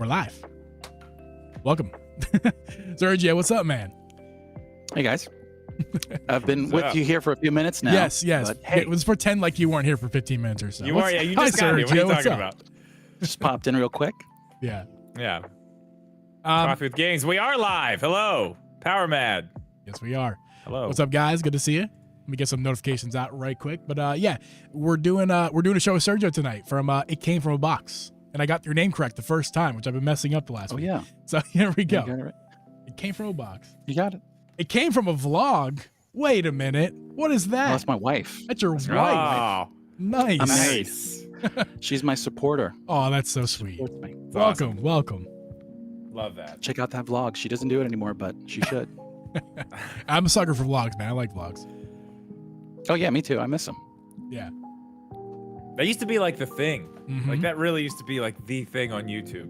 We're live. Welcome. Sergio, what's up, man? Hey, guys. I've been with you here for a few minutes now. Yes. But, hey, Let's pretend like you weren't here for 15 minutes or so. You are, yeah. You Hi, just got here. What are you Sergio, talking about? just popped in real quick. Yeah. Yeah. Coffee with Games. We are live. Hello. Power Mad. Yes, we are. Hello. What's up, guys? Good to see you. Let me get some notifications out right quick. But yeah, we're doing a show with Sergio tonight from It Came From a Box. And I got your name correct the first time, which I've been messing up the last week. Yeah. So here we go. You got it right. It came from a box. You got it. It came from a vlog. Wait a minute. What is that? Oh, that's my wife. That's your wife. Oh, Nice. I'm married. nice. She's my supporter. Oh, that's so sweet. Supports me. Welcome. Welcome. Love that. Check out that vlog. She doesn't do it anymore, but she should. I'm a sucker for vlogs, man. I like vlogs. Oh, yeah, me too. I miss them. Yeah. That used to be like the thing. Mhm. Like that really used to be like the thing on YouTube.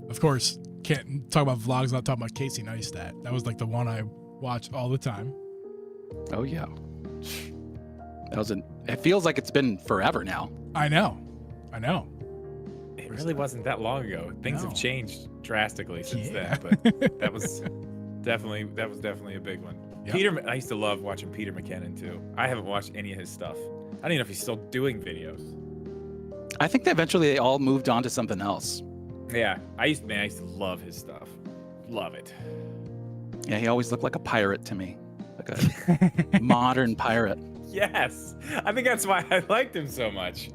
Of course, can't talk about vlogs without talking about Casey Neistat. That was like the one I watched all the time. Oh, yeah. It feels like it's been forever now. I know. It really wasn't that long ago. Things No. have changed drastically since Yeah. then, but that was definitely a big one. Yep. I used to love watching Peter McKinnon too. I haven't watched any of his stuff. I don't even know if he's still doing videos. I think that eventually they all moved on to something else. Yeah, I used to love his stuff. Love it. Yeah, he always looked like a pirate to me. Like a modern pirate. Yes, I think that's why I liked him so much.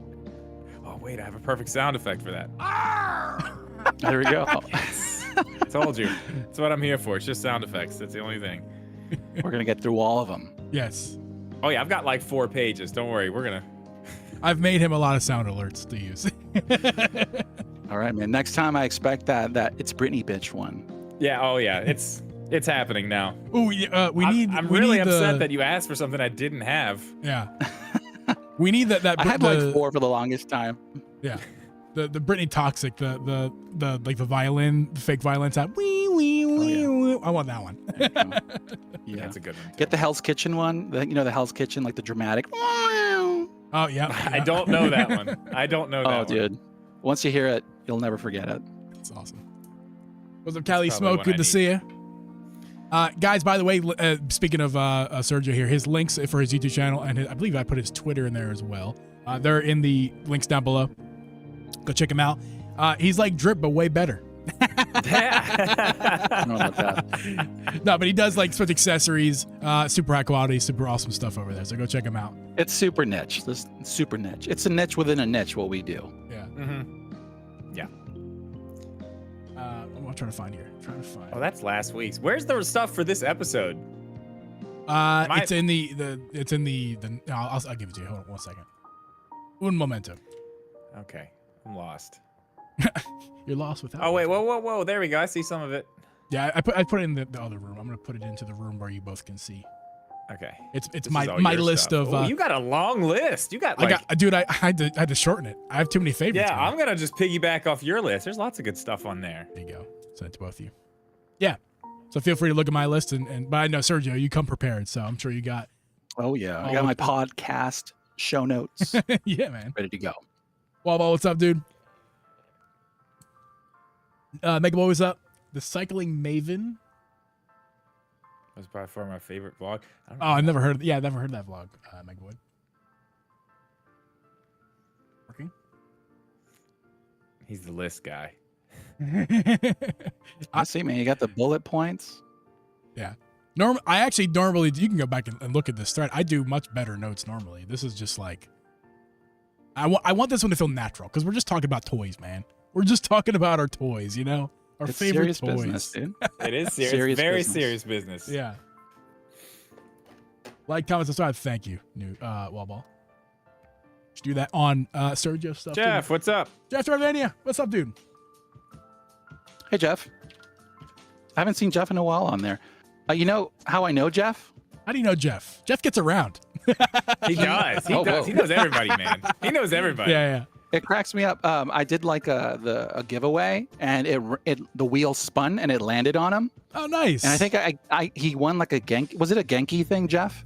Oh wait, I have a perfect sound effect for that. There we go. I told you. That's what I'm here for. It's just sound effects. That's the only thing. We're going to get through all of them. Yes. Oh yeah, I've got like 4 pages. Don't worry, we're gonna. I've made him a lot of sound alerts to use. All right, man. Next time I expect that It's Britney bitch one. Yeah. Oh yeah. It's happening now. Ooh, I'm really upset that you asked for something I didn't have. Yeah. We need that. I had like 4 for the longest time. Yeah. The Britney Toxic, the like the violin, the fake violin sound. Wee, wee, wee, wee. I want that one. Yeah, That's a good one. Get the Hell's Kitchen one. The Hell's Kitchen, like the dramatic. Oh yeah. I don't know that one. I don't know that Oh, one. dude. Once you hear it, you'll never forget it. That's awesome. What's up, Cali That's probably Smoke? what Good I to need. see you. Guys, by the way, speaking of Sergio here, his links for his YouTube channel, and I believe I put his Twitter in there as well. They're in the links down below. Go check him out. He's like Drip, but way better. I don't know about that. No, but he does like switch accessories, super high quality, super awesome stuff over there. So go check him out. It's super niche. This super niche. It's a niche within a niche. What we do. Yeah. Yeah. I'm trying to find here. Oh, that's last week's. Where's the stuff for this episode? It's in the. I'll give it to you. Hold on 1 second. Un momento. Okay, I'm lost. You're lost without. Oh wait, whoa! There we go. I see some of it. Yeah, I put it in the other room. I'm gonna put it into the room where you both can see. Okay. It's This my is all your list stuff. of. Oh, you got a long list. You got like. I had to shorten it. I have too many favorites. Yeah, man. I'm gonna just piggyback off your list. There's lots of good stuff on there. There you go. Send it to both of you. Yeah. So feel free to look at my list but I know Sergio, you come prepared, so I'm sure you got. Oh yeah, I got my podcast show notes Yeah, man. ready to go. Wallball, what's up, dude? Mega Boy, what's up? The Cycling Maven. That was by far my favorite vlog. I don't Oh, know. I've never heard. Yeah, I've never heard that vlog. Mega Boy. Working. He's the list guy. I see, man. You got the bullet points. Yeah. I actually normally, you can go back and look at this thread. I do much better notes normally. This is just like, I want this one to feel natural because we're just talking about toys, man. We're just talking about our toys, you know? Our It's favorite serious toys. business, dude. It is serious. Serious Very business. serious business. Yeah. Like, comment, subscribe. Thank you, new Wallball. Should do that on Sergio stuff. Jeff, too. what's up? Jeff Tarvania, what's up, dude? Hey, Jeff. I haven't seen Jeff in a while on there. You know how I know Jeff? How do you know Jeff? Jeff gets around. He does. He Oh, does. whoa. He knows everybody, man. He knows everybody. Yeah. It cracks me up. I did like a giveaway, and the wheel spun and it landed on him. Oh, nice. And I think he won like a Genki. Was it a Genki thing, Jeff?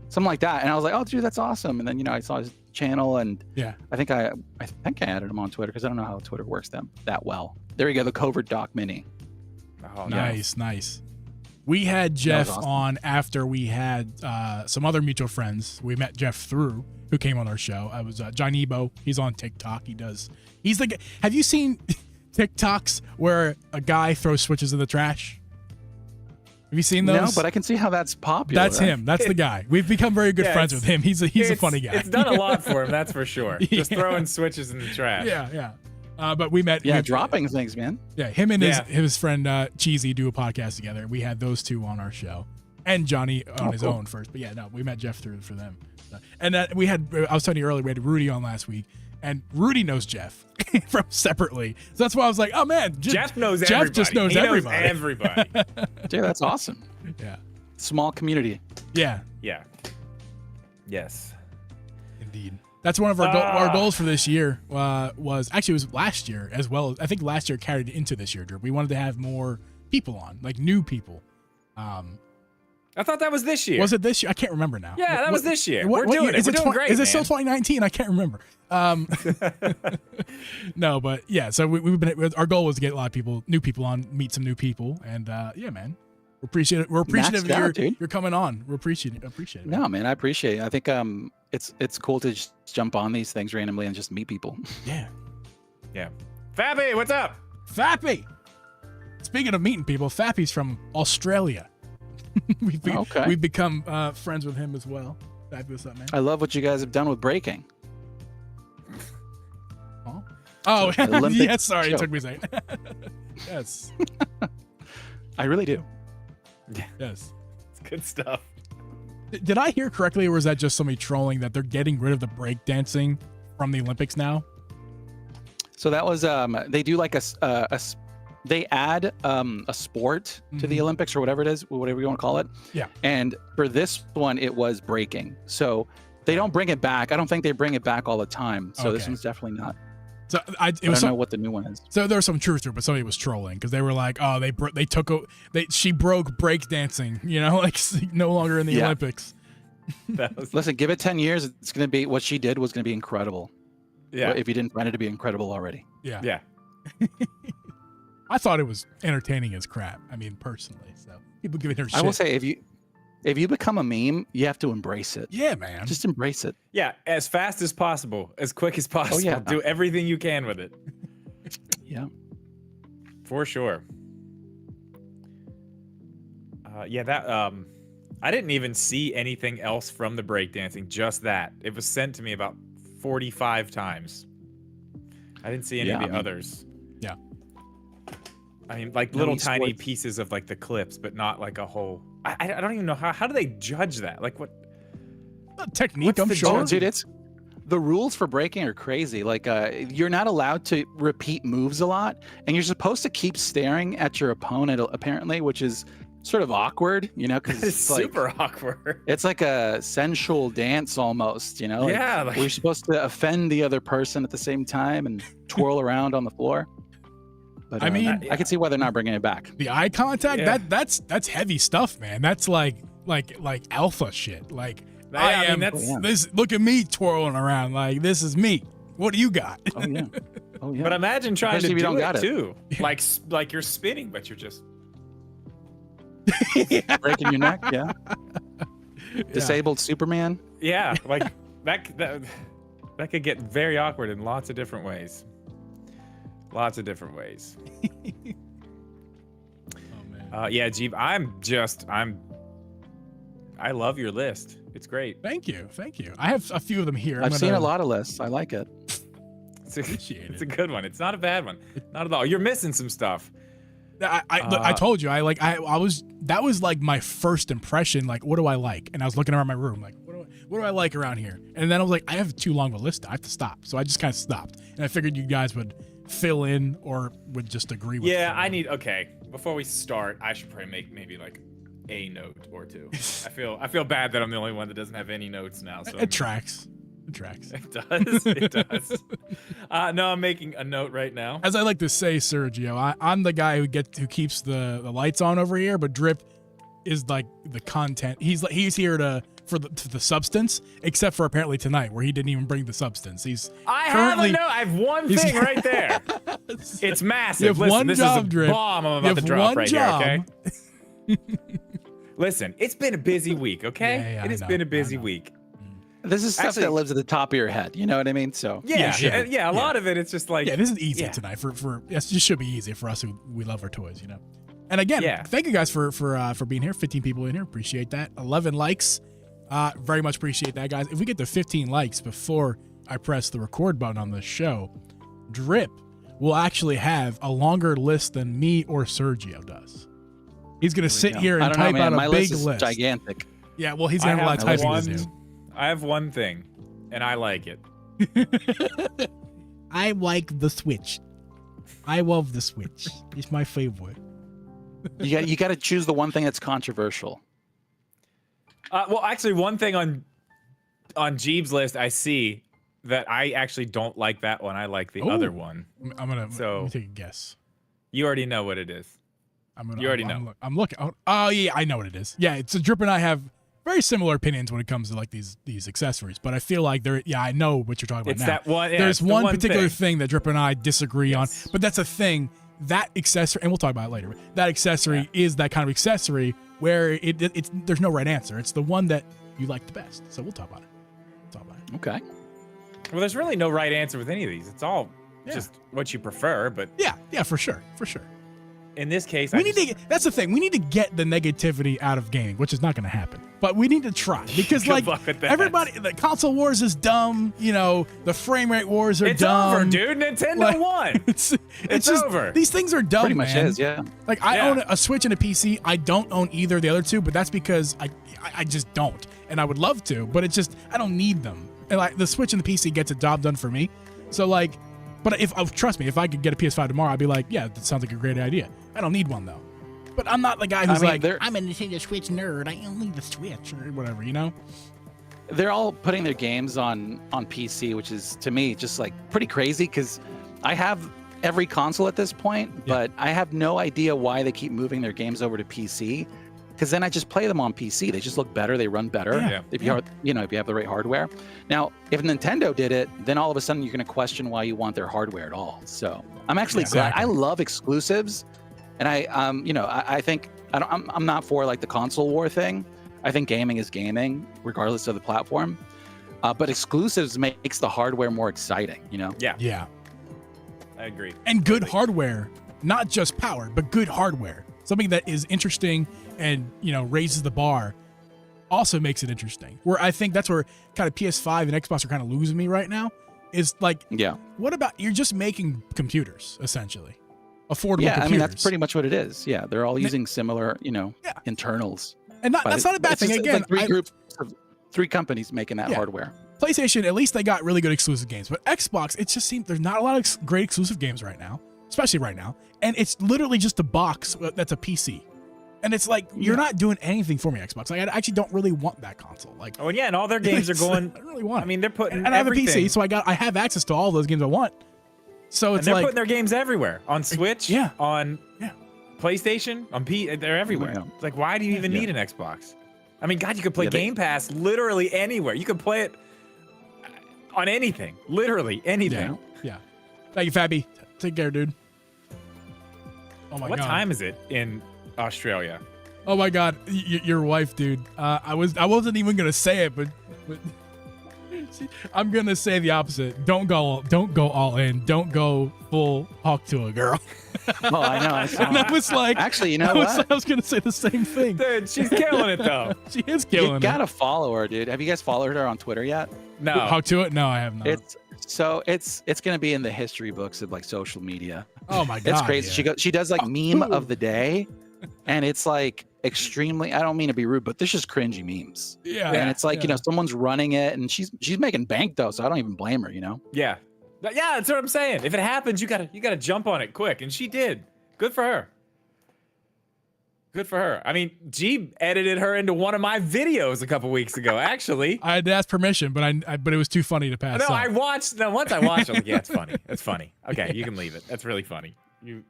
Something like that. And I was like, oh, dude, that's awesome. And then I saw his channel, and Yeah. I think I added him on Twitter because I don't know how Twitter works that well. There you go, the Covert Doc Mini. Oh, Nice. We had Jeff awesome. on after we had some other mutual friends. We met Jeff through, who came on our show. I was John Ebo. He's on TikTok. He's like, have you seen TikToks where a guy throws switches in the trash? Have you seen those? No, but I can see how that's popular. That's him. That's the guy. We've become very good friends with him. He's a funny guy. It's done a lot for him, that's for sure. Just Yeah. throwing switches in the trash. Yeah. But we met. Dropping things, man. Yeah, him and his friend Cheesy do a podcast together. We had those two on our show, and Johnny on his own first. But yeah, no, we met Jeff through for them. And we had, I was telling you earlier, we had Rudy on last week, and Rudy knows Jeff from separately. So that's why I was like, oh man, Jeff knows Jeff everybody. just knows he everybody. Knows everybody. Dude, that's awesome. Yeah. Small community. Yeah. Yeah. Yes. Indeed. That's one of our goals for this year. It was last year as well. I think last year carried into this year, Drew. We wanted to have more people on, like new people. I thought that was this year. Was it this year? I can't remember now. Yeah, that was this year. We're doing it. We're doing great, Is it man. still 2019? I can't remember. No, but yeah. So we've been. Our goal was to get a lot of new people on, meet some new people, and yeah, man. We're appreciative you're coming on. We're appreciative. No, man, I appreciate it. I think it's cool to just jump on these things randomly and just meet people. Yeah. Yeah. Fappy, what's up? Fappy. Speaking of meeting people, Fappy's from Australia. We've become friends with him as well. Fappy, what's up, man? I love what you guys have done with breaking. Oh, Olympic yes. Sorry, show. it took me a second. Yes. I really do. Yes. It's good stuff. Did I hear correctly, or was that just somebody trolling that they're getting rid of the breakdancing from the Olympics now? So that was they do like they add a sport to the Olympics or whatever it is, whatever you want to call it. Yeah. And for this one, it was breaking. So they don't bring it back. I don't think they bring it back all the time. So this one's definitely not. So I don't know what the new one is. So there's some truth to it, but somebody was trolling because they were like, "Oh, she broke breakdancing, like no longer in the Olympics." Listen, give it 10 years, it's gonna be what she did was gonna be incredible. Yeah. If you didn't find it to be incredible already. Yeah. Yeah. I thought it was entertaining as crap. I mean, personally, so people giving her shit. I will say, if you become a meme, you have to embrace it. Yeah, man. Just embrace it. Yeah, as fast as possible, as quick as possible. yeah. Do everything you can with it. Yeah. For sure. I didn't even see anything else from the breakdancing, just that. It was sent to me about 45 times. I didn't see any of the others. Yeah. I mean, like little tiny pieces of like the clips, but not like a whole. I don't even know how do they judge that? Like what? Technique, I'm sure. Oh, dude, the rules for breaking are crazy. Like you're not allowed to repeat moves a lot, and you're supposed to keep staring at your opponent apparently, which is sort of awkward, because it's super awkward. It's like a sensual dance almost, Yeah, where you're supposed to offend the other person at the same time and twirl around on the floor. But I mean, I can see why they're not bringing it back. The eye contact, that's heavy stuff, man. That's like alpha shit. Like this. Look at me twirling around. Like this is me. What do you got? Oh yeah. But imagine trying Especially to if you do don't got it it. too. Like you're spinning, but you're just breaking your neck. Yeah. Disabled Superman. Yeah, like that could get very awkward in lots of different ways. Lots of different ways. Oh man. Yeah, Jeep. I love your list. It's great. Thank you. I have a few of them here. I've seen a lot of lists. I like it. It's a good one. It's not a bad one. Not at all. You're missing some stuff. I told you. That was like my first impression. Like, what do I like? And I was looking around my room, like, what do I like around here? And then I was like, I have too long of a list. I have to stop. So I just kind of stopped. And I figured you guys would fill in or would just agree with. Yeah, okay. Before we start, I should probably make maybe like a note or two. I feel bad that I'm the only one that doesn't have any notes now. So it tracks. It tracks. It does. It does. No, I'm making a note right now. As I like to say, Sergio, I'm the guy who keeps the lights on over here, but Drip is like the content. He's here to for the substance, except for apparently tonight where he didn't even bring the substance. I have one thing right there. It's massive. You have Listen, one this job, is a Drip. bomb I'm about to drop right here, okay? Listen, it's been a busy week, okay? Yeah, it has been a busy week. This is stuff Actually- that lives at the top of your head. You know what I mean? So Yeah, a lot of it, it's just like... Yeah, this is easy tonight for yes, this should be easy for us who we love our toys, you know. And again, thank you guys for being here. 15 people in here, appreciate that. 11 likes, very much appreciate that, guys. If we get to 15 likes before I press the record button on this show, Drip will actually have a longer list than me or Sergio does. He's gonna sit here and type out a big list. Gigantic. Yeah, well, he's gonna have a lot of typing to do. I have one thing, and I like it. I like the Switch. I love the Switch. It's my favorite. You got to choose the one thing that's controversial. Well, actually, one thing on Jeeb's list I see that I actually don't like that one. I like the other one. I'm gonna take a guess. You already know what it is. You already know. I'm looking. Oh yeah, I know what it is. Yeah, it's Drip and I have very similar opinions when it comes to like these accessories, but I feel like I know what you're talking about now. That one. Yeah, There's one particular thing thing that Drip and I disagree on, but that's a thing. That accessory, and we'll talk about it later. But that accessory is that kind of accessory where it's there's no right answer. It's the one that you like the best. So we'll talk about it. Okay. Well, there's really no right answer with any of these. It's all just what you prefer. But yeah, for sure. In this case, that's the thing. We need to get the negativity out of gaming, which is not going to happen. But we need to try because, like, everybody, the console wars is dumb. You know, the frame rate wars are dumb. It's over, dude. Nintendo won. It's just over. These things are dumb. Pretty much is, yeah. Like, I own a Switch and a PC. I don't own either of the other two, but that's because I just don't, and I would love to, but it's just I don't need them. And like the Switch and the PC gets a job done for me. So like. But trust me, if I could get a PS5 tomorrow, I'd be like, yeah, that sounds like a great idea. I don't need one though. But I'm not the guy who's I'm a Nintendo Switch nerd. I only need the Switch or whatever, you know? They're all putting their games on PC, which is to me just like pretty crazy because I have every console at this point, but I have no idea why they keep moving their games over to PC. Because then I just play them on PC. They just look better. They run better if you have the right hardware. Now, if Nintendo did it, then all of a sudden you're going to question why you want their hardware at all. So I'm actually glad. I love exclusives, and I think I'm not for like the console war thing. I think gaming is gaming, regardless of the platform. But exclusives makes the hardware more exciting. You know? Yeah. I agree. And good hardware, not just power, but good hardware. Something that is interesting and, you know, raises the bar also makes it interesting. Where I think that's where kind of PS5 and Xbox are kind of losing me right now is like, what about, you're just making computers, essentially. Affordable computers. I mean, that's pretty much what it is. Yeah, they're all using similar, internals. And that's not a bad thing. Again, like three companies making that hardware. PlayStation, at least they got really good exclusive games. But Xbox, it just seems there's not a lot of great exclusive games right now. Especially right now. And it's literally just a box that's a PC. And it's like, you're not doing anything for me, Xbox. Like, I actually don't really want that console. Like, and all their games are going. I don't really want it. I mean, they're putting and I have a PC, so I have access to all those games I want. So it's they're putting their games everywhere. On Switch, on PlayStation, on they're everywhere. Yeah. It's like, why do you even need an Xbox? I mean, God, you could play Game Pass literally anywhere. You could play it on anything. Literally anything. Yeah. Thank you, Fabby. Take care, dude. Oh my God. What time is it in Australia? Oh my God, your wife, dude. I wasn't even gonna say it, but I'm gonna say the opposite. Don't go all in. Don't go full hawk to a girl. Well, I know. And I was like, actually, you know what? I was gonna say the same thing. Dude, she's killing it though. She is killing it. You gotta follow her, dude. Have you guys followed her on Twitter yet? No. Hawk to it? No, I have not. It's gonna be in the history books of like social media. Oh my God, it's crazy. Yeah. She does like meme of the day, and it's like extremely. I don't mean to be rude, but there's just cringy memes. Yeah, and it's like someone's running it, and she's making bank though, so I don't even blame her. Yeah, that's what I'm saying. If it happens, you gotta jump on it quick, and she did. Good for her. Good for her. I mean, Jeeb edited her into one of my videos a couple weeks ago, actually. I had to ask permission, but it was too funny to pass. No, once I watched, I was like, yeah, it's funny. It's funny. Okay, you can leave it. That's really funny. You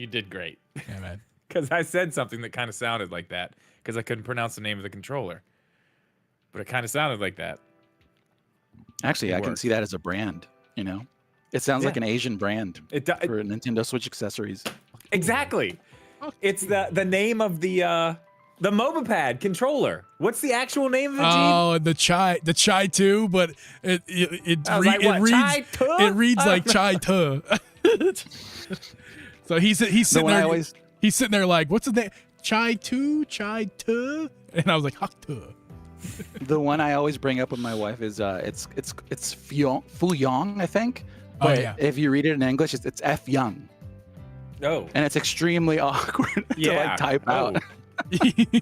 did great. Yeah, man. Because I said something that kind of sounded like that because I couldn't pronounce the name of the controller. but it kind of sounded like that. Actually, It I can works. see that as a brand. It sounds like Yeah. an Asian brand It for Nintendo Switch accessories. exactly. It's the name of the MobaPad controller. What's the actual name of it, Gene? Oh, the chai too, but it I was like, what, chai tu? it reads like chai tu. So he's sitting one I there. always- He's sitting there like, what's his name? Chai tu, and I was like, hak tu. The one I always bring up with my wife is it's Fuyong, I think. Oh, But yeah. if you read it in English, it's F Young, Oh, and it's extremely awkward to like type out.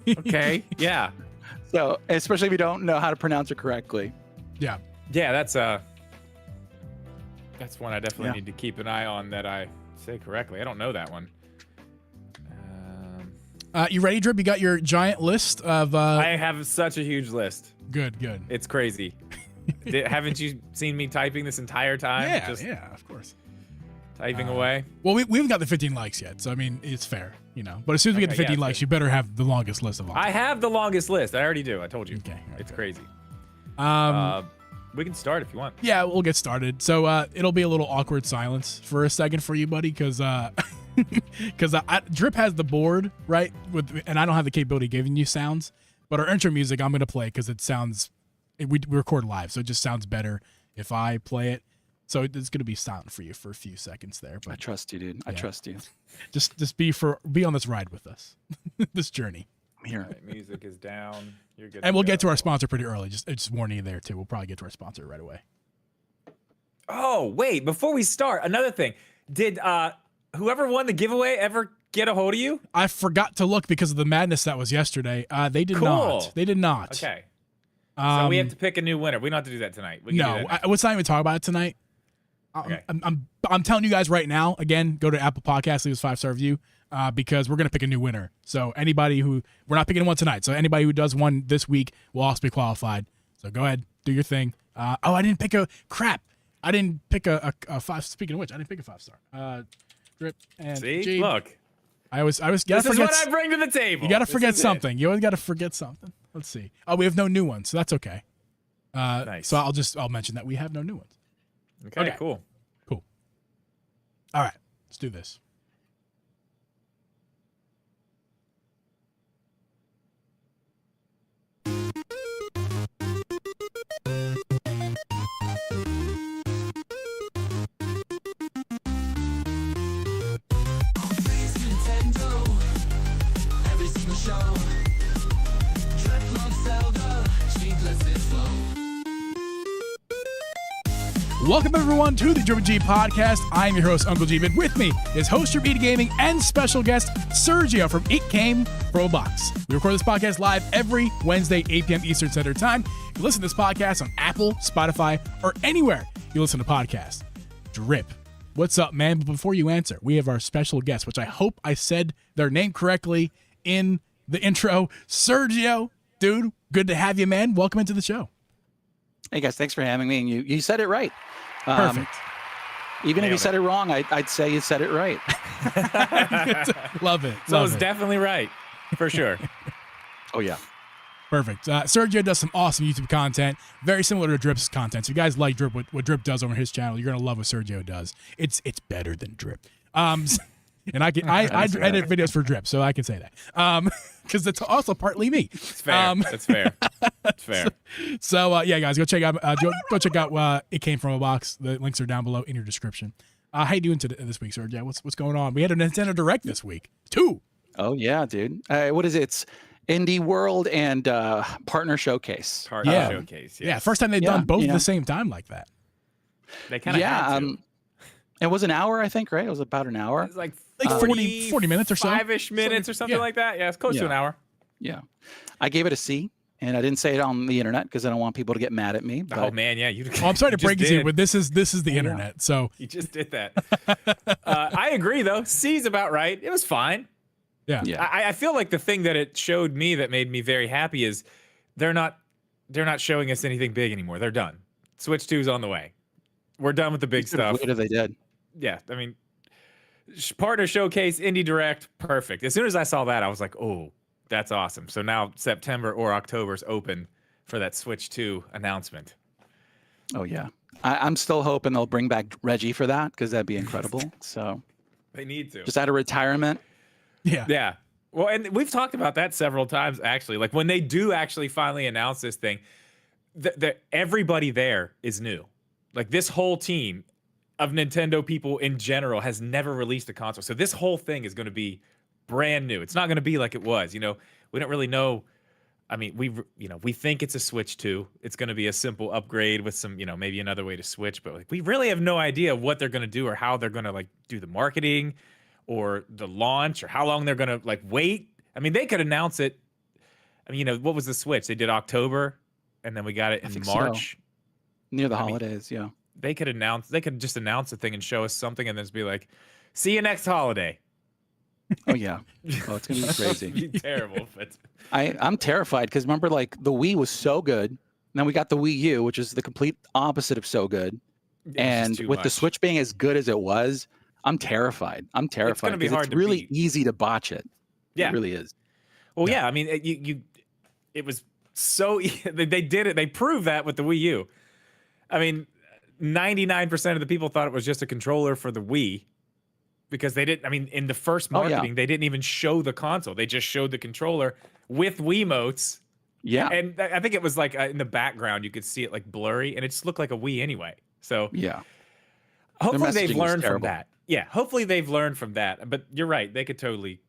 Okay. Yeah. So especially if you don't know how to pronounce it correctly. Yeah. Yeah, that's one I definitely Yeah. need to keep an eye on that I say correctly. I don't know that one. You ready, Drip? You got your giant list of. I have such a huge list. Good. It's crazy. Haven't you seen me typing this entire time? Yeah, Just yeah, of course. typing away. Well, we haven't got the 15 likes yet, so I mean, it's fair, But as soon as we get to Okay, yeah, 15 it's likes, good. you better have the longest list of all. I have the longest list. I already do. I told you. Okay, It's okay. crazy. Um, We can start if you want. yeah, we'll get started. So it'll be a little awkward silence for a second for you, buddy, because Drip has the board right and I don't have the capability of giving you sounds, but our intro music I'm gonna play because it sounds. We record live, so it just sounds better if I play it. So it's gonna be silent for you for a few seconds there, I but trust you, dude. I Yeah. trust you. just be on this ride with us, this journey. I'm here. All right, music is down. You're good. And we'll get to our go. sponsor pretty early. Just warning you there too. We'll probably get to our sponsor right away. Oh, wait, before we start, another thing. Did whoever won the giveaway ever get a hold of you? I forgot to look because of the madness that was yesterday. They did Cool. not. They did not. Okay. So we Um, have to pick a new winner. We don't have to do that tonight. We can do No, that next. let's not even talk about it tonight. Okay. I'm telling you guys right now. Again, go to Apple Podcasts, leave us 5-star review, because we're gonna pick a new winner. So anybody who we're not picking one tonight. So anybody who does one this week will also be qualified. So go ahead, do your thing. I didn't pick a crap. I didn't pick a 5. Speaking of which, I didn't pick a 5-star. Drip and See, Jade. look. I always gotta This is forget. what I bring to the table. You gotta This forget is it. something. You always gotta forget something. Let's see. Oh, we have no new ones, so that's okay. Nice. So I'll mention that we have no new ones. Okay, Okay. cool. Cool. All right, let's do this. Welcome everyone to the Drip G podcast. I am your host, Uncle G. And with me is host of Eat Gaming and special guest Sergio from It Came From a Box. We record this podcast live every Wednesday, 8 p.m. Eastern Standard Time. You can listen to this podcast on Apple, Spotify, or anywhere you listen to podcasts. Drip, what's up, man? But before you answer, we have our special guest, which I hope I said their name correctly in the intro. Sergio, dude, good to have you, man. Welcome into the show. Hey guys, thanks for having me. And you said it right. Perfect. Even if you Nailed said it wrong, I'd say you said it right. Love it. So Love it's it. definitely right, for sure. Oh yeah. Perfect. Sergio does some awesome YouTube content, very similar to Drip's content. So if you guys like Drip, what Drip does on his channel, you're gonna love what Sergio does. It's better than Drip. And I edit videos for Drip, so I can say that. Because it's also partly me. It's fair. That's fair. It's fair. So yeah, guys, go check out go check out It Came From a Box. The links are down below in your description. How you doing this week, Sergio? What's going on? We had a Nintendo Direct this week. 2. Oh yeah, dude. What is it? It's Indie World and Partner Showcase. Partner Yeah. showcase. Yeah, Yes. first time they've Yeah, done both you at know. the same time like that. They kind of Yeah. had to. It was an hour, I think, right? It was about an hour. It's like 40 minutes or so. 5-ish minutes or something Yeah. like that. Yeah, it's close to Yeah. an hour. Yeah. I gave it a C, and I didn't say it on the internet because I don't want people to get mad at me. But Oh man, yeah. You. Oh, I'm sorry to you break it just to you, did. but this is the internet. So You just did that. I agree, though. C's about right. It was fine. yeah. Yeah. I feel like the thing that it showed me that made me very happy is they're not showing us anything big anymore. They're done. Switch 2's on the way. We're done with the big stuff. Weird if they did. Yeah, I mean, partner showcase, indie direct, perfect. As soon as I saw that, I was like, oh, that's awesome. So now September or October's open for that Switch 2 announcement. Oh yeah, I'm still hoping they'll bring back Reggie for that because that'd be incredible. So They need to. just out of retirement. Yeah. Yeah. Well, and we've talked about that several times, actually. Like when they do actually finally announce this thing, everybody there is new. Like this whole team of Nintendo people in general has never released a console. So this whole thing is going to be brand new. It's not going to be like it was. You know, we don't really know. I mean, we think it's a Switch 2. It's going to be a simple upgrade with some, maybe another way to switch. But like, we really have no idea what they're going to do or how they're going to like do the marketing or the launch or how long they're going to like wait. I mean, they could announce it. I mean, what was the Switch? They did October and then we got it in March. So. Near the holidays, yeah. They could just announce the thing and show us something and then just be like, see you next holiday. Oh yeah. Oh, it's gonna be crazy. It'd be terrible, but I'm terrified because remember, like the Wii was so good, and then we got the Wii U, which is the complete opposite of so good. And with the Switch being as good as it was, I'm terrified. It's gonna be hard. It's really easy to botch it. Yeah, it really is. Well, yeah. I mean, it was so they did it. They proved that with the Wii U. I mean, 99% of the people thought it was just a controller for the Wii. Because they didn't, I mean, in the first marketing, they didn't even show the console. They just showed the controller with Wiimotes. Yeah. And I think it was like in the background, you could see it like blurry, and it just looked like a Wii anyway. So yeah. Hopefully they've learned from that. Yeah, hopefully they've learned from that. But you're right, they could totally,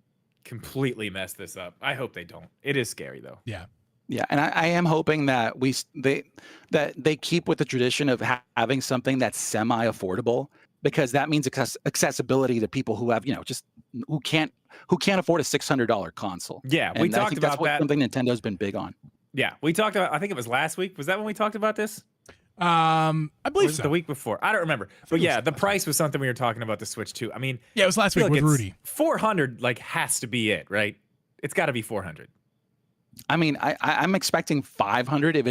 completely mess this up. I hope they don't. It is scary though. Yeah. Yeah, and I am hoping that they keep with the tradition of having something that's semi-affordable. Because that means accessibility to people who have, just who can't afford a $600 console. Yeah, we talked about that. Something Nintendo's been big on. Yeah, we talked about. I think it was last week. Was that when we talked about this? I believe so. The week before. I don't remember. But yeah, the price was something we were talking about the Switch 2. I mean, yeah, it was last week with Rudy. 400 like has to be it, right? It's got to be 400. I mean, I'm expecting 500 if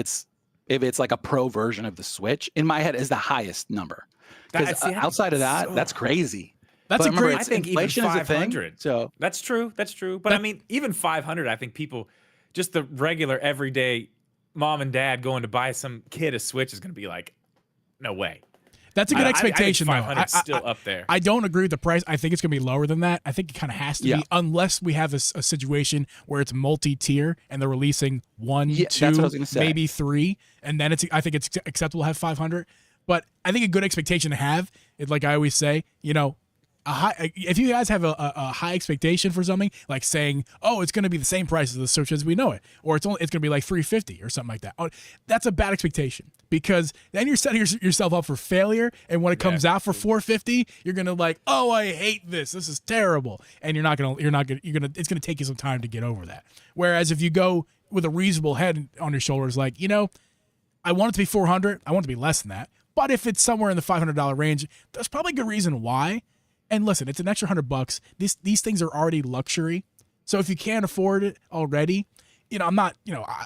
it's like a pro version of the Switch. In my head, is the highest number. Because outside of that, that's crazy. That's but a great. I think inflation even 500. is a thing. So that's true. That's true. But I mean, even 500, I think people, just the regular everyday mom and dad going to buy some kid a Switch is going to be like, no way. That's a good expectation, I think 500 is still up there. I don't agree with the price. I think it's going to be lower than that. I think it kind of has to be, unless we have a situation where it's multi-tier and they're releasing 1, 2, maybe 3, and then I think it's acceptable to have 500. But I think a good expectation to have is, like I always say, if you guys have a high expectation for something, like saying, oh, it's going to be the same price as the Switch as we know it, or it's going to be like $350 or something like that. Oh, that's a bad expectation, because then you're setting yourself up for failure. And when it comes out for $450, you're going to like, oh, I hate this. This is terrible. And it's going to take you some time to get over that. Whereas if you go with a reasonable head on your shoulders, like, I want it to be 400. I want it to be less than that. But if it's somewhere in the $500 range, there's probably a good reason why. And listen, it's an extra $100. These things are already luxury. So if you can't afford it already, I'm not,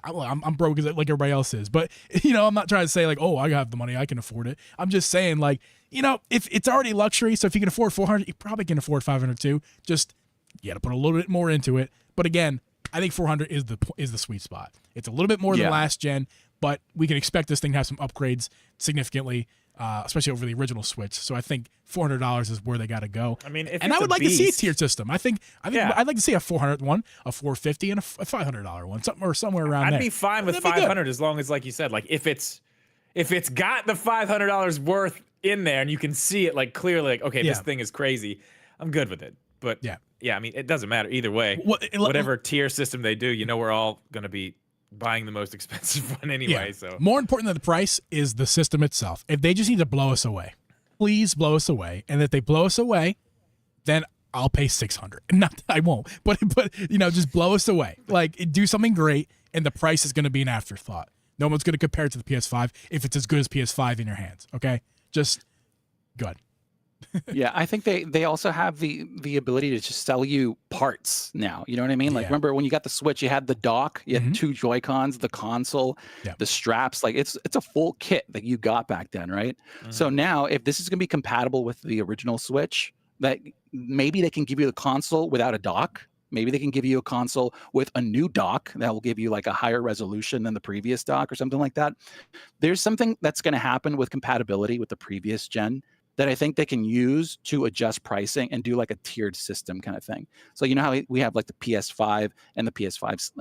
I'm broke like everybody else is. But, I'm not trying to say like, oh, I have the money, I can afford it. I'm just saying like, if it's already luxury, so if you can afford 400, you probably can afford 500 too. Just, you got to put a little bit more into it. But again, I think 400 is the sweet spot. It's a little bit more than last gen, but we can expect this thing to have some upgrades significantly, especially over the original Switch. So I think $400 is where they got to go. I mean, I would like to see a tier system. I'd like to see a $400 one, a $450, and a $500 one, somewhere around there. I'd be fine with 500 as long as, like you said, like if it's got the $500 worth in there and you can see it like clearly, like, okay, this thing is crazy, I'm good with it. But yeah, I mean, it doesn't matter either way. Whatever tier system they do, we're all going to be buying the most expensive one anyway. So more important than the price is the system itself. If they just need to blow us away, please blow us away. And if they blow us away, then I'll pay $600. Not I won't, but just blow us away. Like, do something great, and the price is going to be an afterthought. No one's going to compare it to the PS5 if it's as good as PS5 in your hands. Okay, just good. Yeah, I think they also have the ability to just sell you parts now. You know what I mean? Like, remember when you got the Switch, you had the dock, you had 2 Joy-Cons, the console, the straps. Like, it's a full kit that you got back then, right? So now, if this is going to be compatible with the original Switch, that maybe they can give you the console without a dock. Maybe they can give you a console with a new dock that will give you like a higher resolution than the previous dock or something like that. There's something that's going to happen with compatibility with the previous gen that I think they can use to adjust pricing and do like a tiered system kind of thing. So you know how we have like the PS5 and the PS5's,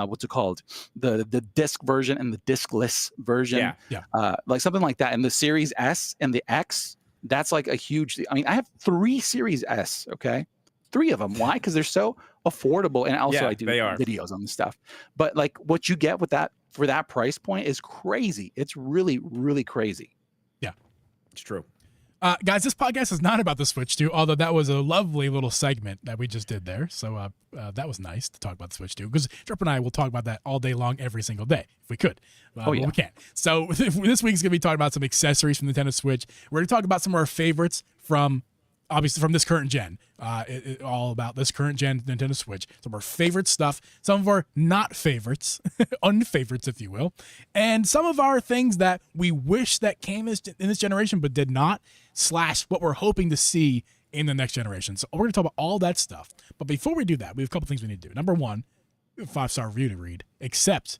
what's it called? The disc version and the discless version. Yeah. Like something like that. And the Series S and the X, that's like a huge, I mean, I have 3 Series S, okay? 3 of them. Why? Because they're so affordable. And also I do videos on this stuff. But like what you get with that for that price point is crazy. It's really, really crazy. Yeah, it's true. Guys, this podcast is not about the Switch 2, although that was a lovely little segment that we just did there. So that was nice to talk about the Switch 2, because Drip and I will talk about that all day long, every single day, if we could. But we can't. So this week's going to be talking about some accessories from the Nintendo Switch. We're going to talk about some of our favorites from, obviously, from this current gen. All about this current gen Nintendo Switch. Some of our favorite stuff, some of our not favorites, unfavorites, if you will, and some of our things that we wish that came in this generation but did not, / what we're hoping to see in the next generation. So we're going to talk about all that stuff. But before we do that, we have a couple things we need to do. Number one, we have a 5-star review to read, except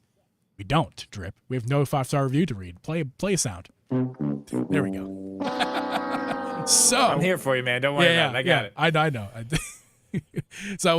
we don't, Drip. We have no 5-star review to read. Play a sound. There we go. So I'm here for you, man. Don't worry about it. I got it. I know. So,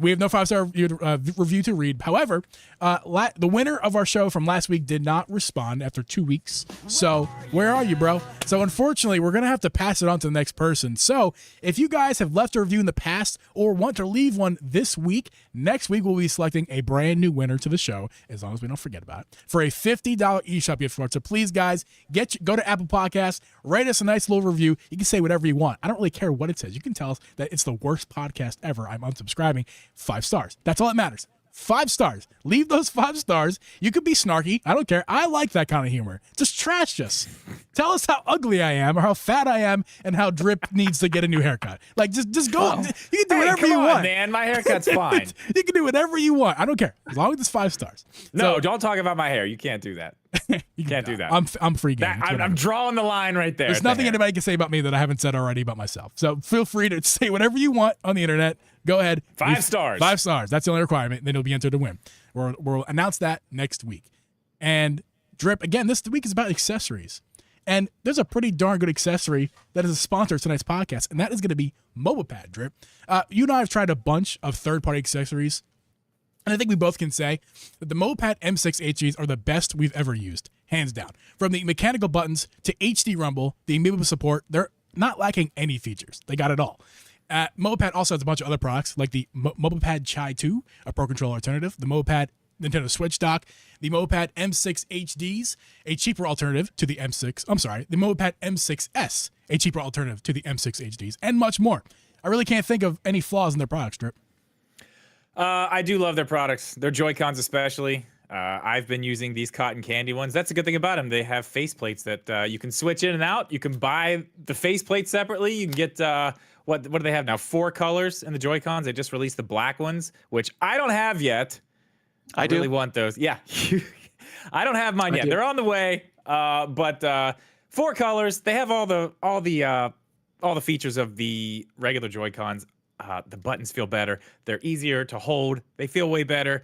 we have no 5-star review to read. However, the winner of our show from last week did not respond after 2 weeks. So, where are you, bro? So, unfortunately, we're going to have to pass it on to the next person. So, if you guys have left a review in the past or want to leave one this week, next week we'll be selecting a brand new winner to the show, as long as we don't forget about it, for a $50 eShop gift card. So, please, guys, go to Apple Podcasts, write us a nice little review. You can say whatever you want. I don't really care what it says. You can tell us that it's the worst podcast ever. I'm unsubscribing. 5 stars. That's all that matters. 5 stars. Leave those 5 stars. You could be snarky. I don't care. I like that kind of humor. Just trash us. Tell us how ugly I am or how fat I am and how Drip needs to get a new haircut. Like, just go. You can do whatever you want. Man, my haircut's fine. You can do whatever you want. I don't care. As long as it's 5 stars. No, don't talk about my hair. You can't do that. You can't do that. I'm free game. I'm drawing the line right there. There's nothing anybody can say about me that I haven't said already about myself. So feel free to say whatever you want on the internet. Go ahead. 5 stars. 5 stars. That's the only requirement. Then you'll be entered to win. We'll announce that next week. And Drip, again, this week is about accessories. And there's a pretty darn good accessory that is a sponsor of tonight's podcast, and that is going to be MobilePad, Drip. You and I have tried a bunch of third-party accessories, and I think we both can say that the MobilePad M6 HDs are the best we've ever used, hands down. From the mechanical buttons to HD rumble, the amiibo support, they're not lacking any features. They got it all. MobilePad also has a bunch of other products like the MobilePad Chai 2, a Pro Controller alternative, the MobilePad Nintendo Switch dock, the MobilePad M6 HDs, a cheaper alternative to the M6. I'm sorry, the MobilePad M6S, a cheaper alternative to the M6 HDs, and much more. I really can't think of any flaws in their products, Drip. I do love their products. Their Joy-Cons especially. I've been using these cotton candy ones. That's a good thing about them. They have faceplates that you can switch in and out. You can buy the faceplate separately. You can get, what do they have now? 4 colors in the Joy-Cons. They just released the black ones, which I don't have yet. I really want those. Yeah. I don't have mine yet. They're on the way. But 4 colors. They have all the features of the regular Joy-Cons. The buttons feel better. They're easier to hold. They feel way better.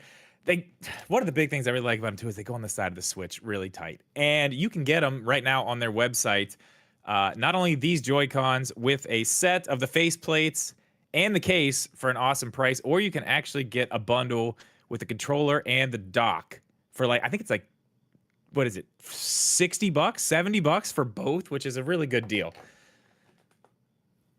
One of the big things I really like about them too is they go on the side of the Switch really tight, and you can get them right now on their website. Not only these Joy-Cons with a set of the faceplates and the case for an awesome price, or you can actually get a bundle with the controller and the dock for I think it's what is it, $60, $70 for both, which is a really good deal.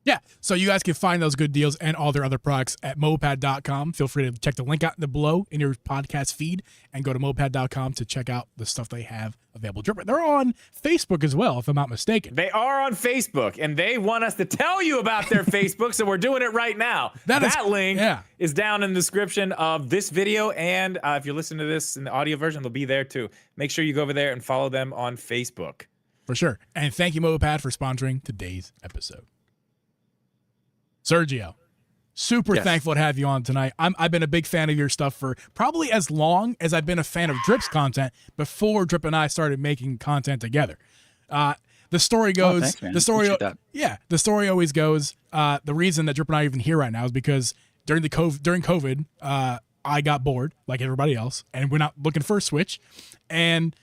Yeah, so you guys can find those good deals and all their other products at mopad.com. Feel free to check the link out below in your podcast feed and go to mopad.com to check out the stuff they have available. They're on Facebook as well, if I'm not mistaken. They are on Facebook, and they want us to tell you about their Facebook, so we're doing it right now. That link is down in the description of this video, and if you're listening to this in the audio version, they'll be there too. Make sure you go over there and follow them on Facebook. For sure. And thank you, MobilePad, for sponsoring today's episode. Sergio, super thankful to have you on tonight. I've been a big fan of your stuff for probably as long as I've been a fan of Drip's content before Drip and I started making content together. The story goes, the story always goes, the reason that Drip and I are even here right now is because during COVID, I got bored like everybody else, and went out looking for a Switch, and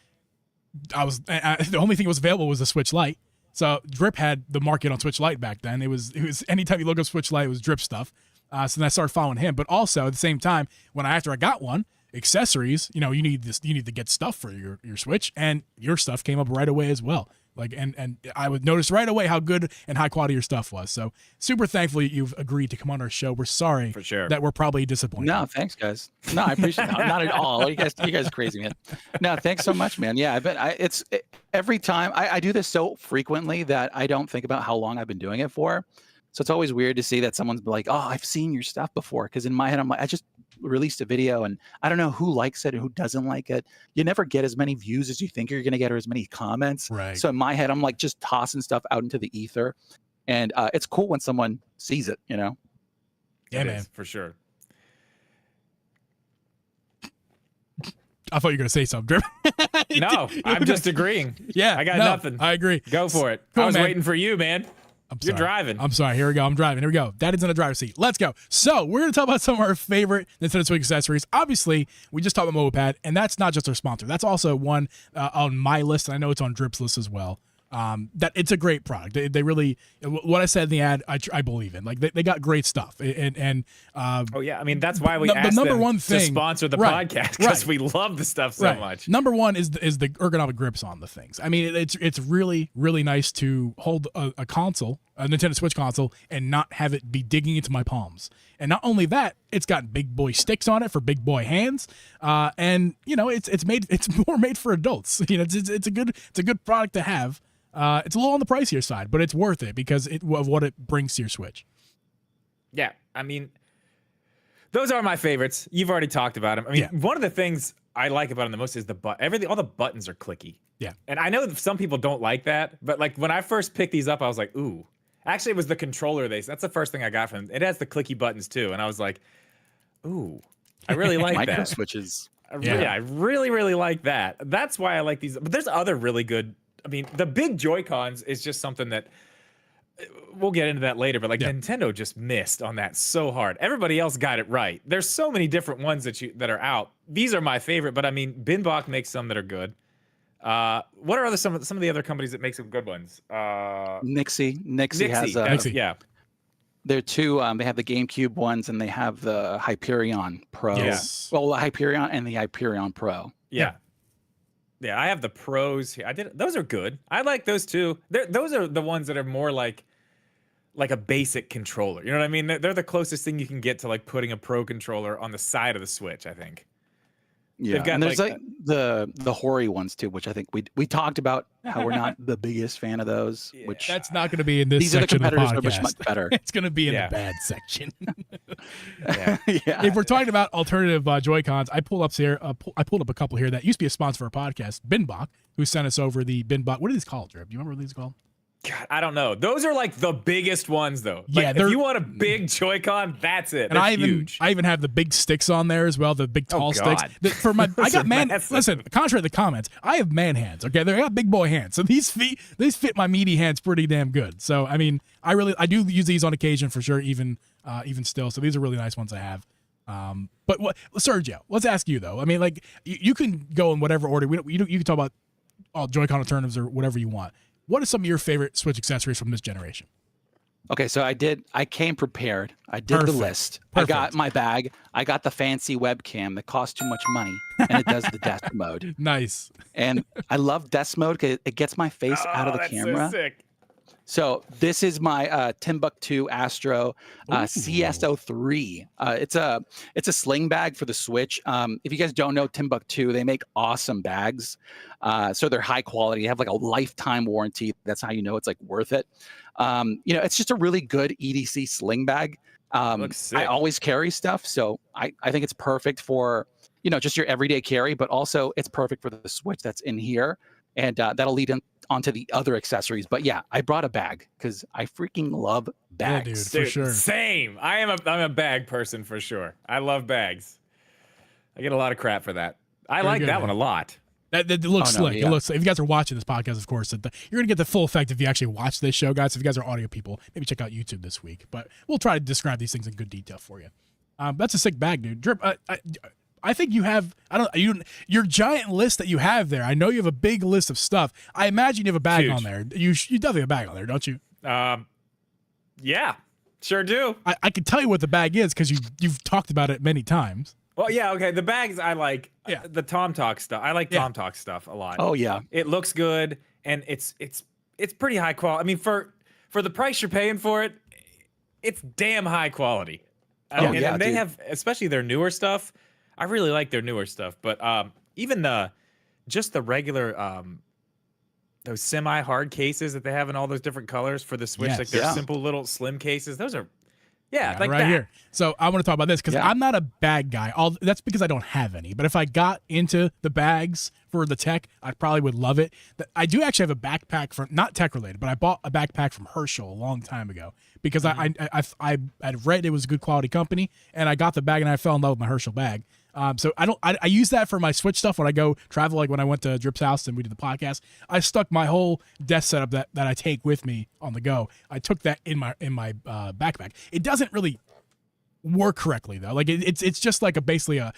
the only thing that was available was the Switch Lite. So Drip had the market on Switch Lite back then. It was anytime you look up Switch Lite, it was Drip stuff. So then I started following him. But also at the same time, after I got one, accessories, you need to get stuff for your Switch, and your stuff came up right away as well. Like, and I would notice right away how good and high quality your stuff was. So super thankful you've agreed to come on our show. We're sorry for sure that we're probably disappointed. No, thanks guys. No, I appreciate it. Not at all. You guys are crazy, man. No, thanks so much, man. Yeah, every time I do this so frequently that I don't think about how long I've been doing it for. So it's always weird to see that someone's like, "Oh, I've seen your stuff before." Because in my head, I'm like, I just released a video, and I don't know who likes it and who doesn't like it. You never get as many views as you think you're going to get, or as many comments. Right. So in my head, I'm like just tossing stuff out into the ether, and it's cool when someone sees it. Yeah, man, for sure. I thought you were going to say something. No, I'm just agreeing. Yeah, I got nothing. I agree. Go for it. Cool, I was man. waiting for you, man. You're driving. I'm sorry. Here we go. I'm driving. Here we go. Daddy's in the driver's seat. Let's go. So we're going to talk about some of our favorite Nintendo Switch accessories. Obviously, we just talked about MobilePad, and that's not just our sponsor. That's also one on my list, and I know it's on Drip's list as well. That it's a great product. They really, what I said in the ad, I believe in. Like they got great stuff, and oh yeah, I mean that's why we asked number them one thing, to sponsor the podcast, because we love the stuff so much. Number one is the ergonomic grips on the things. I mean, it's really really nice to hold a console, a Nintendo Switch console, and not have it be digging into my palms. And not only that, it's got big boy sticks on it for big boy hands, and it's more made for adults. It's a good product to have. It's a little on the pricier side, but it's worth it because of what it brings to your Switch. Yeah, I mean, those are my favorites. You've already talked about them. I mean, one of the things I like about them the most is all the buttons are clicky. Yeah. And I know that some people don't like that, but like when I first picked these up, I was like, ooh. Actually, it was the controller that's the first thing I got from them. It has the clicky buttons too, and I was like, ooh, I really like Micro that. switches. I really, really like that. That's why I like these. But there's other really good. I mean, the big Joy-Cons is just something that we'll get into that later, but Nintendo just missed on that so hard. Everybody else got it right. There's so many different ones that are out. These are my favorite, but I mean, Binbach makes some that are good. What are some of the other companies that make some good ones? Nixie has yeah. They're two. They have the GameCube ones, and they have the Hyperion Pro. Yes. Well, the Hyperion and the Hyperion Pro. Yeah. Yeah, I have the Pros here. Those are good. I like those too. Those are the ones that are more like a basic controller. You know what I mean? They're the closest thing you can get to like putting a Pro controller on the side of the Switch, I think. Yeah, and there's like the Hori ones too, which I think we talked about how we're not the biggest fan of those. Yeah. Which That's not going to be in this these are the section of the competitors podcast. are much better. It's going to be in the bad section. Yeah. If we're talking about alternative Joy-Cons, I pulled up a couple here that used to be a sponsor for our podcast, Binbach, who sent us over the Binbach. What are these called, Drip? Do you remember what these are called? God, I don't know. Those are like the biggest ones, though. Like, Yeah, if you want a big Joy-Con, that's it. And They're I huge. even have the big sticks on there as well, the big tall sticks. God. For my, I got man. massive. Listen, contrary to the comments, I have man hands. Okay, they got big boy hands, so these fit my meaty hands pretty damn good. So I mean, I do use these on occasion for sure, even still. So these are really nice ones I have. But Sergio, let's ask you though. I mean, like you can go in whatever order. You can talk about all Joy-Con alternatives or whatever you want. What are some of your favorite Switch accessories from this generation? Okay, so I came prepared. I did the list. Perfect. I got my bag. I got the fancy webcam that costs too much money, and it does the desk mode. Nice. And I love desk mode because it gets my face out of the camera. So sick. So this is my Timbuktu Astro CS03. It's a sling bag for the Switch. If you guys don't know Timbuktu, they make awesome bags. So they're high quality. They have like a lifetime warranty. That's how you know it's like worth it. It's just a really good EDC sling bag. Looks sick. I always carry stuff, so I think it's perfect for just your everyday carry, but also it's perfect for the Switch that's in here. And that'll lead onto the other accessories. But yeah, I brought a bag because I freaking love bags. Yeah, dude, for sure. Same. I'm a bag person for sure. I love bags. I get a lot of crap for that. I like that one a lot. That looks slick. Yeah. It looks. If you guys are watching this podcast, of course, you're gonna get the full effect if you actually watch this show, guys. If you guys are audio people, maybe check out YouTube this week. But we'll try to describe these things in good detail for you. That's a sick bag, dude. Drip. I think you have. Your giant list that you have there. I know you have a big list of stuff. I imagine you have a bag Huge. on there. You definitely have a bag on there, don't you? Yeah, sure do. I can tell you what the bag is because you've talked about it many times. Well, yeah, okay. The bags I like. Yeah. The Tom Talk stuff. I like Yeah. Tom Talk stuff a lot. Oh yeah. It looks good, and it's pretty high quality. I mean, for the price you're paying for it, it's damn high quality. Oh, yeah, and they dude. have, especially their newer stuff. I really like their newer stuff, but even the regular those semi-hard cases that they have in all those different colors for the Switch, Yes. like their Yeah. simple little slim cases. Those are, Yeah, like right that. here. So I want to talk about this because Yeah. I'm not a bag guy. That's because I don't have any. But if I got into the bags for the tech, I probably would love it. I do actually have a backpack from, not tech related, but I bought a backpack from Herschel a long time ago because I had read it was a good quality company, and I got the bag and I fell in love with my Herschel bag. So I use that for my Switch stuff when I go travel, like when I went to Drip's house and we did the podcast. I stuck my whole desk setup that I take with me on the go. I took that in my backpack. It doesn't really work correctly though. Like it's just like basically a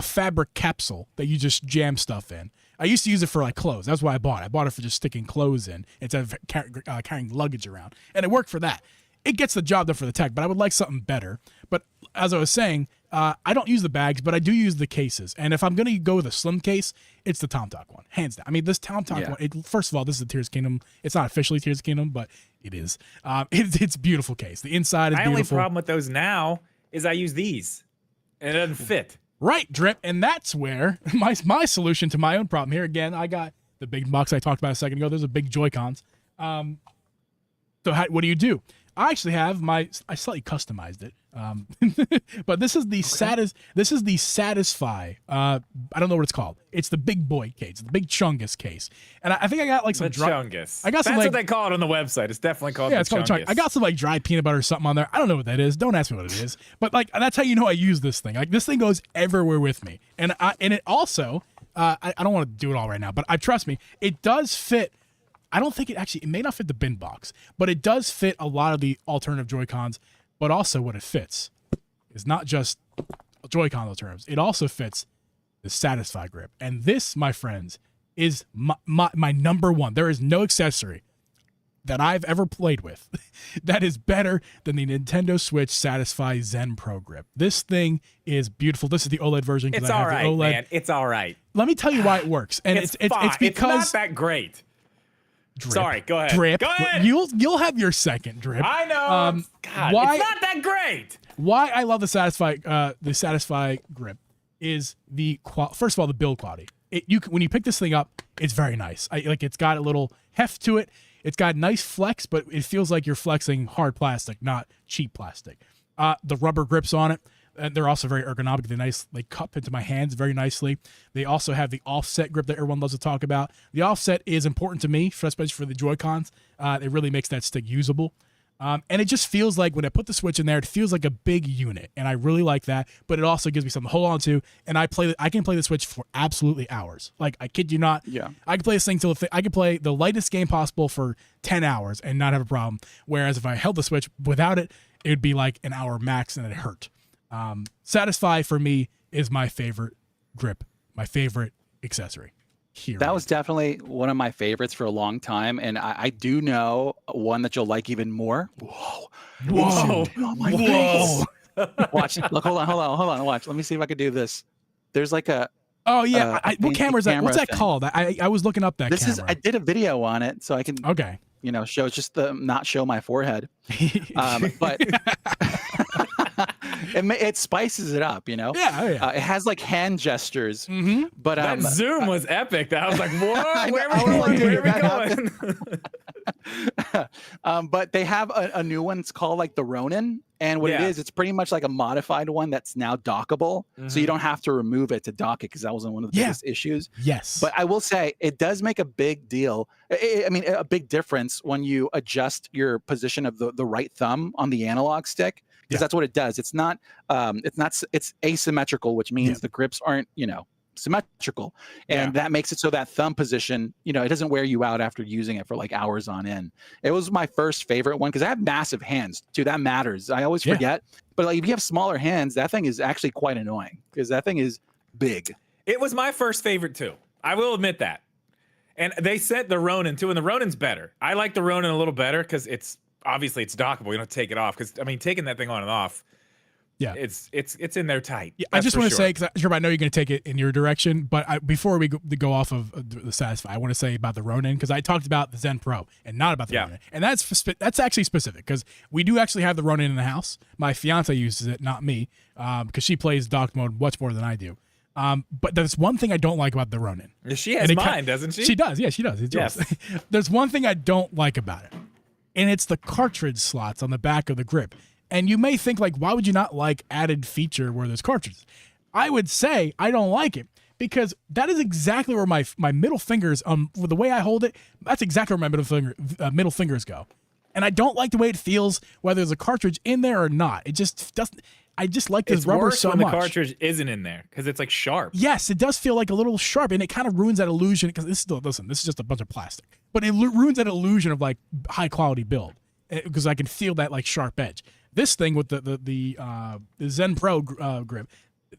fabric capsule that you just jam stuff in. I used to use it for like clothes. That's why I bought it. I bought it for just sticking clothes in instead of carrying luggage around, and it worked for that. It gets the job done for the tech, but I would like something better. But as I was saying, I don't use the bags, but I do use the cases. And if I'm going to go with a slim case, it's the Tom Talk one, hands down. I mean, this Tom Talk one, first of all, this is a Tears Kingdom. It's not officially Tears Kingdom, but it is. It's a beautiful case. The inside is My beautiful. only problem with those now is I use these, and it doesn't fit. Right, Drip. And that's where my solution to my own problem here. Again, I got the big box I talked about a second ago. There's a big Joy-Cons. So what do? I actually have I slightly customized it. But this is the Satisfy. I don't know what it's called. It's the big boy case, the big Chungus case. And I think I got like some The Chungus. I got some, That's like, what they call it on the website. It's definitely called yeah, the it's called Chungus. Chungus. I got some like dried peanut butter or something on there. I don't know what that is. Don't ask me what it is. But like that's how you know I use this thing. Like this thing goes everywhere with me. And it also I don't want to do it all right now, but trust me, it does fit. I don't think it may not fit the bin box, but it does fit a lot of the alternative Joy-Cons. But also what it fits is not just Joy-Con alternatives. It also fits the Satisfy grip. And this, my friends, is my number one. There is no accessory that I've ever played with that is better than the Nintendo Switch Satisfy Zen Pro grip. This thing is beautiful. This is the OLED version. It's I have all right, the OLED. man. It's all right. Let me tell you why it works. And It's it's fine. because it's not that great. Drip, Sorry, go ahead. Drip. Go ahead. You'll have your second, Drip. I know. God, why- it's not that great. Why I love the Satisfy grip is first of all the build quality. When you pick this thing up, it's very nice. It's got a little heft to it. It's got nice flex, but it feels like you're flexing hard plastic, not cheap plastic. The rubber grips on it, they're also very ergonomic. They cup into my hands very nicely. They also have the offset grip that everyone loves to talk about. The offset is important to me, especially for the Joy-Cons. It really makes that stick usable. And it just feels like when I put the Switch in there, it feels like a big unit, and I really like that. But it also gives me something to hold on to, and I can play the Switch for absolutely hours. Like I kid you not. Yeah. I can play this thing I can play the lightest game possible for 10 hours and not have a problem. Whereas if I held the Switch without it, it would be like an hour max, and it hurt. Satisfy for me is my favorite grip, my favorite accessory. That was definitely one of my favorites for a long time, and I do know one that you'll like even more. Whoa! Oh my Whoa! face. Watch. Look. Hold on. Watch. Let me see if I could do this. There's like a. Oh yeah. What camera is that? What's that thing. called? I was looking up that camera. I did a video on it, so I can. Okay. Show just not show my forehead. But it spices it up, Yeah. Oh, yeah. it has like hand gestures. Mm-hmm. But That zoom was epic. I was like, whoa, where I are was we like, going? dude, Where are we going? but they have a new one. It's called like the Ronin. And what it Yeah. is, it's pretty much like a modified one that's now dockable. So you don't have to remove it to dock it, because that was one of the biggest issues. Yes. But I will say it does make a big deal. I mean, a big difference when you adjust your position of the right thumb on the analog stick, because that's what it does. It's not it's asymmetrical, which means the grips aren't, symmetrical, and that makes it so that thumb position, it doesn't wear you out after using it for like hours on end. It was my first favorite one because I have massive hands too. That matters. I always forget, but like if you have smaller hands, that thing is actually quite annoying because that thing is big. It was my first favorite too. I will admit that. And they said the Ronin too, and the Ronin's better. I like the Ronin a little better because it's dockable. You don't take it off because taking that thing on and off. Yeah, it's in there tight. Yeah, I just want to say, because I know you're going to take it in your direction, but before we go off of the Satisfy, I want to say about the Ronin, because I talked about the Zen Pro and not about the Ronin, and that's actually specific because we do actually have the Ronin in the house. My fiance uses it, not me, because she plays dock mode much more than I do. But there's one thing I don't like about the Ronin. She has mine, doesn't she? She does. Yeah, she does. Yes. There's one thing I don't like about it, and it's the cartridge slots on the back of the grip. And you may think, like, why would you not like added feature where there's cartridges? I would say I don't like it because that is exactly where my middle fingers, with the way I hold it, that's exactly where my middle fingers go. And I don't like the way it feels, whether there's a cartridge in there or not. It just doesn't. I just like this rubber so much. It's worse when the cartridge isn't in there because it's like sharp. Yes, it does feel like a little sharp, and it kind of ruins that illusion. Because this is just a bunch of plastic, but it ruins that illusion of like high quality build because I can feel that like sharp edge. This thing with the Zen Pro grip,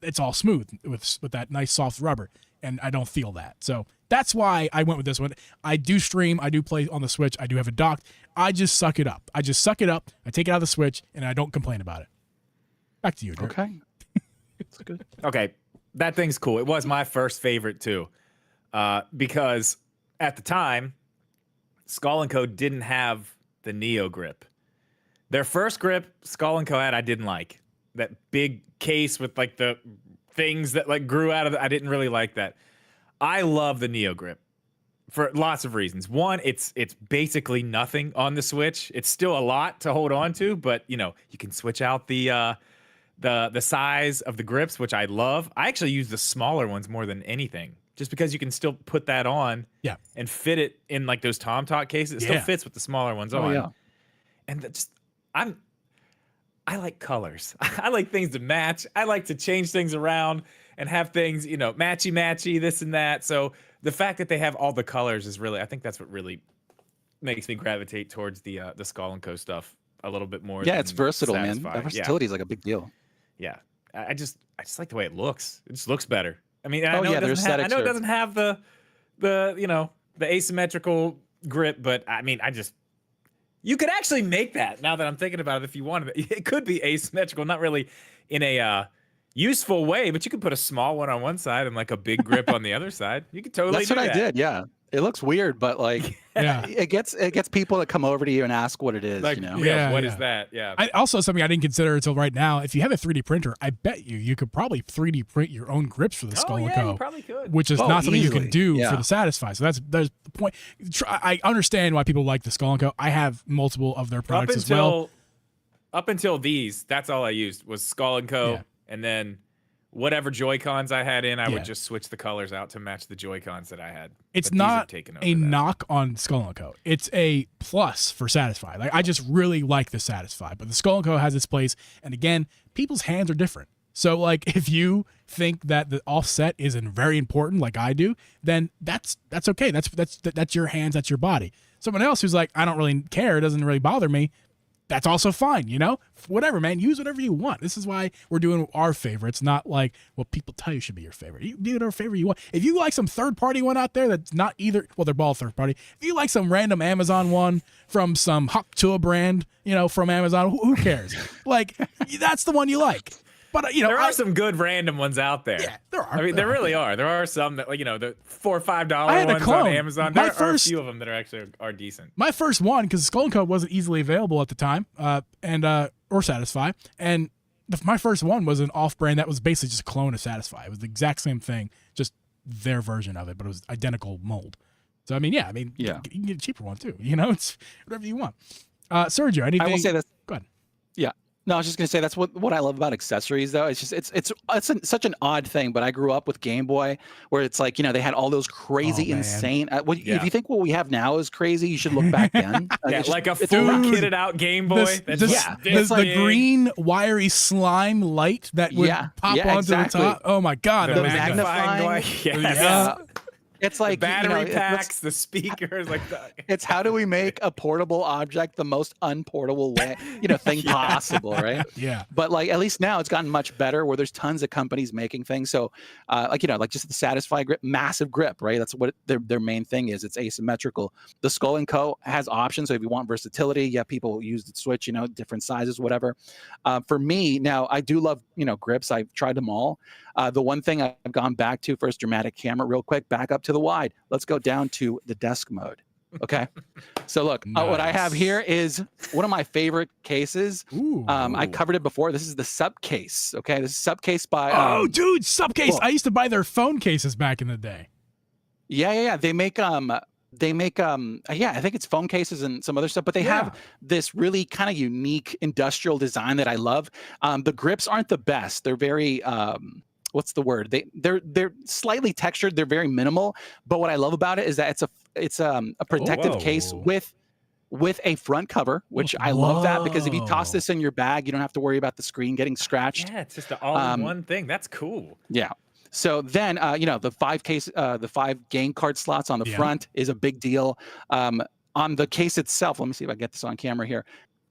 it's all smooth with that nice soft rubber, and I don't feel that. So that's why I went with this one. I do stream, I do play on the Switch, I do have it docked. I just suck it up. I take it out of the Switch, and I don't complain about it. Back to you, Dirk. Okay. That's good. Okay, that thing's cool. It was my first favorite too, because at the time, Skull & Co. didn't have the Neo grip. Their first grip, Skull & Co. had, I didn't like. That big case with like the things that like grew out of it. I didn't really like that. I love the Neo grip for lots of reasons. One, it's basically nothing on the Switch. It's still a lot to hold on to, but you can switch out the size of the grips, which I love. I actually use the smaller ones more than anything, just because you can still put that on and fit it in like those Tom Talk cases. It still fits with the smaller ones on. Yeah. And I like colors. I like things to match. I like to change things around and have things, matchy, this and that. So the fact that they have all the colors is really, I think that's what really makes me gravitate towards the Skull & Co. stuff a little bit more. Yeah, it's versatile, Satisfy. man. That versatility is like a big deal. Yeah. I just like the way it looks. It just looks better. I mean, I know it doesn't have the asymmetrical grip, but I mean, you could actually make that now that I'm thinking about it. If you wanted it, it could be asymmetrical, not really in a useful way, but you could put a small one on one side and like a big grip on the other side. You could totally do that. That's what I did. Yeah. It looks weird, but like, it gets people that come over to you and ask what it is. Like, what is that? Yeah. Also, something I didn't consider until right now. If you have a 3D printer, I bet you could probably 3D print your own grips for the Skull & Co. You probably could. Which is not something you can do for the Satisfy. So that's the point. I understand why people like the Skull & Co. I have multiple of their products as well. Up until these, that's all I used was Skull & Co. And then whatever Joy-Cons I had in, I would just switch the colors out to match the Joy-Cons that I had. It's not a knock on Skull & Co. It's a plus for Satisfy. Like, I just really like the Satisfy, but the Skull & Co. has its place. And again, people's hands are different. So, like, if you think that the offset isn't very important, like I do, then that's okay. That's your hands, that's your body. Someone else who's like, I don't really care, it doesn't really bother me, that's also fine, Whatever, man. Use whatever you want. This is why we're doing our favorites, not like what people tell you should be your favorite. You do whatever favorite you want. If you like some third-party one out there that's not either, well, they're both third-party. If you like some random Amazon one from some Haktua brand, from Amazon, who cares? Like, that's the one you like. But there are some good random ones out there. Yeah, there are. I mean, there really are. There are some that, like, the $4 or $5 ones on Amazon. There are a few of them that are decent. My first one, because Skull & Co. wasn't easily available at the time, or Satisfy, and my first one was an off-brand that was basically just a clone of Satisfy. It was the exact same thing, just their version of it, but it was identical mold. So you can get a cheaper one too. It's whatever you want. Sergio, anything? I will say this. Go ahead. Yeah. No, I was just gonna say that's what I love about accessories, though. It's just such an odd thing. But I grew up with Game Boy, where it's like they had all those crazy, man. insane. If Yeah. you think what we have now is crazy, you should look back then. Yeah, it's like a it's full nuts. kitted out Game Boy. The green wiry slime light that would pop onto exactly. the top. Oh my god, The that magnifying glass. Yes. Yeah. It's like The battery it's- packs, the speakers, like that. It's how do we make a portable object the most unportable way, thing possible, right? Yeah. But like at least now it's gotten much better where there's tons of companies making things. So like just the Satisfy grip, massive grip, right? That's what their main thing is. It's asymmetrical. The Skull & Co has options. So if you want versatility, people use the Switch, different sizes, whatever. For me now, I do love, grips. I've tried them all. The one thing I've gone back to first, dramatic camera, real quick, back up to the wide. Let's go down to the desk mode. Okay. So look, what I have here is one of my favorite cases. Ooh. I covered it before. This is the Sup case. Okay. This is Sup case by. Dude, Sup case. Cool. I used to buy their phone cases back in the day. Yeah. They make I think it's phone cases and some other stuff, but they have this really kind of unique industrial design that I love. The grips aren't the best. They're very what's the word? They're slightly textured. They're very minimal. But what I love about it is that it's a protective case with a front cover, which I love that because if you toss this in your bag, you don't have to worry about the screen getting scratched. Yeah, it's just an all-in-one thing. That's cool. Yeah. So then, the 5 game card slots on the front is a big deal. On the case itself, let me see if I get this on camera here.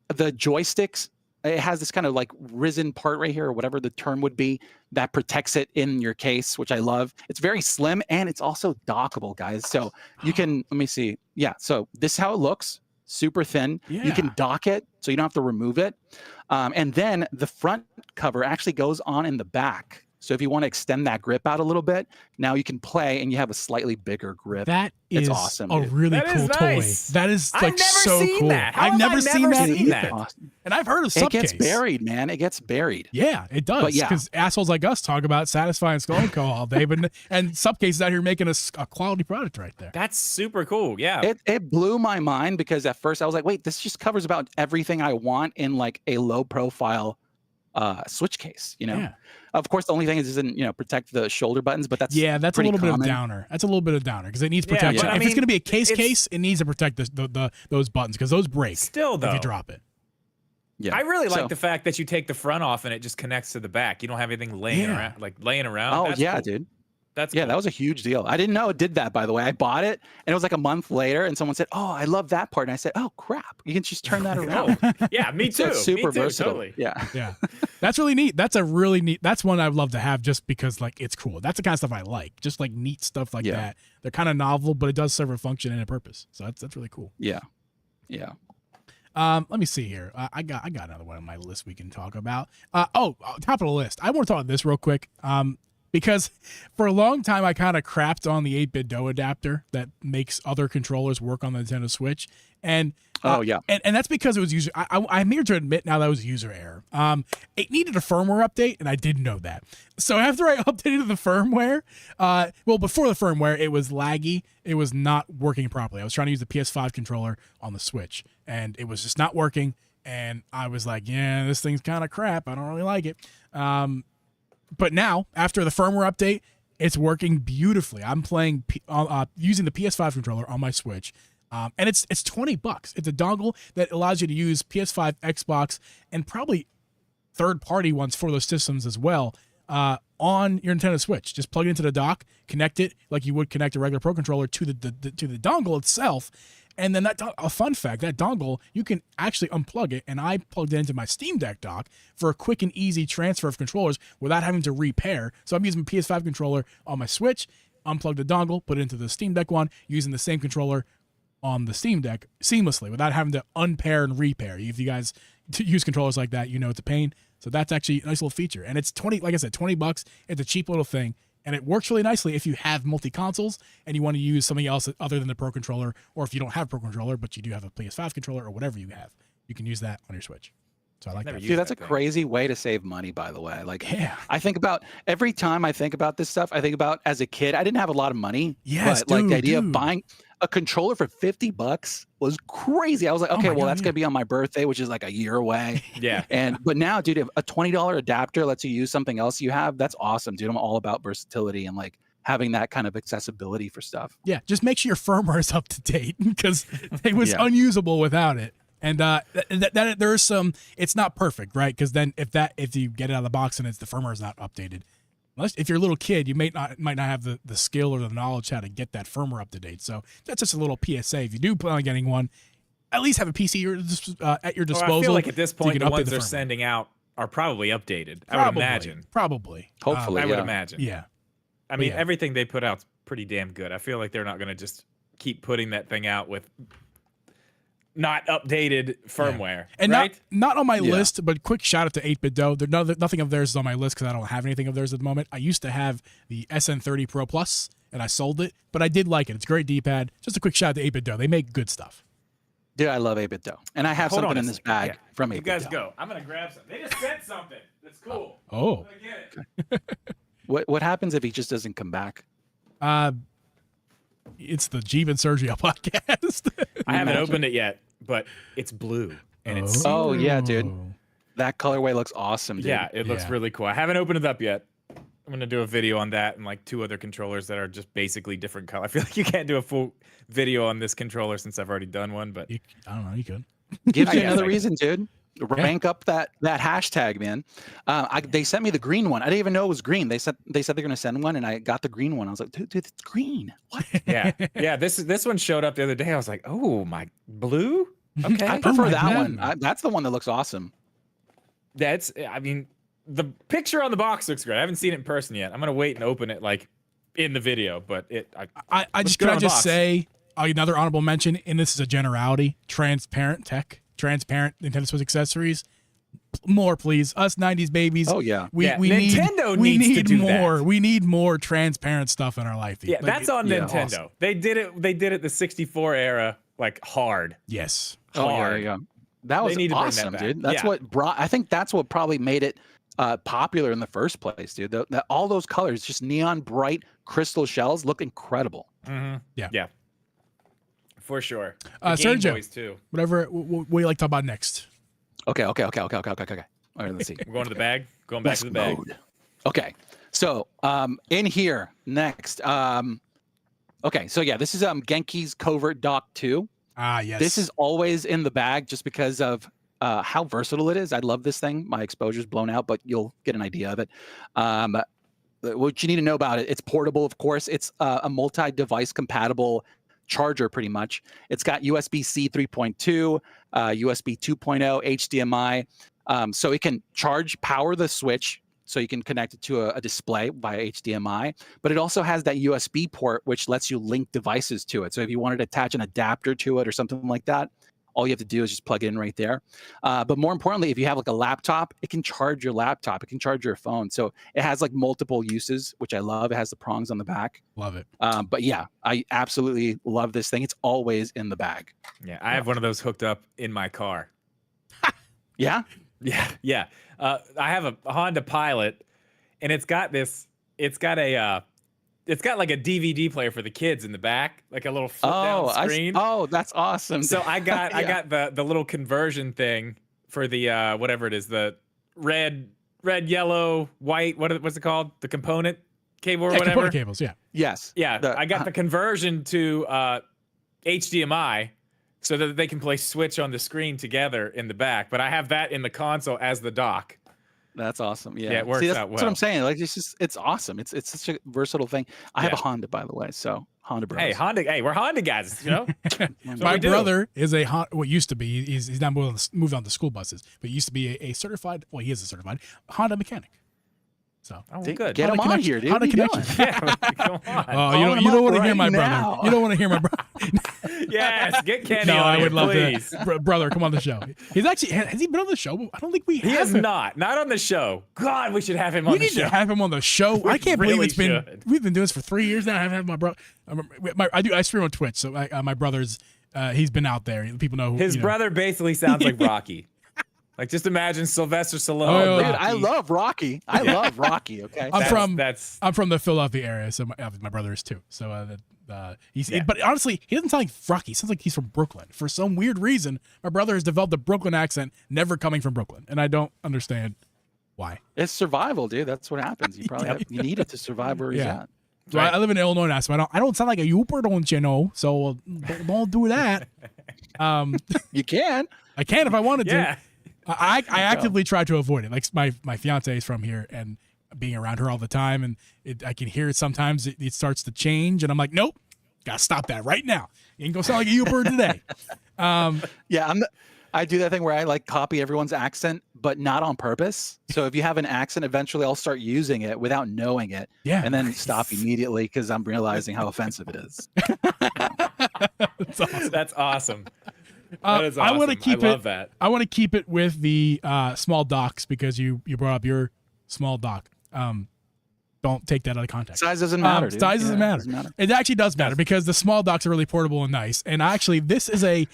The joysticks, it has this kind of like risen part right here, or whatever the term would be, that protects it in your case, which I love. It's very slim and it's also dockable, guys. So you can, let me see. Yeah. So this is how it looks. Super thin. You can dock it, so you don't have to remove it. And then the front cover actually goes on in the back. So if you want to extend that grip out a little bit, now you can play and you have a slightly bigger grip. That is awesome, a dude. really That cool is nice. toy. That is I've like never so seen cool. that. How I've have never I seen never that seen either. that? And I've heard of It Sup gets case. buried, man. It gets buried. Yeah, it does. But yeah. Because assholes like us talk about satisfying Skull & Co all day, and Sup case is out here making a quality product right there. That's super cool. Yeah. It blew my mind because at first I was like, wait, this just covers about everything I want in like a low profile Switch case, Yeah. Of course, the only thing is it doesn't protect the shoulder buttons, but that's a little pretty bit of common. downer. That's a little bit of downer because it needs Yeah, protection. but I If it's mean, going to be a case, it's- it needs to protect those buttons because those break Still, though, if you drop it. Yeah. I really So- like the fact that you take the front off and it just connects to the back. You don't have anything laying around. Oh That's yeah, cool. dude. That's Yeah, cool. that was a huge deal. I didn't know it did that, by the way. I bought it, and it was like a month later, and someone said, "Oh, I love that part," and I said, "Oh crap, you can just turn that around." Yeah, me So too. it's super me too, versatile. Totally. Yeah. Yeah, that's really neat. That's a really neat. That's one I'd love to have just because like it's cool. That's the kind of stuff I like. Just like neat stuff like Yeah. that. They're kind of novel, but it does serve a function and a purpose. So that's really cool. Yeah. Let me see here. I got another one on my list we can talk about. Top of the list. I want to talk about this real quick. Because for a long time I kind of crapped on the 8-bit DOE adapter that makes other controllers work on the Nintendo Switch, and and that's because it was user. I'm here to admit now that was user error. It needed a firmware update, and I didn't know that. So after I updated the firmware, before the firmware, it was laggy. It was not working properly. I was trying to use the PS5 controller on the Switch, and it was just not working. And I was like, yeah, this thing's kind of crap. I don't really like it. But now, after the firmware update, it's working beautifully. I'm playing using the PS5 controller on my Switch, and it's $20. It's a dongle that allows you to use PS5, Xbox, and probably third-party ones for those systems as well on your Nintendo Switch. Just plug it into the dock, connect it like you would connect a regular Pro controller to the dongle itself. And then a fun fact, that dongle, you can actually unplug it, and I plugged it into my Steam Deck dock for a quick and easy transfer of controllers without having to repair. So I'm using my PS5 controller on my Switch, unplug the dongle, put it into the Steam Deck one, using the same controller on the Steam Deck seamlessly without having to unpair and repair. If you guys use controllers like that, you know it's a pain. So that's actually a nice little feature. And it's like I said, $20. It's a cheap little thing. And it works really nicely if you have multi-consoles and you want to use something else other than the Pro Controller, or if you don't have a Pro Controller, but you do have a PS5 controller or whatever you have, you can use that on your Switch. So I like that. Dude, that's a crazy way to save money, by the way. Like, Yeah. I think about every time I think about this stuff, I think about as a kid, I didn't have a lot of money. Yes, but like the dude, idea dude. of buying a controller for $50 was crazy. I was like, okay, my well, God, that's yeah. gonna be on my birthday, which is like a year away. Yeah. But now, dude, if a $20 adapter lets you use something else you have, that's awesome, dude. I'm all about versatility and like having that kind of accessibility for stuff. Yeah, just make sure your firmware is up to date because it was Yeah. unusable without it. And that there's some, it's not perfect, right? Because then if you get it out of the box and the firmware is not updated, if you're a little kid, you might not have the skill or the knowledge how to get that firmware up to date. So that's just a little PSA. If you do plan on getting one, at least have a PC at your disposal. Well, I feel like at this so you point, can the update ones they're firmware. sending out are probably updated. I would imagine. Probably. Hopefully. I would Yeah. imagine. Yeah. I mean, yeah. everything they put out's pretty damn good. I feel like they're not going to just keep putting that thing out with not updated firmware. And right? not on my Yeah. list, but quick shout out to 8-Bit Dough. Nothing of theirs is on my list because I don't have anything of theirs at the moment. I used to have the SN30 Pro Plus, and I sold it, but I did like it. It's a great D-pad. Just a quick shout out to 8-Bit Dough. They make good stuff. Dude, I love 8-Bit Dough. And I have Hold on something a in this second. bag Yeah. from You 8-Bit guys Dough. go. I'm going to grab something. They just sent something. That's cool. Oh. I'm going to get it. What happens if he just doesn't come back? It's the Jeeb and Sergio podcast. I haven't Imagine. opened it yet, but it's blue. And it's Oh, yeah, dude. That colorway looks awesome, dude. yeah, it looks Yeah. really cool. I haven't opened it up yet. I'm gonna do a video on that and like 2 other controllers that are just basically different color. I feel like you can't do a full video on this controller since I've already done one, but I don't know. You could. Gives you guess another I- reason, dude. Rank up that hashtag, man. They sent me the green one. I didn't even know it was green. They said they're gonna send one, and I got the green one. I was like, dude, it's green. What? yeah. This one showed up the other day. I was like, oh my, blue. Okay, I prefer my that God. one. That's the one that looks awesome. that's. I mean, the picture on the box looks great. I haven't seen it in person yet. I'm gonna wait and open it like in the video, but I looks just good can on I the just box. say another honorable mention, and this is a generality: transparent tech, transparent Nintendo Switch accessories. More, please. Us '90s babies. Oh yeah. We Yeah, we Nintendo need needs to do more. that. We need more transparent stuff in our life. yeah, Like, that's on yeah, Nintendo. awesome. They did it the 64 era like hard. Yes. Oh yeah, Hard. yeah. That They was need to bring that awesome, back. dude. That's Yeah. what brought. I think that's what probably made it popular in the first place, dude. All those colors, just neon bright crystal shells, look incredible. Mm-hmm. Yeah. For sure. The Game Sergio. Boys too. Whatever. What do you like to talk about next? Okay. All right, let's see. We're going to the bag. Going back to the bag. Mode. Okay, so in here next. Okay, so yeah, this is Genki's Covert Dock 2. Ah, yes. This is always in the bag just because of how versatile it is. I love this thing. My exposure's blown out, but you'll get an idea of it. What you need to know about it, it's portable, of course. It's a multi-device compatible charger, pretty much. It's got USB-C 3.2, USB 2.0, HDMI. So it can power the Switch, so you can connect it to a display via HDMI. But it also has that USB port, which lets you link devices to it. So if you wanted to attach an adapter to it or something like that, all you have to do is just plug it in right there. But more importantly, if you have like a laptop, it can charge your laptop. It can charge your phone. So it has like multiple uses, which I love. It has the prongs on the back. Love it. But yeah, I absolutely love this thing. It's always in the bag. Yeah, I have one of those hooked up in my car. Yeah? Yeah. I have a Honda Pilot, and it's got like a DVD player for the kids in the back, like a little flip down screen. That's awesome. So I got the little conversion thing for the whatever it is, the red, yellow, white. What's it called? The component cable or whatever. Component cables. Yeah. Yes. Yeah, I got the conversion to HDMI so that they can play Switch on the screen together in the back. But I have that in the console as the dock. That's awesome. Yeah, Yeah, it works See, that's out what I'm well. saying. Like it's awesome. It's such a versatile thing. I have a Yeah. Honda, by the way. So Honda Bros. Hey, Honda. Hey, we're Honda guys. You know. My we do. brother is what used to be. He's now moved on to school buses, but he used to be a certified. Well, he is a certified Honda mechanic. So. Oh, Dude, good. Get Honda him on connection. here, dude. Honda What are you connection. doing? Yeah, come on. Oh, Phone him you don't up want to hear right my brother. now. You don't want to hear my brother. Yes, get Kenny No, on I here, would love please. to. Brother, come on the show. He's actually has he been on the show? I don't think we have. He is not on the show. God, we should have him on We the need show. to have him on the show. We I can't believe really it's been. should. We've been doing this for 3 years now. I haven't had my brother. I stream on Twitch, so my brother's. He's been out there. People know who, His you know. brother basically sounds like Rocky. Like just imagine Sylvester Stallone. Oh, Dude, yeah. I love Rocky. I love Rocky. Okay. I'm That's- from that's I'm from the Philadelphia area, so my brother is too. So But honestly, he doesn't sound like Rocky. He sounds like he's from Brooklyn. For some weird reason, my brother has developed a Brooklyn accent, never coming from Brooklyn, and I don't understand why. It's survival, dude. That's what happens. You probably you need it to survive where he's at. So I live in Illinois now, so I don't sound like a Yooper, don't you know? So don't do that. You can. I can if I wanted to. I actively try to avoid it. Like my fiance is from here, and being around her all the time, and I can hear it sometimes. It starts to change, and I'm like, nope, gotta stop that right now. You ain't gonna sound like a Yooper today. I do that thing where I like copy everyone's accent, but not on purpose. So if you have an accent, eventually I'll start using it without knowing it, and then stop immediately because I'm realizing how offensive it is. That's awesome. That is awesome. I want to keep I love that. I want to keep it with the small docks because you brought up your small dock. Don't take that out of context. Size doesn't matter. Dude. Size doesn't matter. It actually does matter because the small docks are really portable and nice. And actually, this is a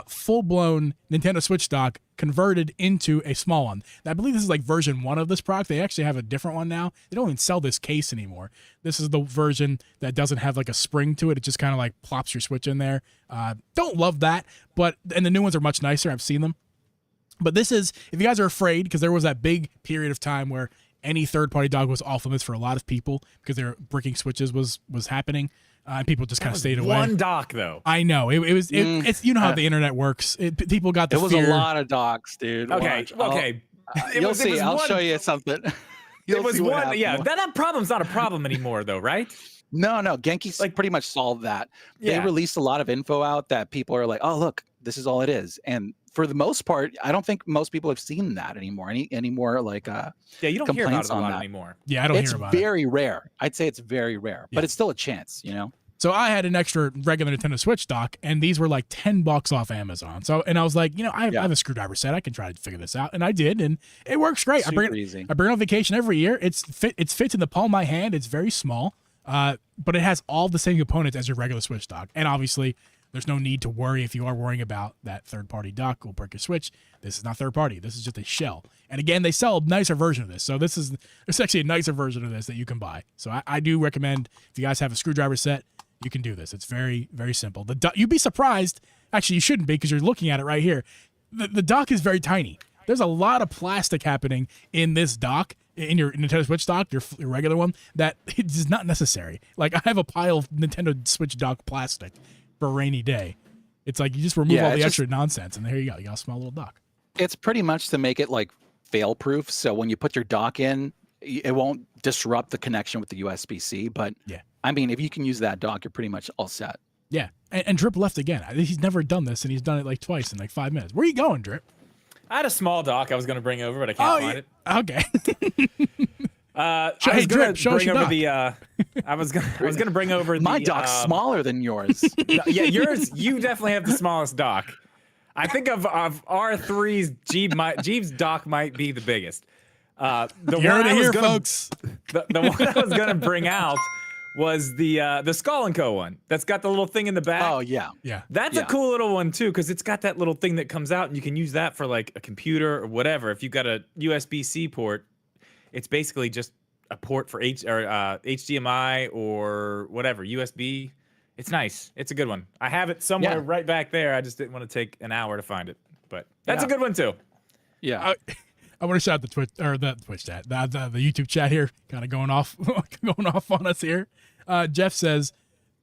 full-blown Nintendo Switch dock converted into a small one. I believe this is like version 1 of this product. They actually have a different one now. They don't even sell this case anymore. This is the version that doesn't have like a spring to it. It just kind of like plops your Switch in there. Don't love that, and the new ones are much nicer. I've seen them. But this is, if you guys are afraid, because there was that big period of time where any third-party dog was off limits for a lot of people because their bricking Switches was happening, and people just kind of stayed away. One dock, though. I know it's you know how the internet works. People got the fear. It was a lot of docks, dude. Okay. You'll see. I'll show you something. It was one. Yeah, that problem's not a problem anymore, though, right? No. Genki's pretty much solved that. They released a lot of info out that people are like, oh, look, this is all it is, and for the most part, I don't think most people have seen that anymore. Any more like you don't hear about it a lot anymore. Yeah, I don't hear about it. It's very rare. I'd say it's very rare, but it's still a chance, you know. So I had an extra regular Nintendo Switch dock, and these were like $10 off Amazon. So and I was like, I have a screwdriver set. I can try to figure this out, and I did, and it works great. I bring it on vacation every year. It fits in the palm of my hand. It's very small, but it has all the same components as your regular Switch dock, and obviously, there's no need to worry if you are worrying about that third-party dock will break your Switch. This is not third-party. This is just a shell. And again, they sell a nicer version of this. So there's actually a nicer version of this that you can buy. So I do recommend if you guys have a screwdriver set, you can do this. It's very, very simple. You'd be surprised. Actually, you shouldn't be because you're looking at it right here. The dock is very tiny. There's a lot of plastic happening in this dock, in your Nintendo Switch dock, your regular one, that it is not necessary. Like I have a pile of Nintendo Switch dock plastic for a rainy day. It's like you just remove all the extra nonsense, and there you go. You got a small little dock. It's pretty much to make it like fail-proof. So when you put your dock in, it won't disrupt the connection with the USB-C. But I mean, if you can use that dock, you're pretty much all set. Yeah, and Drip left again. He's never done this, and he's done it like twice in like 5 minutes. Where are you going, Drip? I had a small dock I was going to bring over, but I can't find it. Okay. I was going to bring over my dock's smaller than yours. Yeah, yours. You definitely have the smallest dock. I think of our threes, Jeeb's dock might be the biggest. The one I was going to bring out was the Skull & Co. one that's got the little thing in the back. Oh yeah. That's a cool little one too, because it's got that little thing that comes out, and you can use that for like a computer or whatever. If you've got a USB-C port, it's basically just a port for HDMI or whatever, USB. It's nice. It's a good one. I have it somewhere right back there. I just didn't want to take an hour to find it, but that's a good one too. Yeah. I want to shout out the Twitch chat, the YouTube chat here, kind of going off on us here. Jeff says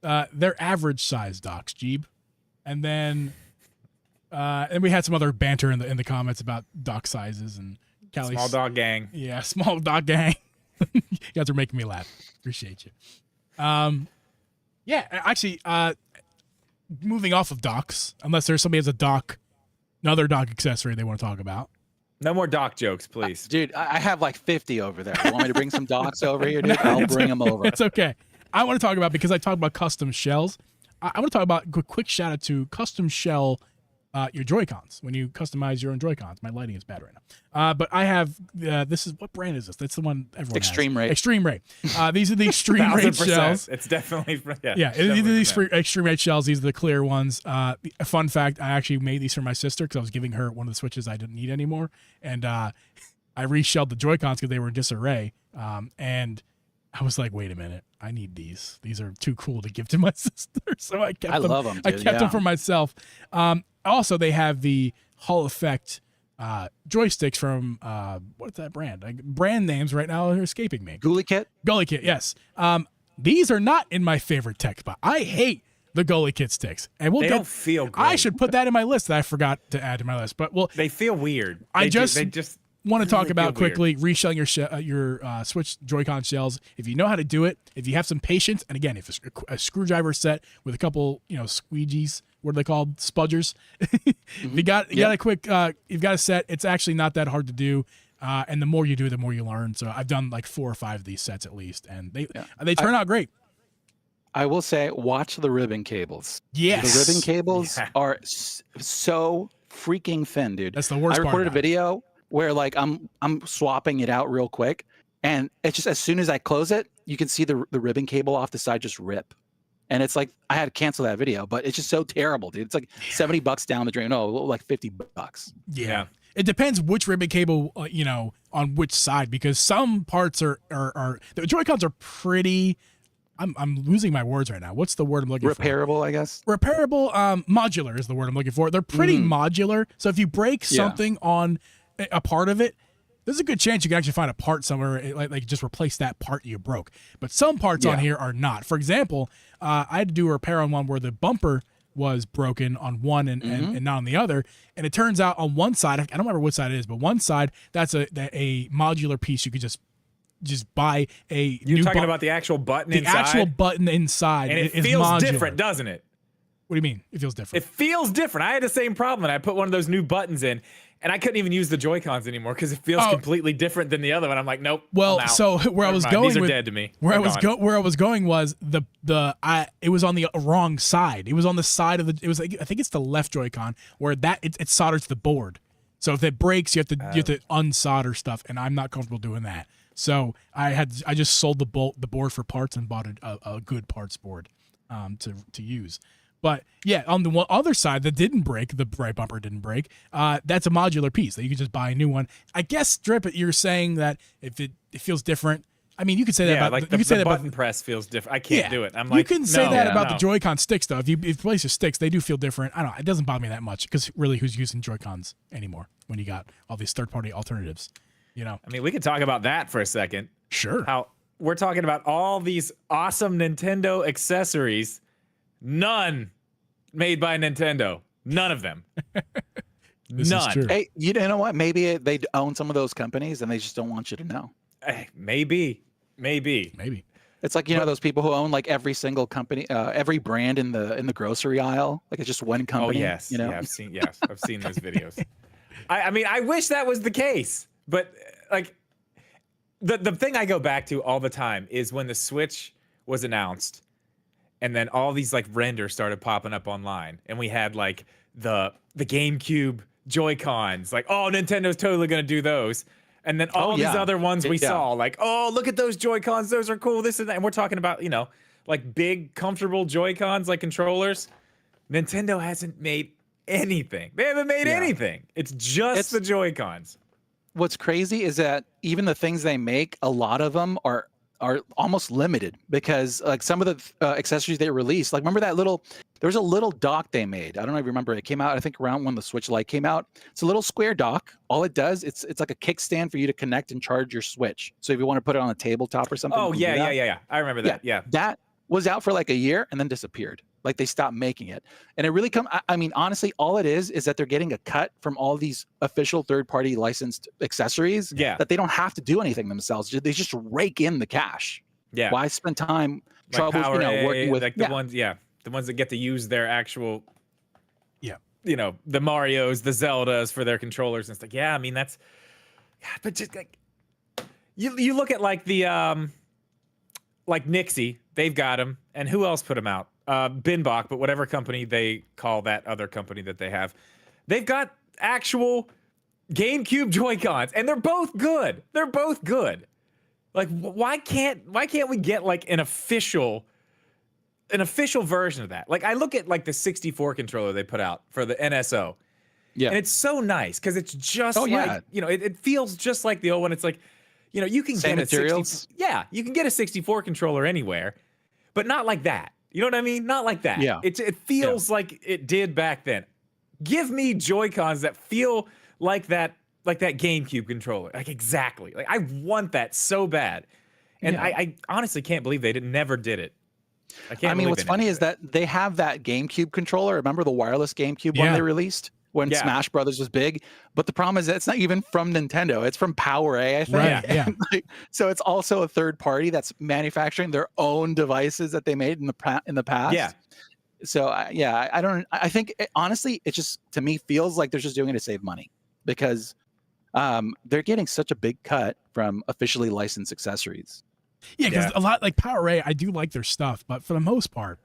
they're average size docks, Jeeb, and then and we had some other banter in the comments about dock sizes and Callie's, small dog gang. Yeah, small dog gang. You guys are making me laugh. Appreciate you. Yeah, actually, moving off of docks, unless there's somebody has another dock accessory they want to talk about. No more dock jokes, please. Dude, I have like 50 over there. You want me to bring some docks over here, dude? I'll bring them over. It's okay. I want to talk about, because I talked about custom shells, I want to talk about a quick shout out to custom shell your Joy-Cons when you customize your own Joy-Cons. My lighting is bad right now. But I have, this is, what brand is this? That's the one everyone Extreme has. Rate. Extreme Rate. These are the Extreme Rate shells. It's definitely, these are the Extreme Rate shells. These are the clear ones. A fun fact, I actually made these for my sister because I was giving her one of the Switches I didn't need anymore. And I reshelled the Joy-Cons because they were in disarray. And I was like, wait a minute, I need these. These are too cool to give to my sister, so I kept them. love them. I kept them for myself. Also, they have the Hall Effect joysticks from what's that brand? Brand names right now are escaping me. Ghoulie Kit. Gully Kit, yes. These are not in my favorite tech spot. I hate the Gully Kit sticks, and They don't feel great. I should put that in my list that I forgot to add to my list. But They feel weird. I They just want to talk really about feel weird. quickly reshelling your Switch Joy-Con shells. If you know how to do it, if you have some patience, and again, if it's a screwdriver set with a couple, squeegees, what are they called? Spudgers. You got you've got a set. It's actually not that hard to do. And the more you do, the more you learn. So I've done like 4 or 5 of these sets at least, and they turn out great. I will say, watch the ribbon cables. Yes. The ribbon cables are so freaking thin, dude. That's the worst I part recorded a about it. video where like I'm swapping it out real quick, and it's just as soon as I close it, you can see the ribbon cable off the side just rip. And it's like I had to cancel that video, but it's just so terrible, dude. It's like $70 down the drain. No, like $50. Yeah. It depends which ribbon cable, on which side, because some parts are the Joy-Cons are pretty. I'm losing my words right now. What's the word I'm looking for? Repairable, I guess. Repairable, modular is the word I'm looking for. They're pretty modular. So if you break something on a part of it, there's a good chance you can actually find a part somewhere, like just replace that part you broke. But some parts on here are not. For example, I had to do a repair on one where the bumper was broken on one and not on the other. And it turns out on one side, I don't remember what side it is, but one side, that's a modular piece. You could just buy a You're talking about the actual button inside? The actual button inside. And it is feels modular. different, doesn't it? What do you mean? It feels different. It feels different. I had the same problem, and I put one of those new buttons in, and I couldn't even use the Joy-Cons anymore because it feels completely different than the other one. I'm like, nope. Well, I'm out. so where I was going, these are dead to me. Where I was going was it was on the wrong side. It was on the side of the. It was like, I think it's the left Joy-Con where it's soldered to the board. So if it breaks, you have to unsolder stuff, and I'm not comfortable doing that. So I just sold the board for parts and bought a good parts board to use. But yeah, on the other side that didn't break, the right bumper didn't break. That's a modular piece that you can just buy a new one. I guess, Drip, you're saying that if it feels different. I mean, you could say that about like the button press feels different. I can't do it. I'm like, you can say that about no. the Joy-Con sticks though. If you replace your sticks, they do feel different. I don't know. It doesn't bother me that much because really, who's using Joy-Cons anymore when you got all these third-party alternatives? I mean, we could talk about that for a second. Sure. How we're talking about all these awesome Nintendo accessories, none made by Nintendo. None of them. This is true. Hey, you know what? Maybe they own some of those companies and they just don't want you to know. Maybe. It's like those people who own like every single company, every brand in the grocery aisle. Like it's just one company. Oh yes, yeah, I've seen those videos. I mean, I wish that was the case, but like the thing I go back to all the time is when the Switch was announced, and then all these like renders started popping up online, and we had like the GameCube Joy-Cons, like, oh, Nintendo's totally gonna do those. And then all these other ones we saw, like, oh, look at those Joy-Cons. Those are cool. This and that. And we're talking about, like big, comfortable Joy-Cons, like controllers. Nintendo hasn't made anything. They haven't made anything. It's just the Joy-Cons. What's crazy is that even the things they make, a lot of them are almost limited because like some of the accessories they released, like remember there was a little dock they made. I don't know if you remember. It came out, I think, around when the Switch Lite came out. It's a little square dock. All it does, it's like a kickstand for you to connect and charge your Switch. So if you want to put it on a tabletop or something. Oh, yeah. I remember that. Yeah. That was out for like a year and then disappeared. Like they stopped making it. And it really I mean, honestly, all it is that they're getting a cut from all these official third-party licensed accessories that they don't have to do anything themselves. They just rake in the cash. Yeah. Why spend time like working with like the ones that get to use their actual the Marios, the Zeldas for their controllers and stuff. Yeah, I mean that's but just like you look at like the like Nixie, they've got them, and who else put them out? Binbach, but whatever company they call that other company that they have, they've got actual GameCube Joy-Cons, and they're both good. Like, why can't we get like an official version of that? Like, I look at like the 64 controller they put out for the NSO, and it's so nice because it's just it feels just like the old one. It's like, You can Same get materials? you can get a 64 controller anywhere, but not like that. You know what I mean? Not like that. Yeah. It feels like it did back then. Give me Joy-Cons that feel like that GameCube controller. Like exactly. Like I want that so bad. And I honestly can't believe they never did it. I mean, what's funny is that they have that GameCube controller. Remember the wireless GameCube one they released when Smash Brothers was big? But the problem is that it's not even from Nintendo. It's from PowerA, I think. Right, yeah. So it's also a third party that's manufacturing their own devices that they made in the past. Yeah. So I think honestly, it just to me feels like they're just doing it to save money because they're getting such a big cut from officially licensed accessories. Yeah, because a lot like PowerA, I do like their stuff, but for the most part,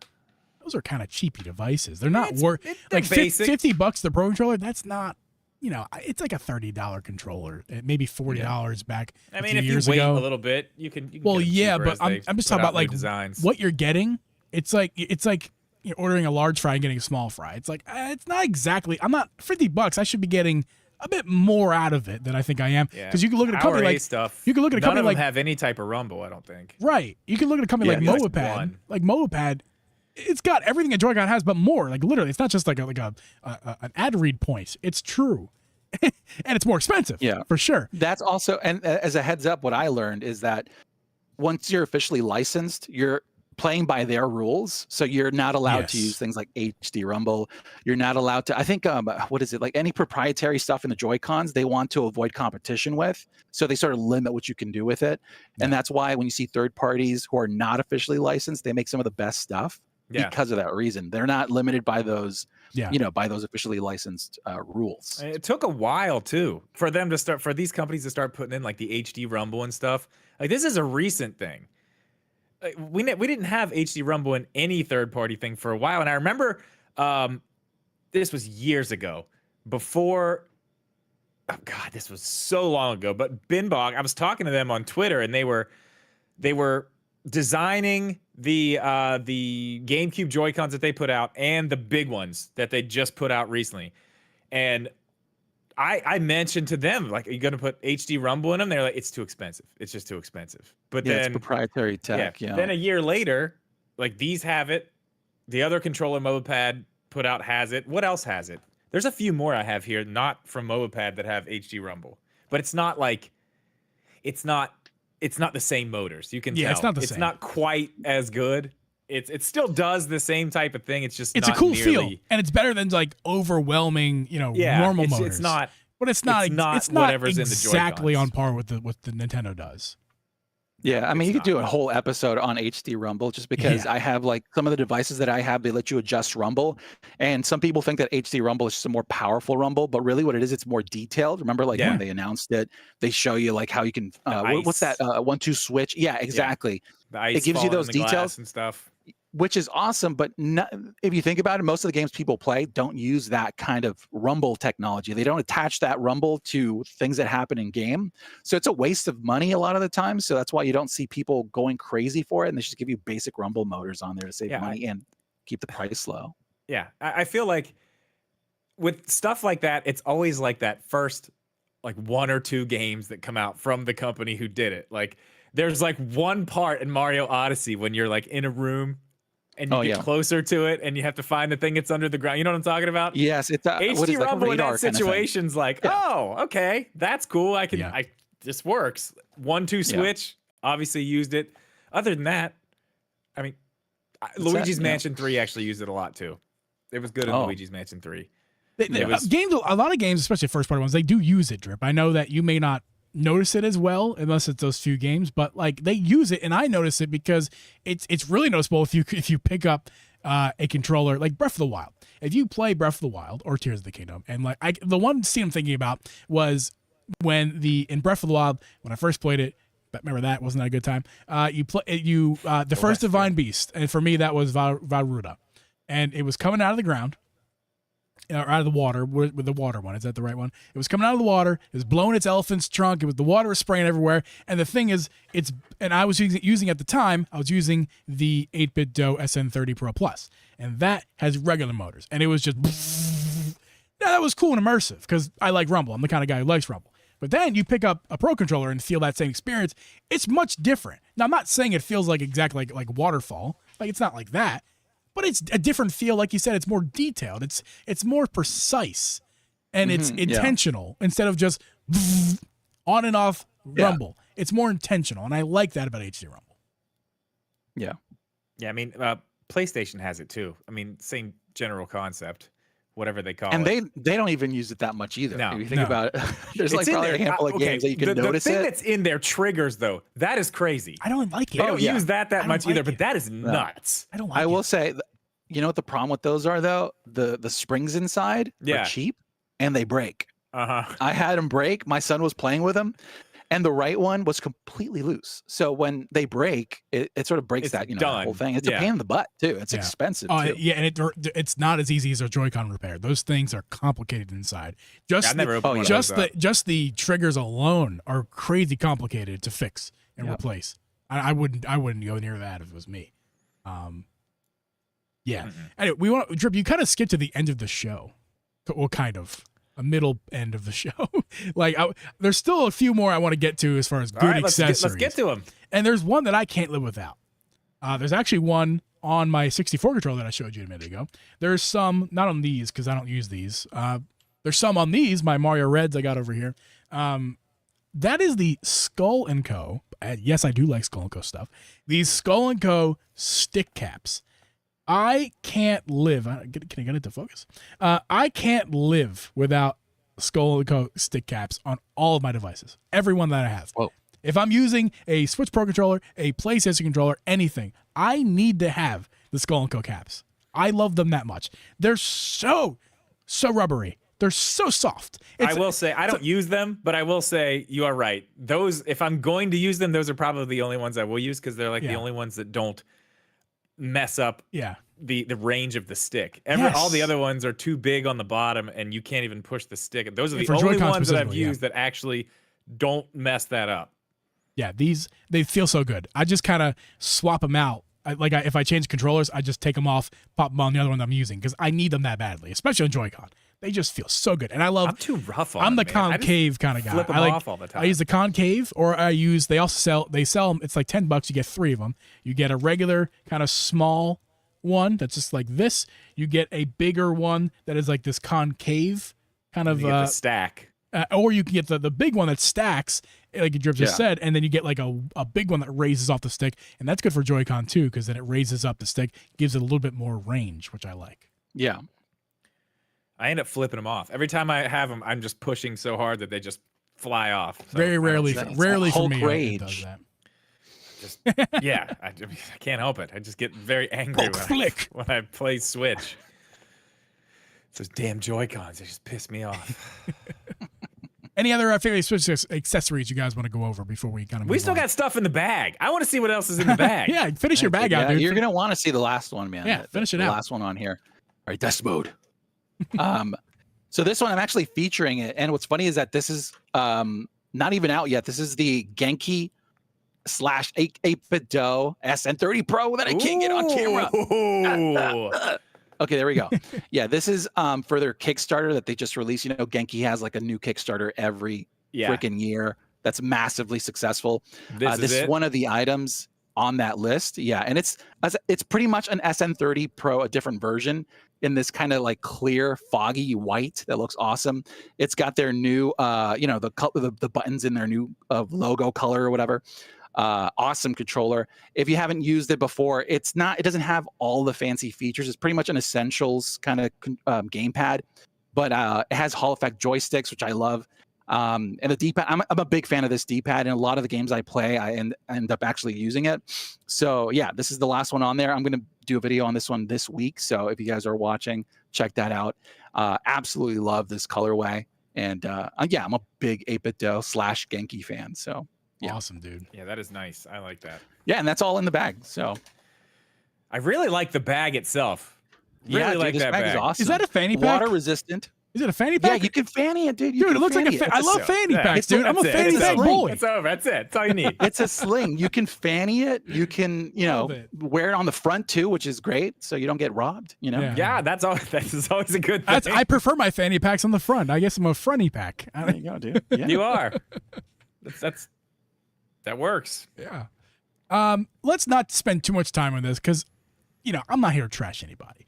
those are kind of cheapy devices. They're not worth like $50 the Pro controller. That's not, it's like a $30 controller, maybe $40 back. I mean, a few if years you wait ago. a little bit, you can. Well, get them yeah, cheaper but as I'm they just put talking out about new like designs. what you're getting. It's like you're ordering a large fry and getting a small fry. It's like it's not exactly. I'm not $50. I should be getting a bit more out of it than I think I am. Because you can look at a company like stuff. You can look at a company None of like them have any type of rumble. I don't think. Right. You can look at a company like Mobipad. Like Mobipad, it's got everything a Joy-Con has, but more. Like literally, it's not just like an ad read point. It's true, and it's more expensive. Yeah, for sure. That's also, and as a heads up, what I learned is that once you're officially licensed, you're playing by their rules. So you're not allowed to use things like HD Rumble. You're not allowed to, I think, what is it? Like any proprietary stuff in the Joy-Cons, they want to avoid competition with. So they sort of limit what you can do with it. And that's why when you see third parties who are not officially licensed, they make some of the best stuff because of that reason. They're not limited by those, by those officially licensed rules. It took a while too for them to start, for these companies to start putting in like the HD Rumble and stuff. Like this is a recent thing. We didn't have HD Rumble in any third-party thing for a while, and I remember this was years ago. Before, oh god, this was so long ago. But Binbog, I was talking to them on Twitter, and they were designing the GameCube Joy-Cons that they put out and the big ones that they just put out recently, and I mentioned to them, like, are you going to put HD Rumble in them? They're like, it's too expensive. It's just too expensive. But then it's proprietary tech. Then a year later, like these have it. The other controller Mobipad put out has it. What else has it? There's a few more I have here, not from Mobipad, that have HD Rumble. But it's not like, it's not the same motors. You can tell. It's not the same. It's not quite as good. It still does the same type of thing. It's just it's not a cool nearly, feel, and it's better than like overwhelming, normal motors. It's not, but it's not whatever's exactly in the on par with what the Nintendo does. Yeah, I mean, you could do a whole episode on HD Rumble just because I have like some of the devices that I have, they let you adjust Rumble. And some people think that HD Rumble is just a more powerful Rumble, but really what it is, it's more detailed. Remember like when they announced it, they show you like how you can, what's that, 1-2 switch? Yeah, exactly. The ice it gives you those details and stuff. Which is awesome, but if you think about it, most of the games people play don't use that kind of rumble technology. They don't attach that rumble to things that happen in game. So it's a waste of money a lot of the time. So that's why you don't see people going crazy for it. And they just give you basic rumble motors on there to save money and keep the price low. Yeah, I feel like with stuff like that, it's always like that first like 1 or 2 games that come out from the company who did it. Like there's like one part in Mario Odyssey when you're like in a room and you get closer to it, and you have to find the thing that's under the ground. You know what I'm talking about? Yes, it's HD Rumble in that situation's like, oh, okay, that's cool. I can, this works. 1-2 switch, obviously used it. Other than that, I mean, Luigi's Mansion 3 actually used it a lot too. It was good in Luigi's Mansion 3. Games, a lot of games, especially first-party ones, they do use it, Drip. I know that you may not notice it as well unless it's those few games, but like they use it, and I notice it because it's really noticeable if you pick up a controller like Breath of the Wild. If you play Breath of the Wild or Tears of the Kingdom, and like the one scene I'm thinking about was when in Breath of the Wild when I first played it. But remember that wasn't that a good time? The first divine beast, and for me that was Varuda, and it was coming out of the ground. Or out of the water with the water one. Is that the right one? It was coming out of the water. It was blowing its elephant's trunk. It was the water was spraying everywhere. And the thing is, I was using at the time, I was using the 8-bit DOE SN30 Pro Plus. And that has regular motors. And it was just, that was cool and immersive because I like Rumble. I'm the kind of guy who likes Rumble. But then you pick up a Pro Controller and feel that same experience. It's much different. Now, I'm not saying it feels like exactly like Waterfall. Like, it's not like that. But it's a different feel. Like you said, it's more detailed. It's more precise. And it's intentional instead of just on and off rumble. It's more intentional. And I like that about HD Rumble. Yeah. Yeah, I mean, PlayStation has it too. I mean, same general concept. Whatever they call and it. And they don't even use it that much either. No, if you think about it, there's like probably a handful of games that you can notice the thing that's in their triggers, though, that is crazy. I don't like it. They don't use that much either, but that is nuts. I don't like it. I will say, you know what the problem with those are, though? The springs inside are cheap, and they break. I had them break. My son was playing with them, and the right one was completely loose. So when they break, it sort of breaks that whole thing. It's a pain in the butt too. It's expensive too. Yeah, and it's not as easy as a Joy-Con repair. Those things are complicated inside. Just the triggers alone are crazy complicated to fix and replace. I wouldn't go near that if it was me. Anyway, we want Drip. You kind of skipped to the end of the show. Well, kind of. A middle end of the show. There's still a few more I want to get to as far as good accessories. Let's get to them. And there's one that I can't live without. There's actually one on my 64 controller that I showed you a minute ago. There's some, not on these because I don't use these. There's some on these, my Mario Reds I got over here. That is the Skull & Co. Yes, I do like Skull & Co. stuff. These Skull & Co. stick caps. I can't live. Can I get it to focus? I can't live without Skull & Co. stick caps on all of my devices. Every one that I have. Whoa. If I'm using a Switch Pro controller, a PlayStation controller, anything, I need to have the Skull & Co. caps. I love them that much. They're so rubbery. They're so soft. I will say, I don't use them, but I will say you are right. Those, if I'm going to use them, those are probably the only ones I will use because they're like the only ones that don't mess up the range of the stick. All the other ones are too big on the bottom and you can't even push the stick. Those are the only ones that I've used that actually don't mess that up. Yeah, they feel so good. I just kind of swap them out. If I change controllers, I just take them off, pop them on the other one I'm using because I need them that badly, especially on Joy-Con. They just feel so good, and I love. I'm too rough on. I'm the concave kind of guy. Flip them off all the time. I use the concave, or I use. They sell them. It's like $10. You get 3 of them. You get a regular kind of small one that's just like this. You get a bigger one that is like this concave kind of the stack. Or you can get the big one that stacks, like Drip just said, and then you get like a big one that raises off the stick, and that's good for Joy-Con too because then it raises up the stick, gives it a little bit more range, which I like. Yeah. I end up flipping them off. Every time I have them, I'm just pushing so hard that they just fly off. So rarely for me it does that. Just, I can't help it. I just get very angry when I play Switch. It's those damn Joy-Cons, they just piss me off. Any other favorite Switch accessories you guys want to go over before we kind of We still got stuff in the bag. I want to see what else is in the bag. Yeah, finish your bag out, dude. You're going to want to see the last one, man. Yeah, finish it out. The last one on here. All right, Dust Mode. So this one I'm actually featuring it, and what's funny is that this is not even out yet. This is the Genki / 8-bit Do SN30 Pro that I can't get on camera. Okay, there we go. Yeah, this is for their Kickstarter that they just released. You know, Genki has like a new Kickstarter every freaking year that's massively successful. This is one of the items on that list. Yeah, and it's pretty much an SN30 Pro, a different version in this kind of like clear, foggy white that looks awesome. It's got their new, the buttons in their new logo color or whatever. Awesome controller. If you haven't used it before, it doesn't have all the fancy features. It's pretty much an essentials kind of gamepad, but it has Hall effect joysticks, which I love. And the D-pad, I'm a big fan of this D-pad, and a lot of the games I play, I end up actually using it. So yeah, this is the last one on there. I'm going to do a video on this one this week. So if you guys are watching, check that out. Absolutely love this colorway. And I'm a big 8-bit Do / Genki fan. So yeah. Awesome, dude. Yeah, that is nice. I like that. Yeah, and that's all in the bag. So I really like the bag itself. Really like this that bag. Is awesome. Is that a fanny pack? Water resistant. Is it a fanny Yeah, pack? you can fanny it, dude. Dude, it looks like I love fanny packs, dude. I'm a fanny pack boy. It's over. That's it. That's all you need. It's a sling. You can fanny it. You can, wear it on the front too, which is great, so you don't get robbed. Yeah, that's always a good thing. I prefer my fanny packs on the front. I guess I'm a fronty pack. There you go, dude. Yeah. You are. That works. Yeah. Let's not spend too much time on this because, I'm not here to trash anybody.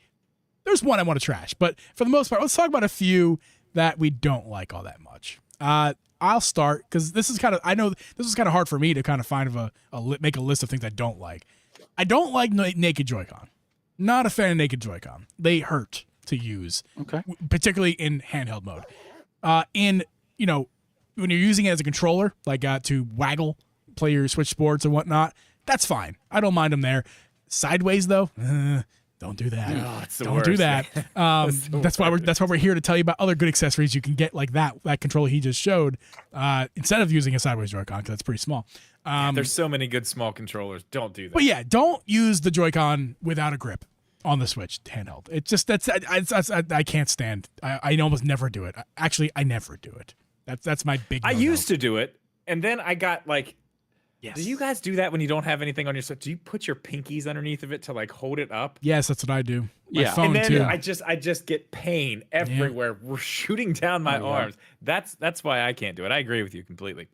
There's one I want to trash, but for the most part, let's talk about a few that we don't like all that much. I'll start because this is kind of hard for me to kind of find make a list of things I don't like. I don't like naked Joy-Con. Not a fan of naked Joy-Con. They hurt to use, Okay. Particularly in handheld mode. When you're using it as a controller, like to waggle, play your Switch Sports and whatnot, that's fine. I don't mind them there. Sideways though, don't do that. Oh, it's the don't worst. do that. That's why we're here to tell you about other good accessories you can get, like that controller he just showed, instead of using a sideways Joy-Con because that's pretty small. There's so many good small controllers. Don't do that. But yeah, don't use the Joy-Con without a grip on the Switch handheld. It's just I can't stand. I almost never do it. Actually, I never do it. That's my big. I no-no. used to do it, and then I got like. Yes. Do you guys do that when you don't have anything on your Switch? Do you put your pinkies underneath of it to like hold it up? Yes, that's what I do. My Yeah. phone And then too. I just get pain everywhere. We're shooting down my arms. That's why I can't do it. I agree with you completely.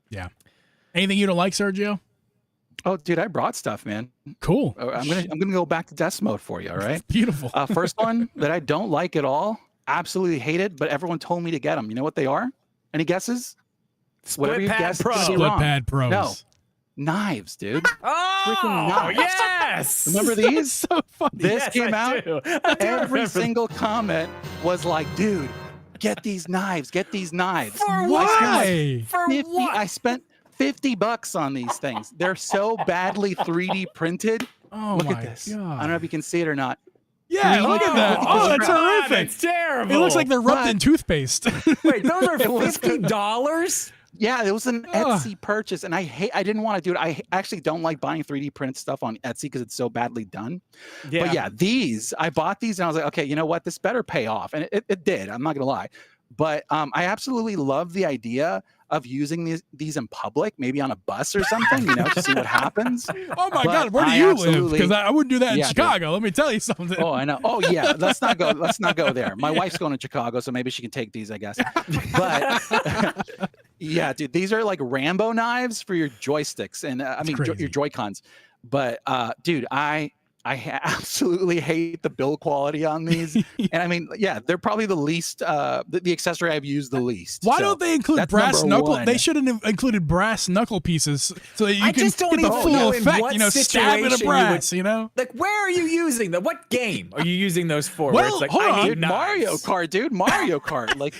Yeah. Anything you don't like, Sergio? Oh, dude, I brought stuff, man. Cool. I'm gonna go back to test mode for you. All right. Beautiful. First one that I don't like at all. Absolutely hate it, but everyone told me to get them. You know what they are? Any guesses? Whatever you Split Pad guess, Pro. it's gonna be Split wrong. Pad Pros. No. Knives, dude. Oh, knives. yes. Remember these? So funny. This Yes, came I out. do. I do Every remember. single comment was like, dude, get these knives. Get these knives. For Why? For 50 what? I spent $50 on these things. They're so badly 3D printed. Oh Look my at this. God. I don't know if you can see it or not. Yeah, look at that. Oh, that's God, horrific. It's terrible. It looks like they're rubbed in toothpaste. Wait, those are It was- $50? Yeah, it was an Ugh. Etsy purchase, and I didn't want to do it. I actually don't like buying 3D printed stuff on Etsy because it's so badly done. But yeah, I bought these, and I was like, okay, you know what? This better pay off, and it did. I'm not gonna lie, but I absolutely love the idea of using these in public, maybe on a bus or something, to see what happens. Oh my But God, where do I you live? absolutely- Because I wouldn't do that in Yeah, dude. Chicago. Let me tell you something. Oh, I know. Oh, yeah. Let's not go there. My wife's going to Chicago, so maybe she can take these, I guess. But yeah, dude, these are like Rambo knives for your joysticks, and crazy. your Joy-Cons. But dude, I absolutely hate the build quality on these. And I mean, yeah, they're probably the least, the accessory I've used the least. Why So don't they include that's brass number knuckle? one. They should have included brass knuckle pieces so that you I can just don't get the even full know in effect. what Stabbing a situation brass. Like, where are you using them? What game are you using those for? Well, where it's like, hold I on. need Dude, Mario knives. Kart, dude. Mario Kart. Like,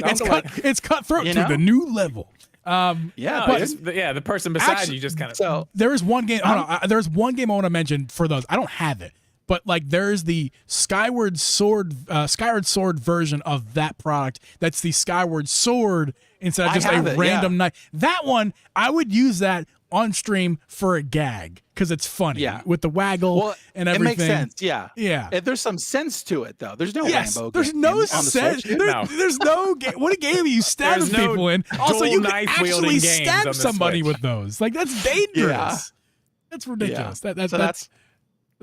It's cutthroat You to know? the new level. yeah, No, dude. the person beside Actually- you just kind of. So There is one game. There's one game I want to mention for those. I don't have it, but like there's the Skyward Sword version of that product. That's the Skyward Sword instead of I just a have it, random knife. That one I would use that on stream for a gag because it's funny. Yeah. With the waggle well, and it everything. makes sense. Yeah. Yeah. There's some sense to it, though. There's no Yes, Rambo. there's game no on the sense. Switch. No. There's no game. What a game are you stabbing There's no people in? Also, dual you can knife actually wielding games on stab the somebody Switch. with those. Like that's dangerous. Yeah. That's ridiculous. Yeah. That's So that's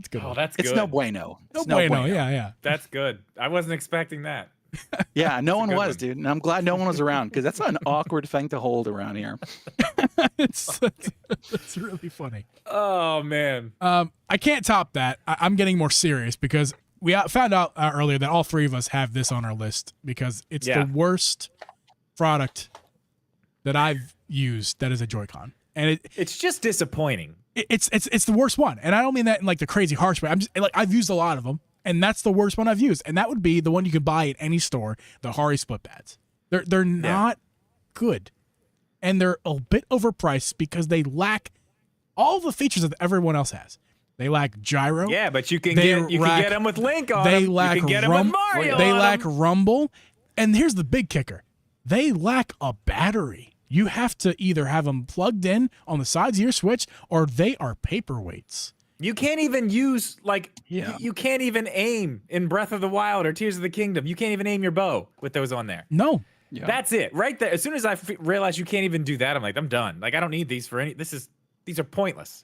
good. Oh, one. that's It's good. no bueno. No It's bueno. Yeah. That's good. I wasn't expecting that. Yeah, no one good was, one. dude. And I'm glad no one was around because that's an awkward thing to hold around here. It's really funny. Oh man. I can't top that. I'm getting more serious because we found out earlier that all three of us have this on our list because it's Yeah. the worst product that I've used that is a Joy-Con, and It's just disappointing. it's the worst one. And I don't mean that in like the crazy harsh way. I'm just like I've used a lot of them, and that's the worst one I've used, and that would be the one you can buy at any store, the Hari split pads. They're not good, and they're a bit overpriced because they lack all the features that everyone else has. They lack gyro. Yeah, but you can They get them with Link on They them. lack you can get them with Mario They on lack them. rumble, and here's the big kicker: they lack a battery. You have to either have them plugged in on the sides of your Switch, or they are paperweights. You can't even use Yeah. you can't even aim in Breath of the Wild or Tears of the Kingdom. You can't even aim your bow with those on there. No. Yeah. That's it right there. As soon as I realized you can't even do that, I'm like, I'm done. Like I don't need these for any. These are pointless.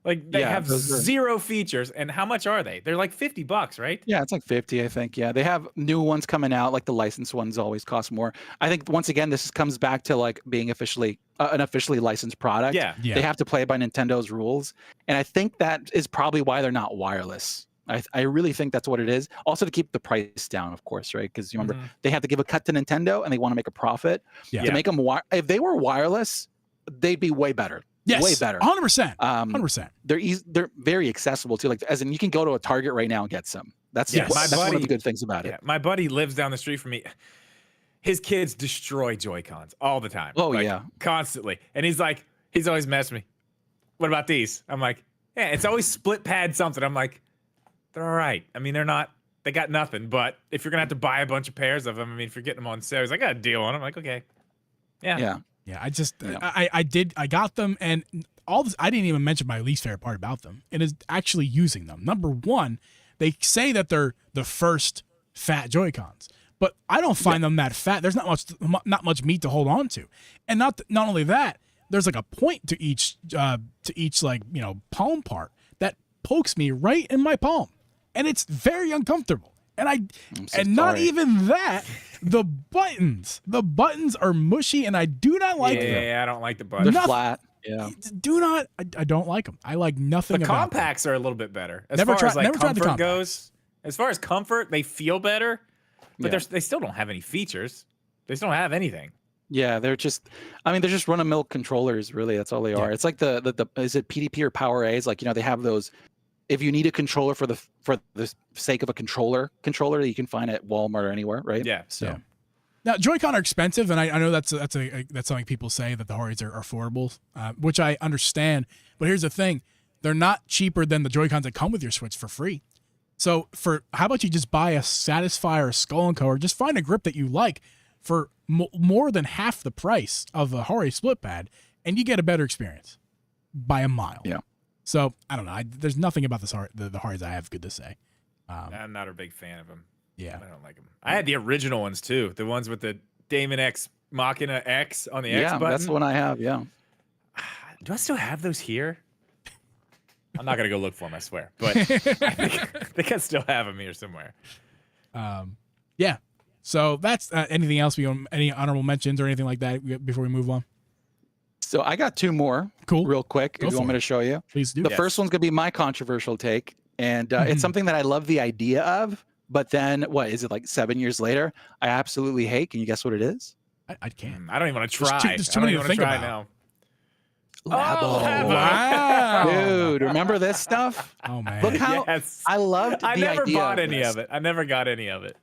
Like they have zero features. And how much are they? They're like $50, right? Yeah, it's like 50, I think. Yeah, they have new ones coming out. Like the licensed ones always cost more. I think once again, this comes back to like being officially an officially licensed product. Yeah. They have to play by Nintendo's rules, and I think that is probably why they're not wireless. I really think that's what it is. Also to keep the price down, of course, right? Because you remember they have to give a cut to Nintendo, and they want to make a profit. Yeah. To make them if they were wireless, they'd be way better. Yes. Way better. 100%. 100%. They're very accessible too. Like as in, you can go to a Target right now and get some. That's that's one of the good things about it. My buddy lives down the street from me. His kids destroy Joy-Cons all the time. Oh yeah, constantly. And he's always messing me. What about these? I'm like, yeah, it's always split pad something. I'm like, they're all right. I mean, they got nothing. But if you're gonna have to buy a bunch of pairs of them, I mean, if you're getting them on sale, he's like, I got a deal on them. I'm like, okay, yeah. Yeah, I got them, and all this. I didn't even mention my least favorite part about them, and is actually using them. Number one, they say that they're the first fat Joy-Cons, but I don't find them that fat. There's not much meat to hold on to, and not only that, there's like a point to each like palm part that pokes me right in my palm, and it's very uncomfortable. And not even that, the buttons are mushy, and I do not like them. Yeah, I don't like the buttons. They're flat. Yeah. I don't like them. I like nothing the about compacts are a little bit better. As Never far as tried the comfort compacts. goes, as far as comfort, they feel better, but Yeah. they still don't have any features. They still don't have anything. Yeah, they're just run-of-the-mill controllers, really. That's all they are. It's like the is it PDP or Power A's? Like, they have those. If you need a controller for the sake of a controller that you can find at Walmart or anywhere, right? Yeah. So Yeah. Now, Joy-Con are expensive, and I know that's something people say that the Horis are affordable, which I understand. But here's the thing: they're not cheaper than the Joy-Cons that come with your Switch for free. So, how about you just buy a Satisfy or a Skull & Co. or just find a grip that you like for more than half the price of a Hori split pad, and you get a better experience by a mile. Yeah. So I don't know. There's nothing about the Horis I have good to say. I'm not a big fan of them. Yeah. I don't like them. I had the original ones too, the ones with the Damon X Machina X on the X button. Yeah, that's the one I have. Yeah. Do I still have those here? I'm not gonna go look for them, I swear. But I think I still have them here somewhere. Yeah. So that's anything else? Any honorable mentions or anything like that before we move on? So I got two more. Cool. Real quick, Go if you want for me it. to show you. Please do. The first one's gonna be my controversial take, and it's something that I love the idea of, but then what is it like 7 years later? I absolutely hate. Can you guess what it is? I can't. I don't even want to try. There's too many to think about. now. Labo. Oh, Labo. Wow. Dude, remember this stuff? Oh man. Look how Yes. I loved the I never idea bought of any this. of it. I never got any of it.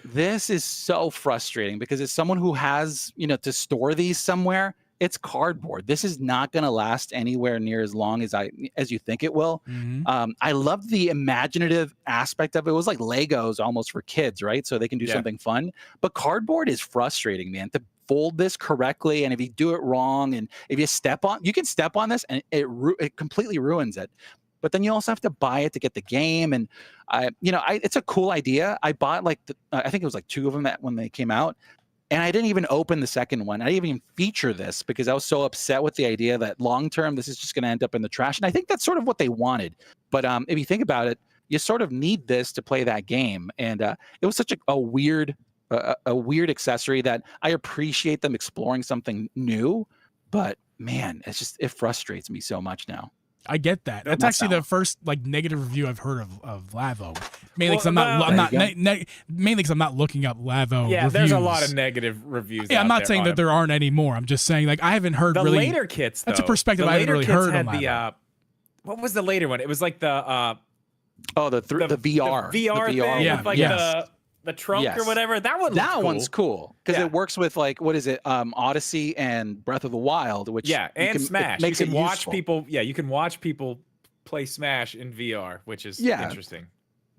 This is so frustrating because as someone who has, to store these somewhere, it's cardboard. This is not going to last anywhere near as long as you think it will. Mhm. I love the imaginative aspect of it. It was like Legos almost for kids, right? So they can do something fun. But cardboard is frustrating, man. To fold this correctly, and if you do it wrong, and if you can step on this, and it completely ruins it. But then you also have to buy it to get the game, and it's a cool idea. I bought I think it was like two of them when they came out. And I didn't even open the second one. I didn't even feature this because I was so upset with the idea that long term, this is just going to end up in the trash. And I think that's sort of what they wanted. But if you think about it, you sort of need this to play that game. And it was such a weird accessory that I appreciate them exploring something new. But man, it frustrates me so much now. I get that. That's actually the first negative review I've heard of Lavo. Mainly because mainly because I'm not looking up Lavo. Yeah, reviews. there's a lot of negative reviews. Yeah, I'm not saying that there aren't anymore. I'm just saying I haven't heard the really. later kits. That's a though. perspective The I haven't later really kits heard had on Lavo. what was the later one? It was like the VR. the VR thing Yeah, with like yes. the trunk Yes. or whatever. That one. Looked One's cool because Yeah. it works with what is it? Odyssey and Breath of the Wild, which and Smash. makes you can it watch useful. people. Yeah, you can watch people play Smash in VR, which is interesting.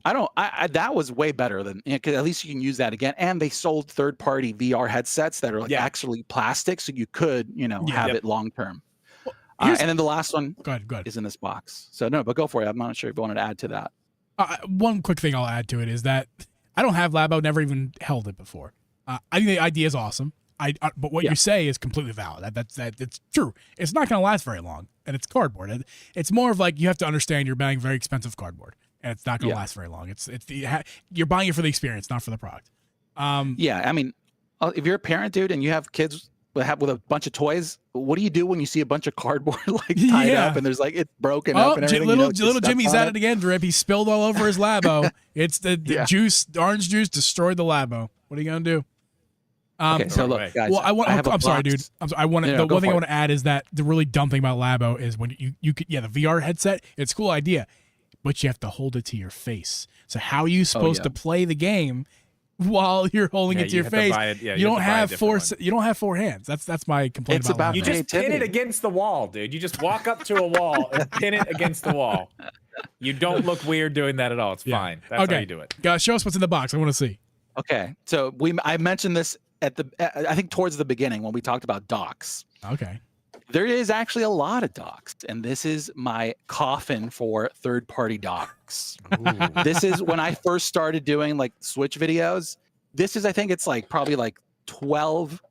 That was way better than because at least you can use that again. And they sold third-party VR headsets that are actually plastic, so you could have it long term. Here's- And then the last one Go ahead. is in this box. So no, but go for it. I'm not sure if you wanted to add to that. One quick thing I'll add to it is that I don't have Labo, never even held it before. I think the idea is awesome. But what you say is completely valid. It's true. It's not going to last very long, and it's cardboard. It's more of like you have to understand you're buying very expensive cardboard, and it's not going to last very long. You're buying it for the experience, not for the product. Yeah, I mean, if you're a parent, dude, and you have kids with a bunch of toys, what do you do when you see a bunch of cardboard like tied up and there's like it's broken up and everything? Little Jimmy's at it again, Drip. He spilled all over his Labo. It's the juice, the orange juice destroyed the Labo. What are you gonna do? Okay, so look, guys. Well, I'm sorry, dude. The one thing I want to add is that the really dumb thing about Labo is when you could, the VR headset. It's a cool idea, but you have to hold it to your face. So how are you supposed to play the game while you're holding it to your face? You don't have four hands. That's my complaint about Labo. You just pin it against the wall, dude. You just walk up to a wall and pin it against the wall. You don't look weird doing that at all. It's fine. That's how you do it. Guys, show us what's in the box. I want to see. Okay, so I mentioned this I think towards the beginning when we talked about docks. Okay. There is actually a lot of docks, and this is my coffin for third-party docks. This is when I first started doing like Switch videos. This is, I think it's like probably like 12,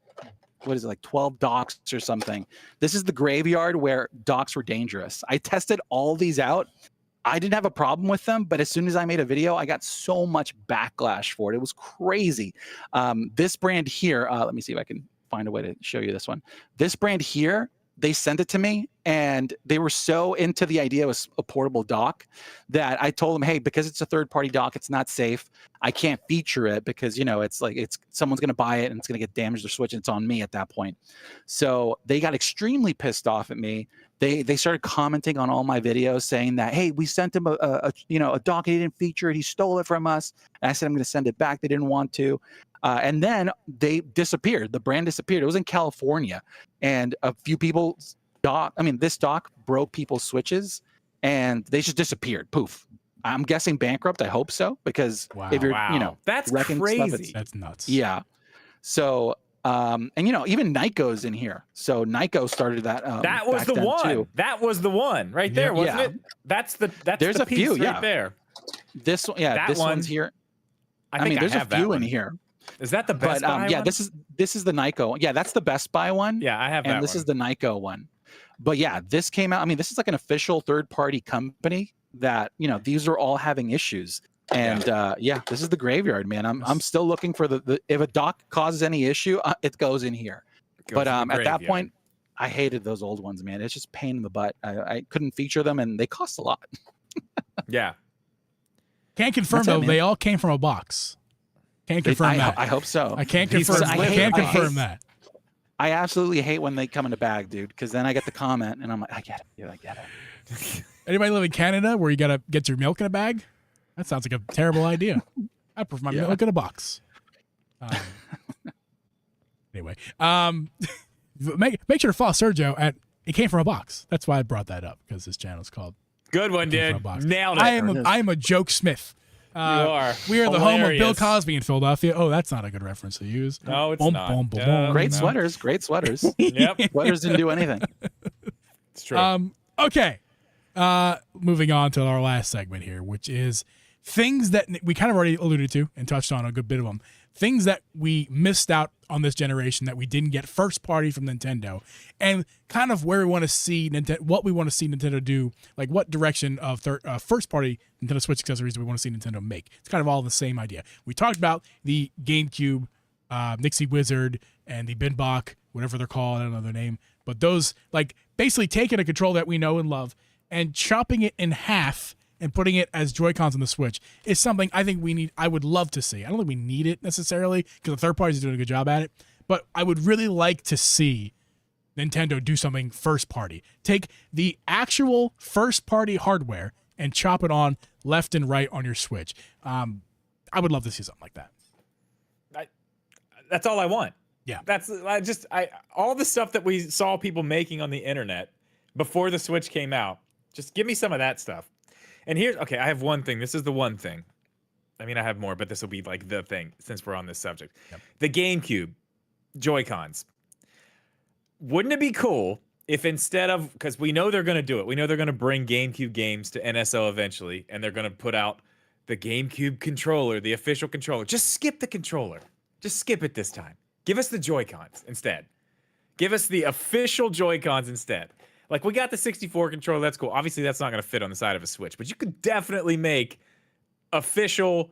what is it, like 12 docks or something. This is the graveyard where docks were dangerous. I tested all these out. I didn't have a problem with them, but as soon as I made a video, I got so much backlash for it. It was crazy. This brand here, let me see if I can find a way to show you this one. This brand here, they sent it to me, and they were so into the idea of a portable dock that I told them, hey, because it's a third-party dock, it's not safe. I can't feature it because, it's like someone's going to buy it and it's going to get damaged or switch, and it's on me at that point. So they got extremely pissed off at me. They started commenting on all my videos saying that, hey, we sent him a dock and he didn't feature it. He stole it from us. And I said, I'm going to send it back. They didn't want to. And then they disappeared. The brand disappeared. It was in California. And a few people's this dock broke people's switches and they just disappeared. Poof. I'm guessing bankrupt. I hope so. Because if you're, that's crazy. Stuff, that's nuts. Yeah. So, and even Nyko's in here. So Nyko started that. That was the one. Too. That was the one right there, wasn't it? That's there's the a few, right there. This one, this one's here. I mean, there's a few in here. Is that the Best Buy one? Yeah, this is the Nyko. Yeah, that's the Best Buy one. Yeah, I have that. And this is the Nyko one. But yeah, this came out. I mean, this is like an official third-party company that these are all having issues. And this is the graveyard, man. I'm still looking for the if a dock causes any issue, it goes in here. But at that point, I hated those old ones, man. It's just pain in the butt. I couldn't feature them, and they cost a lot. Yeah. Can't confirm though. They all came from a box. Can't confirm that. I hope so. I can't confirm. I can't confirm that. I absolutely hate when they come in a bag, dude. Because then I get the comment, and I'm like, I get it, dude. I get it. Anybody live in Canada where you gotta get your milk in a bag? That sounds like a terrible idea. I prefer my milk in a box. Anyway, make sure to follow Sergio at It Came From a Box. That's why I brought that up, because this channel is called Good one, dude. Nailed it. I am a joke smith. You are. We are the home of Bill Cosby in Philadelphia. Oh, that's not a good reference to use. No, it's not. Great sweaters. Great sweaters. Yep. Sweaters didn't do anything. It's true. Okay. Moving on to our last segment here, which is things that we kind of already alluded to and touched on a good bit of them. Things that we missed out on this generation that we didn't get first party from Nintendo, and kind of where we want to see what we want to see Nintendo do, like what direction of first party Nintendo Switch accessories do we want to see Nintendo make. It's kind of all the same idea. We talked about the GameCube, Nixie Wizard, and the Binbach, whatever they're called, I don't know their name, but those, like, basically taking a controller that we know and love and chopping it in half and putting it as Joy-Cons on the Switch is something I think I would love to see. I don't think we need it necessarily because the third parties are doing a good job at it, but I would really like to see Nintendo do something first party. Take the actual first party hardware and chop it on left and right on your Switch. I would love to see something like that. That's all I want. Yeah. All the stuff that we saw people making on the internet before the Switch came out, just give me some of that stuff. And I have one thing. This is the one thing. I mean, I have more, but this will be like the thing since we're on this subject. Yep. The GameCube Joy-Cons. Wouldn't it be cool if instead of, because we know they're going to do it, we know they're going to bring GameCube games to NSO eventually, and they're going to put out the GameCube controller, the official controller. Just skip the controller. Just skip it this time. Give us the Joy-Cons instead. Give us the official Joy-Cons instead. Like, we got the 64 controller, that's cool. Obviously, that's not going to fit on the side of a Switch, but you could definitely make official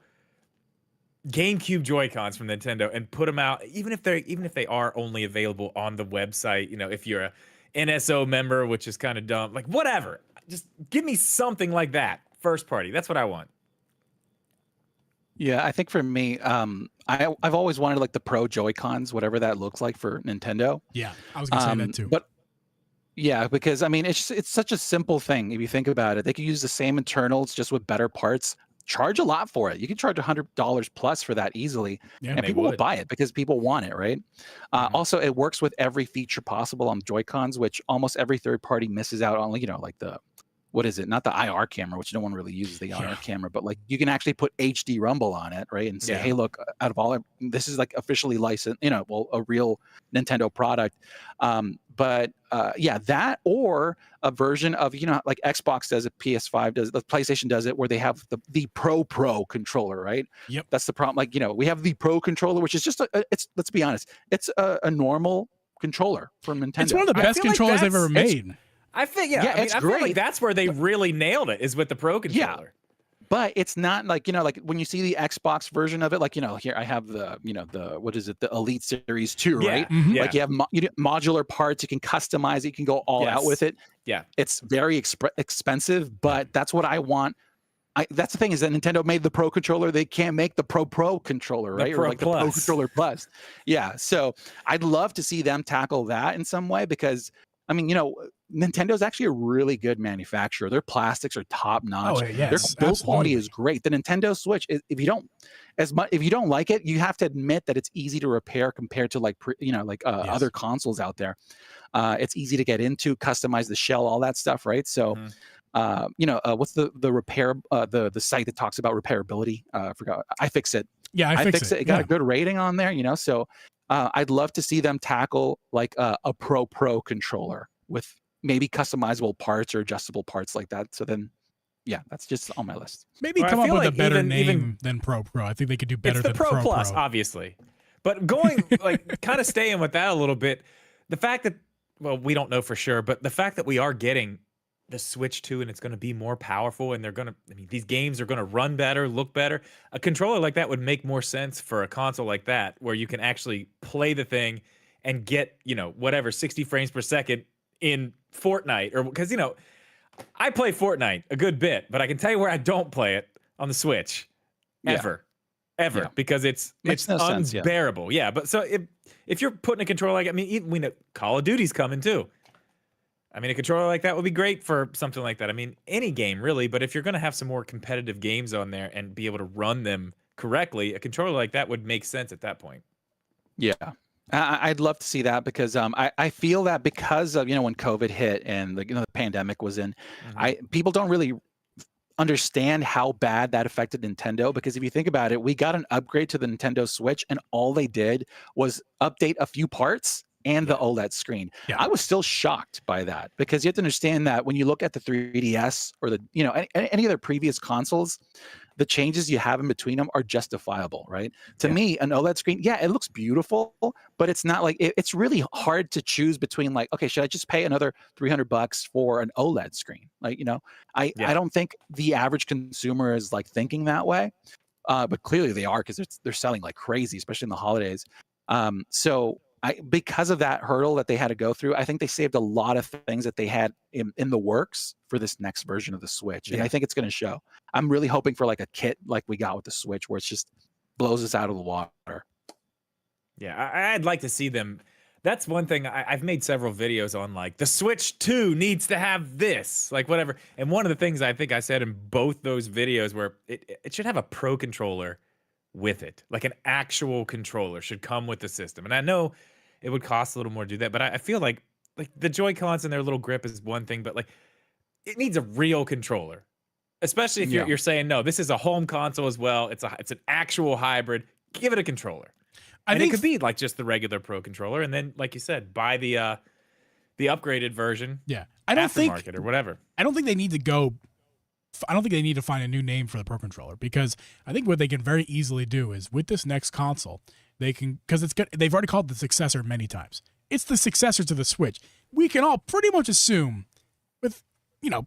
GameCube Joy-Cons from Nintendo and put them out, even if they are only available on the website. You know, if you're a NSO member, which is kind of dumb, like whatever. Just give me something like that, first party. That's what I want. Yeah, I think for me, I've always wanted like the Pro Joy-Cons, whatever that looks like for Nintendo. Yeah, I was gonna say that too. But yeah, because I mean, it's such a simple thing if you think about it. They could use the same internals just with better parts. Charge a lot for it. You can charge $100 plus for that easily, Yeah, and people will buy it because people want it, right? Also, it works with every feature possible on Joy-Cons, which almost every third party misses out on. You know, like the what is it? Not the IR camera, which no one really uses the IR camera, but like you can actually put HD rumble on it, right? And say, hey, look, out of all, this is like officially licensed, you know, well, a real Nintendo product. Yeah, that or a version of, you know, like Xbox does it, PS5 does it, the PlayStation does it, where they have the Pro controller, right? Yep. That's the problem. Like, you know, we have the Pro controller, which is just it's let's be honest, it's a normal controller from Nintendo. It's one of the best controllers they've ever made. I think, it's I great. feel like that's where they really nailed it, is with the Pro controller. Yeah. But it's not like, you know, like when you see the Xbox version of it, like, you know, here I have the, you know, the, what is it? The Elite Series 2, right? Mm-hmm. Like you have modular parts, you can customize it, you can go all out with it. Yeah. It's very expensive, but that's what I want. That's the thing, is that Nintendo made the Pro controller. They can't make the Pro controller, right? Pro or like Plus. the Pro controller Plus. Yeah. So I'd love to see them tackle that in some way, because I mean, you know, Nintendo's actually a really good manufacturer. Their plastics are top notch. Oh, yes, Their build quality is great. The Nintendo Switch, if you don't like it, you have to admit that it's easy to repair compared to like other consoles out there. It's easy to get into, customize the shell, all that stuff, right? So, what's the repair the site that talks about repairability? I forgot. iFixit. Yeah, iFixit. It got a good rating on there, you know. So I'd love to see them tackle like a Pro controller with maybe customizable parts or adjustable parts like that. So then, yeah, that's just on my list. Maybe come up with a better name than Pro. I think they could do better than Pro. It's the Pro Plus, obviously. But going, like, kind of staying with that a little bit, the fact that, well, we don't know for sure, but the fact that we are getting the Switch 2 and it's going to be more powerful, and these games are going to run better, look better. A controller like that would make more sense for a console like that, where you can actually play the thing and get, you know, whatever, 60 frames per second in Fortnite, or because, you know, I play Fortnite a good bit, but I can tell you where I don't play it on the Switch ever, because it's unbearable. Yeah, but so if you're putting a controller like, I mean, even we know Call of Duty's coming too. I mean, a controller like that would be great for something like that. I mean, any game really, but if you're going to have some more competitive games on there and be able to run them correctly, a controller like that would make sense at that point. Yeah. I'd love to see that, because I feel that because of, you know, when COVID hit and the pandemic was in, people don't really understand how bad that affected Nintendo, because if you think about it, we got an upgrade to the Nintendo Switch and all they did was update a few parts and the OLED screen. Yeah. I was still shocked by that, because you have to understand that when you look at the 3DS or the, you know, any other previous consoles, the changes you have in between them are justifiable, right? To me, an OLED screen, yeah, it looks beautiful, but it's not like, it's really hard to choose between like, okay, should I just pay another $300 for an OLED screen? Like, you know, I don't think the average consumer is like thinking that way, but clearly they are, because they're selling like crazy, especially in the holidays. Because of that hurdle that they had to go through, I think they saved a lot of things that they had in the works for this next version of the Switch. And I think it's going to show. I'm really hoping for like a kit like we got with the Switch, where it's just blows us out of the water. Yeah, I'd like to see them. That's one thing. I've made several videos on, like, the Switch 2 needs to have this, like whatever. And one of the things I think I said in both those videos, where it should have a Pro controller with it. Like an actual controller should come with the system. And I know it would cost a little more to do that, but I feel like the Joy-Cons and their little grip is one thing, but like it needs a real controller. Especially if you're saying, no, this is a home console as well. It's an actual hybrid. Give it a controller. I think it could be like just the regular Pro controller, and then, like you said, buy the the upgraded version. Yeah, I don't think or whatever. I don't think they need to go. I don't think they need to find a new name for the Pro Controller, because I think what they can very easily do is with this next console, they can, because it's good. They've already called it the successor many times. It's the successor to the Switch. We can all pretty much assume with,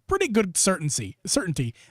pretty good certainty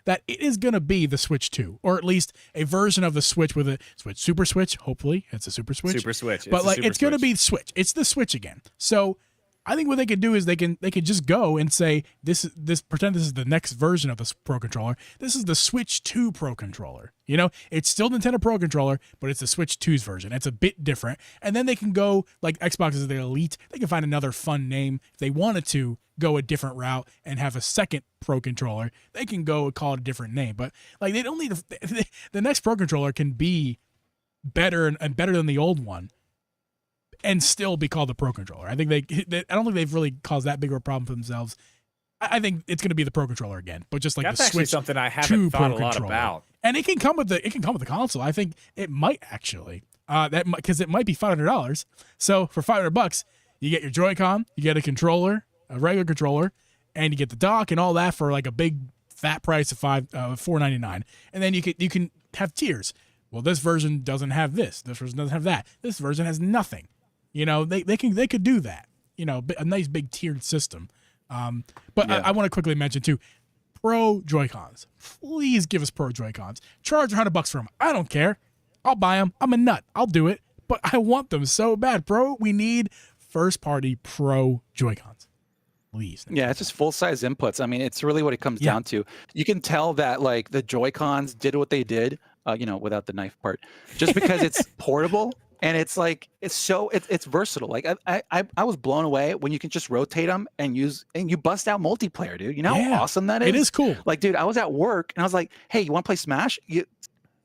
that it is going to be the Switch 2, or at least a version of the Switch with a Switch Super Switch. Hopefully, it's a Super Switch. Super Switch. But it's going to be Switch. It's the Switch again. So I think what they could do is they can just go and say this pretend this is the next version of this Pro Controller. This is the Switch 2 Pro Controller. It's still Nintendo Pro Controller, but it's the Switch 2's version. It's a bit different. And then they can go, like Xbox is the Elite, they can find another fun name. If they wanted to go a different route and have a second Pro Controller, they can go and call it a different name. But like they don't need the next Pro Controller can be better and better than the old one and still be called the Pro Controller. I think I don't think they've really caused that big of a problem for themselves. I think it's going to be the Pro Controller again, but just like that's the actually Switch something I haven't thought a lot about. And it can come with the console. I think it might actually because it might be $500. So for $500, you get your Joy-Con, you get a controller, a regular controller, and you get the dock and all that for like a big fat price of $499. And then you can have tiers. Well, this version doesn't have this. This version doesn't have that. This version has nothing. They could do that. A nice big tiered system. But Yeah. I want to quickly mention too, Pro Joy-Cons. Please give us Pro Joy-Cons. Charge $100 for them. I don't care. I'll buy them. I'm a nut. I'll do it. But I want them so bad, we need first-party Pro Joy-Cons. Please. Yeah, it's just full-size inputs. I mean, it's really what it comes down to. You can tell that like the Joy-Cons did what they did, without the knife part, just because it's portable. And it's like it's versatile. Like I was blown away when you can just rotate them and you bust out multiplayer, dude. You know how awesome that is? It is cool. Like, dude, I was at work and I was like, hey, you want to play Smash? You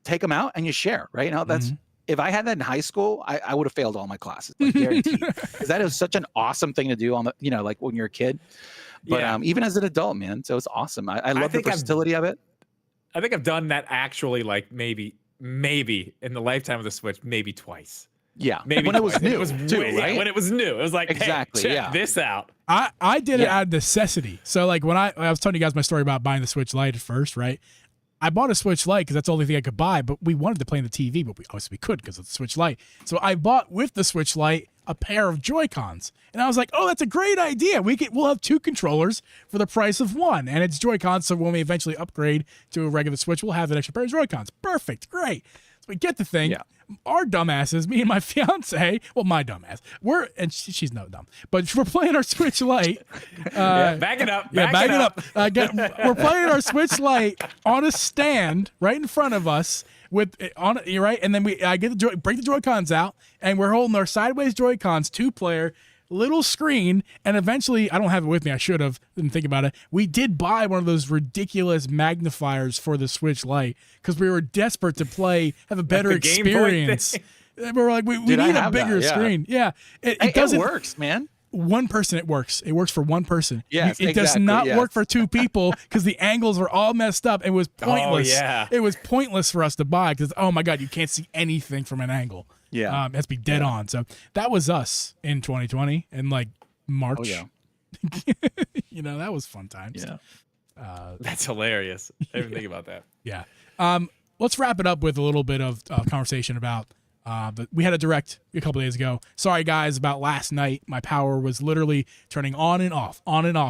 take them out and you share, right? That's if I had that in high school, I would have failed all my classes, like guaranteed. Because that is such an awesome thing to do on the like when you're a kid. But even as an adult, man, so it's awesome. I love the versatility of it. I think I've done that actually, like maybe in the lifetime of the Switch, maybe twice. Yeah, maybe when it was new, right? When it was new, it was like, exactly. Hey, check this out. I did it out of necessity. So like when I was telling you guys my story about buying the Switch Lite at first, right? I bought a Switch Lite because that's the only thing I could buy, but we wanted to play on the TV, but we obviously could because of the Switch Lite. So I bought with the Switch Lite a pair of Joy-Cons, and I was like, "Oh, that's a great idea. We'll have two controllers for the price of one, and it's Joy-Cons. So when we eventually upgrade to a regular Switch, we'll have an extra pair of Joy-Cons. Perfect, great." So we get the thing. Yeah. Our dumbasses, me and my fiance, well, my dumbass, she's no dumb, but we're playing our Switch Lite. Back it up. Back it up. We're playing our Switch Lite on a stand right in front of us right, and then I get break the Joy-Cons out, and we're holding our sideways Joy-Cons, 2-player. Little screen, and eventually, I don't have it with me. I should have. Didn't think about it. We did buy one of those ridiculous magnifiers for the Switch Lite because we were desperate to have a better experience. We were like, we need a bigger screen. Yeah, it doesn't. It works, man. One person, it works. It works for one person. Yes, it does not work for two people because the angles were all messed up. It was pointless. Oh, yeah. It was pointless for us to buy because, oh my God, you can't see anything from an angle. Yeah. It has to be dead on. So that was us in 2020 in like March. Oh, yeah. That was fun times. Yeah. That's hilarious. I didn't even think about that. Yeah. Let's wrap it up with a little bit of conversation about we had a direct a couple days ago. Sorry guys about last night. My power was literally turning on and off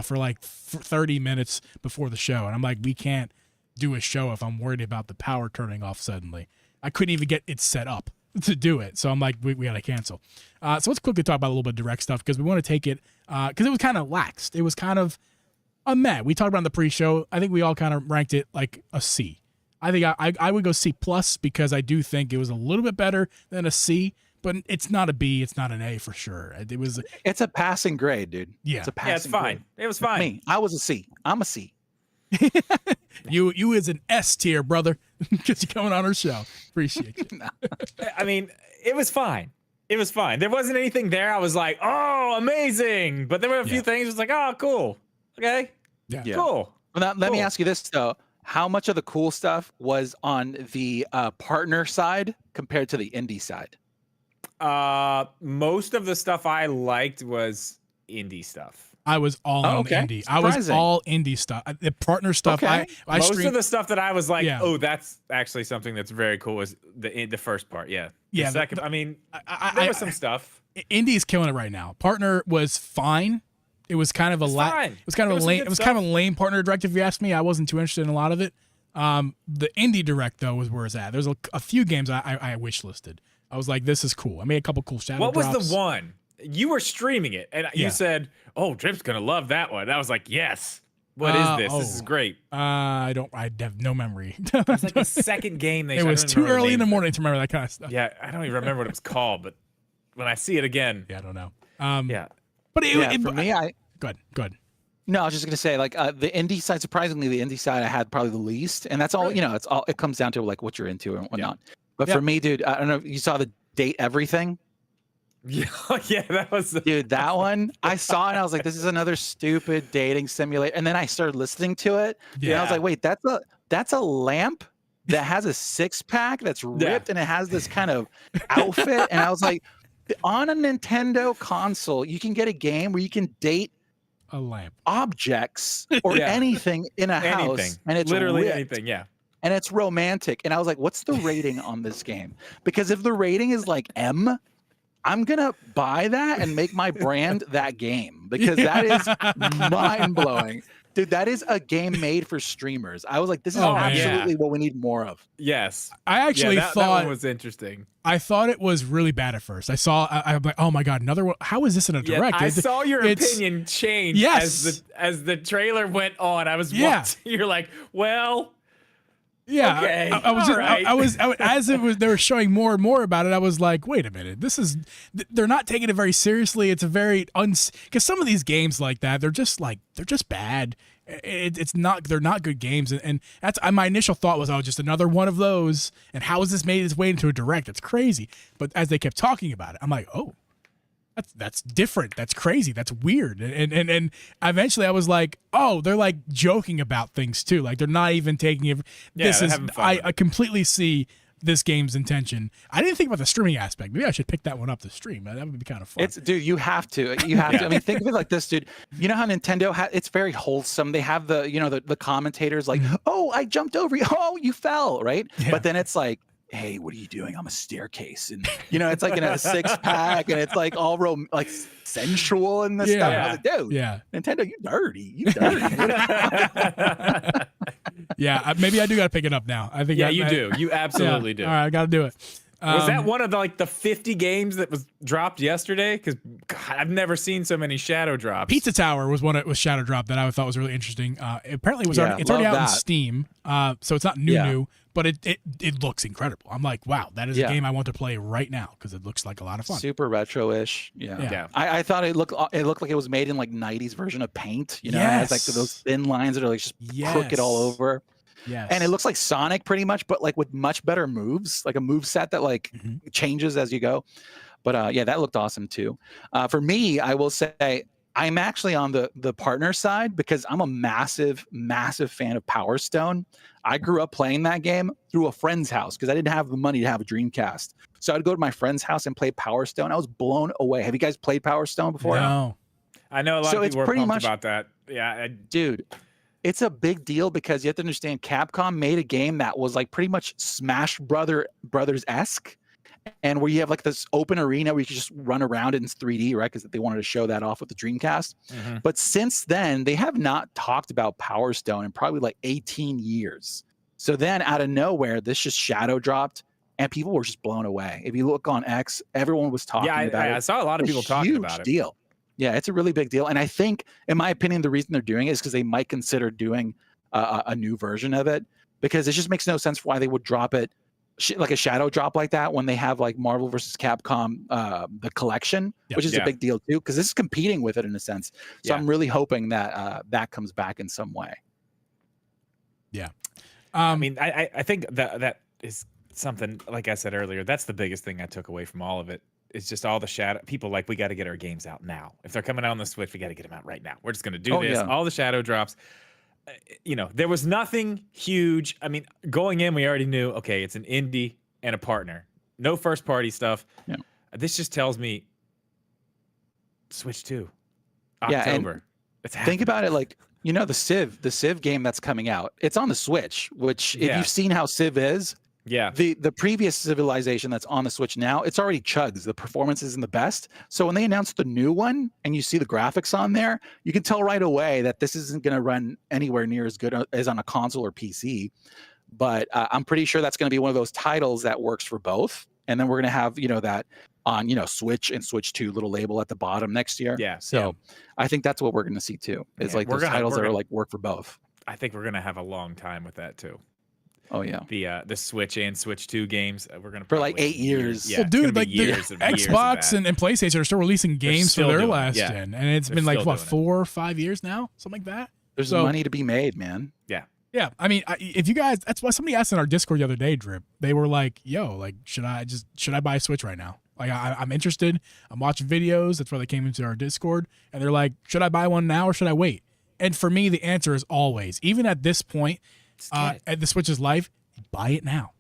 for like 30 minutes before the show. And I'm like, we can't do a show if I'm worried about the power turning off suddenly. I couldn't even get it set up to do it. So I'm like, we got to cancel. So let's quickly talk about a little bit of direct stuff because we want to take it because it was kind of laxed. It was kind of a meh. We talked about it in the pre-show. I think we all kind of ranked it like a C. I think I would go C+ because I do think it was a little bit better than a C, but it's not a B. It's not an A for sure. It's a passing grade, dude. Yeah. It's a passing it's fine. grade. It was fine. Me, I was a C. I'm a C. You is an S tier, brother, because you're coming on our show. Appreciate you. I mean, it was fine. It was fine. There wasn't anything there. I was like, oh, amazing. But there were a few things. It was like, oh, cool. Okay. Yeah. Cool. Well, now, let me ask you this though: how much of the cool stuff was on the partner side compared to the indie side? Most of the stuff I liked was indie stuff. I was all on okay. indie. I was Surprising. all indie stuff. The partner stuff. Okay. I Most streamed. of the stuff that I was like, Yeah. oh, that's actually something that's very cool was the first part. Yeah. Yeah, The second, I mean, there was some stuff. Indie's killing it right now. Partner was fine. It was kind of a fine. It was kind of There a was some lame. good It was stuff. kind of a lame partner direct. If you ask me, I wasn't too interested in a lot of it. The indie direct though was where it's at. There's a few games I wish listed. I was like, this is cool. I made a couple cool shadow What was drops. the one? You were streaming it, and Yeah. you said, "Oh, Drip's gonna love that one." And I was like, "Yes." What is this? This is great. I have no memory. It's like the second game they. It was too early in the morning to remember that kind of stuff. Yeah, I don't even remember what it was called, but when I see it again, Yeah, I don't know. yeah. But For me, go ahead. No, I was just gonna say, like, the indie side. Surprisingly, the indie side I had probably the least, and that's all. Really? You know, it's all. It comes down to like what you're into and whatnot. But Yeah. for me, dude, I don't know if you saw the Date Everything. Yeah, yeah, that was. Dude, that one I saw and I was like, this is another stupid dating simulator. And then I started listening to it. Yeah. And I was Yeah. like, wait, that's a lamp that has a 6-pack that's ripped and it has this kind of outfit. And I was like, on a Nintendo console, you can get a game where you can date A lamp. objects or Yeah. anything in a Anything, house, and it's literally ripped, anything. Yeah. and it's romantic. And I was like, what's the rating on this game? Because if the rating is like M, I'm gonna buy that and make my brand that game, because that is mind blowing. Dude, that is a game made for streamers. I was like, this is Oh, man. absolutely what we need more of. Yes. I actually that thought one was interesting. I thought it was really bad at first. I'm like, oh my god, another one. How is this in a Yeah, direct? I saw your it's- opinion change Yes. as the trailer went on. I was Yeah. watching. You're like, well, Yeah, Okay, I was, all right. I was as it was. They were showing more and more about it. I was like, wait a minute, they're not taking it very seriously. It's a very because some of these games like that, they're just bad. It's not. They're not good games, and that's my initial thought was, oh, just another one of those. And how has this made its way into a direct? It's crazy. But as they kept talking about it, I'm like, oh. That's different. That's crazy. That's weird. And eventually I was like, oh, they're like joking about things too. Like they're not even taking it. Yeah, This they're is having fun with I completely see this game's intention. I didn't think about the streaming aspect. Maybe I should pick that one up to stream. That would be kind of fun. It's dude, you have to. You have to. I mean, think of it like this, dude. You know how Nintendo it's very wholesome. They have the, the commentators like, oh, I jumped over you. Oh, you fell, right? Yeah. But then it's like, hey, what are you doing? I'm a staircase. And it's like in a 6-pack and it's like all like sensual and this stuff. And I was like, dude, yeah. Nintendo, you dirty. You dirty. Yeah. Maybe I do got to pick it up now. I think. yeah, you do. You absolutely do. All right, I got to do it. Was that one of the 50 games that was dropped yesterday? Because I've never seen so many shadow drops. Pizza Tower was one. It was Shadow Drop that I thought was really interesting. Apparently, it's already love out on that. Steam, so it's not new, Yeah. but it looks incredible. I'm like, wow, that is a Yeah. game I want to play right now because it looks like a lot of fun. Super retro-ish. Yeah. Yeah. I thought it looked like it was made in like 90s version of Paint. It has like those thin lines that are like just crooked all over. Yes, And it looks like Sonic pretty much, but like with much better moves, like a move set that like changes as you go. But yeah, that looked awesome too. For me, I will say I'm actually on the partner side because I'm a massive, massive fan of Power Stone. I grew up playing that game through a friend's house because I didn't have the money to have a Dreamcast. So I'd go to my friend's house and play Power Stone. I was blown away. Have you guys played Power Stone before? No. I know a lot So of it's people were pretty pumped much- about that. Yeah. Dude, it's a big deal because you have to understand Capcom made a game that was like pretty much Smash Brothers-esque, and where you have like this open arena where you can just run around in 3D, right? Because they wanted to show that off with the Dreamcast. But since then, they have not talked about Power Stone in probably like 18 years. So then out of nowhere, this just shadow dropped and people were just blown away. If you look on X, everyone was talking Yeah, about it. I saw a lot of It's people a talking huge about it. deal. Yeah, it's a really big deal. And I think, in my opinion, the reason they're doing it is because they might consider doing a new version of it, because it just makes no sense why they would drop it like a shadow drop like that when they have like Marvel versus Capcom, the collection, which is a big deal too, because this is competing with it in a sense. So I'm really hoping that that comes back in some way. Yeah. I mean, I think that is something, like I said earlier, that's the biggest thing I took away from all of it. It's just all the shadow people like, we got to get our games out now. If they're coming out on the Switch, we got to get them out right now. We're just going to do this. Yeah. All the shadow drops. There was nothing huge. I mean, going in, we already knew, okay, it's an indie and a partner. No first party stuff. Yeah. This just tells me Switch 2, Yeah, October. It's Think about it like, the Civ game that's coming out. It's on the Switch, which if Yeah. you've seen how Civ is, Yeah. the previous Civilization that's on the Switch now, it's already chugs. The performance isn't the best. So when they announce the new one and you see the graphics on there, you can tell right away that this isn't going to run anywhere near as good as on a console or PC. But I'm pretty sure that's going to be one of those titles that works for both. And then we're going to have, that on, Switch and Switch 2 little label at the bottom next year. Yeah. So I think that's what we're going to see too. Is like those titles that are like work for both. I think we're gonna have a long time with that too. Oh yeah. The Switch and Switch 2 games, we're gonna for like 8 years. Yeah, well, dude, like years the of years Xbox of and PlayStation are still releasing games still for their doing it, last yeah. gen, and it's They're been like still what doing it. 4 or 5 years now, something like that. There's So- money to be made, man. Yeah, I mean, if you guys, that's why somebody asked in our Discord the other day, Drip. They were like, "Yo, like, should I buy a Switch right now? Like, I'm interested. I'm watching videos. That's why they came into our Discord, and they're like, should I buy one now or should I wait?" And for me, the answer is always, even at this point, at the Switch's life, buy it now,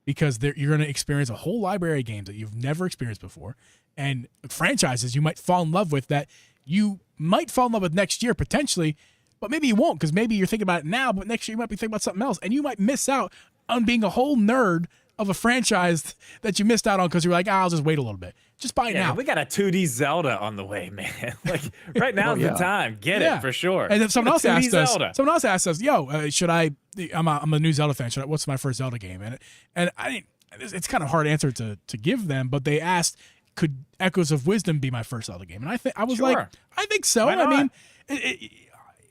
because you're going to experience a whole library of games that you've never experienced before, and franchises you might fall in love with that you might fall in love with next year potentially. But maybe you won't, because maybe you're thinking about it now, but next year you might be thinking about something else, and you might miss out on being a whole nerd of a franchise that you missed out on because you're like, I'll just wait a little bit. Just buy it now. We got a 2D Zelda on the way, man. Like right now's the time. Get it for sure. And if someone else A 2D asked Zelda. us, yo, should I? I'm a new Zelda fan. What's my first Zelda game? And I didn't. It's kind of a hard answer to give them, but they asked, could Echoes of Wisdom be my first Zelda game? And I was like, I think so. Why not? I mean,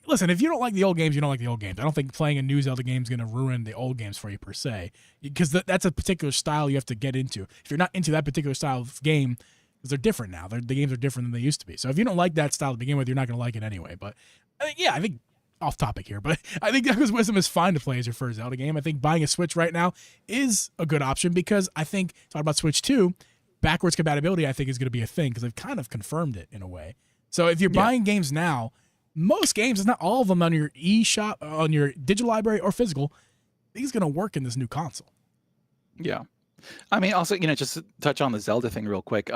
listen, if you don't like the old games, you don't like the old games. I don't think playing a new Zelda game is going to ruin the old games for you per se, because that's a particular style you have to get into. If you're not into that particular style of game, because they're different now. The games are different than they used to be. So if you don't like that style to begin with, you're not going to like it anyway. But I think off topic here, but I think Echoes of Wisdom is fine to play as your first Zelda game. I think buying a Switch right now is a good option, because I think, talking about Switch 2, backwards compatibility I think is going to be a thing, because they've kind of confirmed it in a way. So if you're buying games now, most games, not all of them, on your eShop, on your digital library or physical, I think it's going to work in this new console. Yeah. I mean, also, just to touch on the Zelda thing real quick.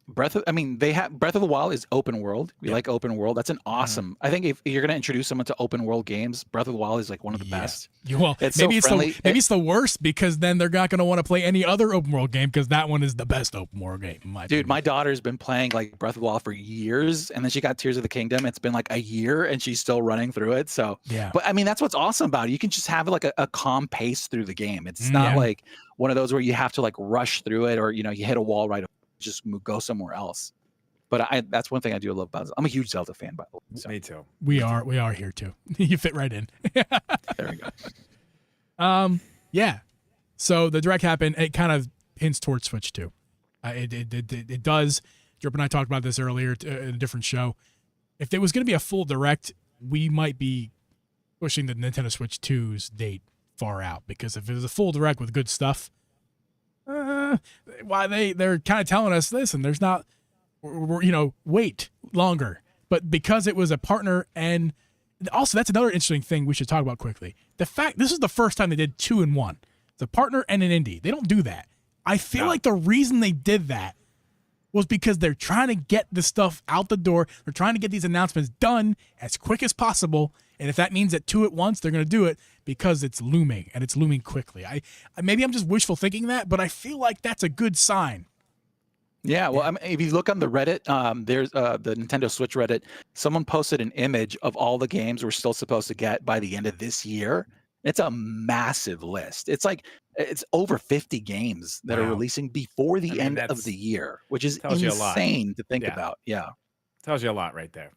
Breath of the Wild is open world. We like open world. That's an awesome. I think if you're going to introduce someone to open world games, Breath of the Wild is like one of the best. Well, it's maybe so it's the worst, because then they're not going to want to play any other open world game, because that one is the best open world game. Dude, my daughter's been playing like Breath of the Wild for years, and then she got Tears of the Kingdom. It's been like a year, and she's still running through it. So yeah. But I mean, that's what's awesome about it. You can just have like a calm pace through the game. It's not like one of those where you have to like rush through it, or you hit a wall right away, just go somewhere else. But that's one thing I do love about it. I'm a huge Zelda fan, by the way. So. Me too. We are here too. You fit right in. There we go. Yeah. So the direct happened. It kind of hints towards Switch 2. It does. Drip and I talked about this earlier in a different show. If there was going to be a full direct, we might be pushing the Nintendo Switch 2's date far out, because if it was a full direct with good stuff, why they're kind of telling us this, and there's not, wait longer. But because it was a partner, and also that's another interesting thing we should talk about quickly. The fact this is the first time they did 2 in 1. It's a partner and an indie. They don't do that. I feel like the reason they did that was because they're trying to get the stuff out the door. They're trying to get these announcements done as quick as possible. And if that means that 2 at once, they're going to do it, because it's looming, and it's looming quickly. Maybe I'm just wishful thinking that, but I feel like that's a good sign. Yeah, well, I mean, if you look on the Reddit, there's the Nintendo Switch Reddit, someone posted an image of all the games we're still supposed to get by the end of this year. It's a massive list. It's over 50 games that are releasing before the end of the year, which is insane to think about. Yeah. Tells you a lot right there.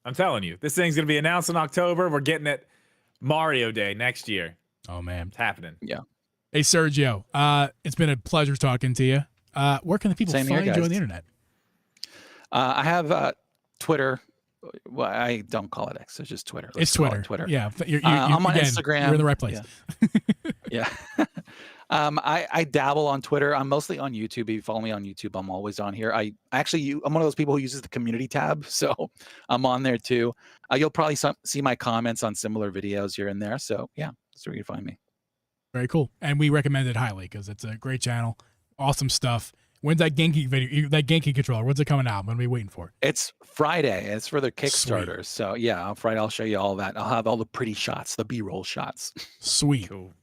I'm telling you, this thing's going to be announced in October. We're getting it Mario Day next year. Oh, man. It's happening. Yeah. Hey, Sergio, it's been a pleasure talking to you. Where can the people find you on the internet? I have Twitter. Well, I don't call it X. It's just Twitter. It's Twitter. Twitter. Yeah. I'm on Instagram. You're in the right place. Yeah. I dabble on Twitter. I'm mostly on YouTube. If you follow me on YouTube, I'm always on here. I'm one of those people who uses the community tab, so I'm on there too. You'll probably see my comments on similar videos here and there. So yeah, that's where you find me. Very cool. And we recommend it highly, because it's a great channel. Awesome stuff. When's that Genki video? That Genki controller? When's it coming out? When are we waiting for? It's Friday. It's for their Kickstarter. Sweet. So yeah, on Friday I'll show you all that. I'll have all the pretty shots, the B-roll shots. Sweet. Cool.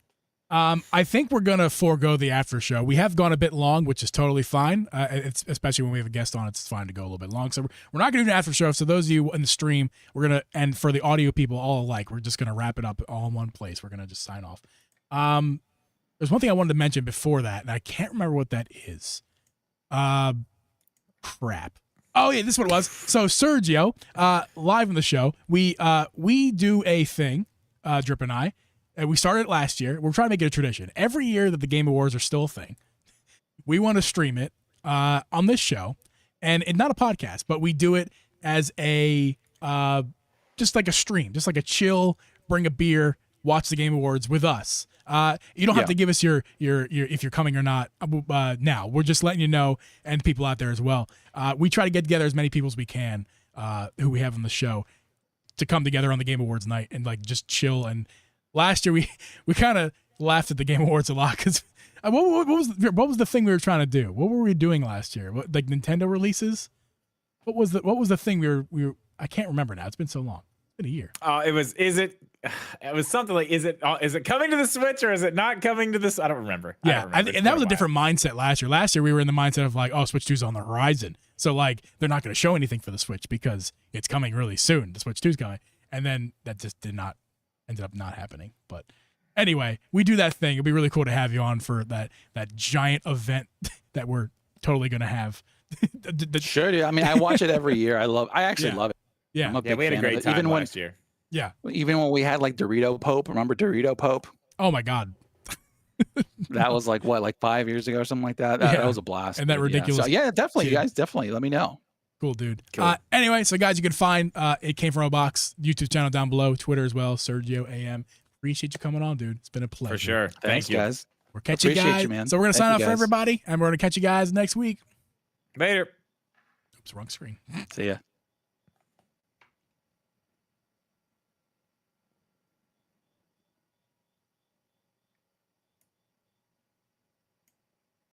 I think we're gonna forego the after show. We have gone a bit long, which is totally fine. It's especially when we have a guest on, it's fine to go a little bit long. So we're not gonna do an after show. So those of you in the stream, we're gonna, and for the audio people all alike, we're just gonna wrap it up all in one place. We're gonna just sign off. There's one thing I wanted to mention before that, and I can't remember what that is. Crap. Oh yeah, this is what it was. So Sergio, live on the show, we do a thing, Drip and I. And we started it last year. We're trying to make it a tradition. Every year that the Game Awards are still a thing, we want to stream it on this show. And it's not a podcast, but we do it as a just like a stream, just like a chill, bring a beer, watch the Game Awards with us. You don't have to give us your if you're coming or not now. We're just letting you know, and people out there as well. We try to get together as many people as we can who we have on the show to come together on the Game Awards night and like just chill. And last year we kind of laughed at the Game Awards a lot because what was the thing we were trying to do? What were we doing last year? Like Nintendo releases? What was the thing we were? I can't remember now. It's been so long. It's been a year. It was something like, is it coming to the Switch or is it not coming to this? I don't remember. Yeah, and that was a different mindset last year. Last year we were in the mindset of like, oh, Switch 2's on the horizon, so like they're not going to show anything for the Switch because it's coming really soon. The Switch 2's coming, and then that just ended up not happening. But anyway, we do that thing. It'd be really cool to have you on for that giant event that we're totally going to have. Sure, dude. I mean, I watch it every year. I actually love it. Yeah, I'm a big we had a fan great of it. time Even last year. Yeah. Even when we had like Dorito Pope, remember Dorito Pope? Oh my God. That was like 5 years ago or something like that. That was a blast. And that ridiculous. Yeah, definitely. You guys definitely let me know. Cool, dude. Cool. Anyway, so guys, you can find It Came From a Box YouTube channel down below, Twitter as well, Sergio A.M. Appreciate you coming on, dude. It's been a pleasure. For sure. Thanks, Thank you. guys. We're catching you guys. man. So we're going to sign off you, for guys. everybody, and we're going to catch you guys next week. Later. Oops, wrong screen. See ya.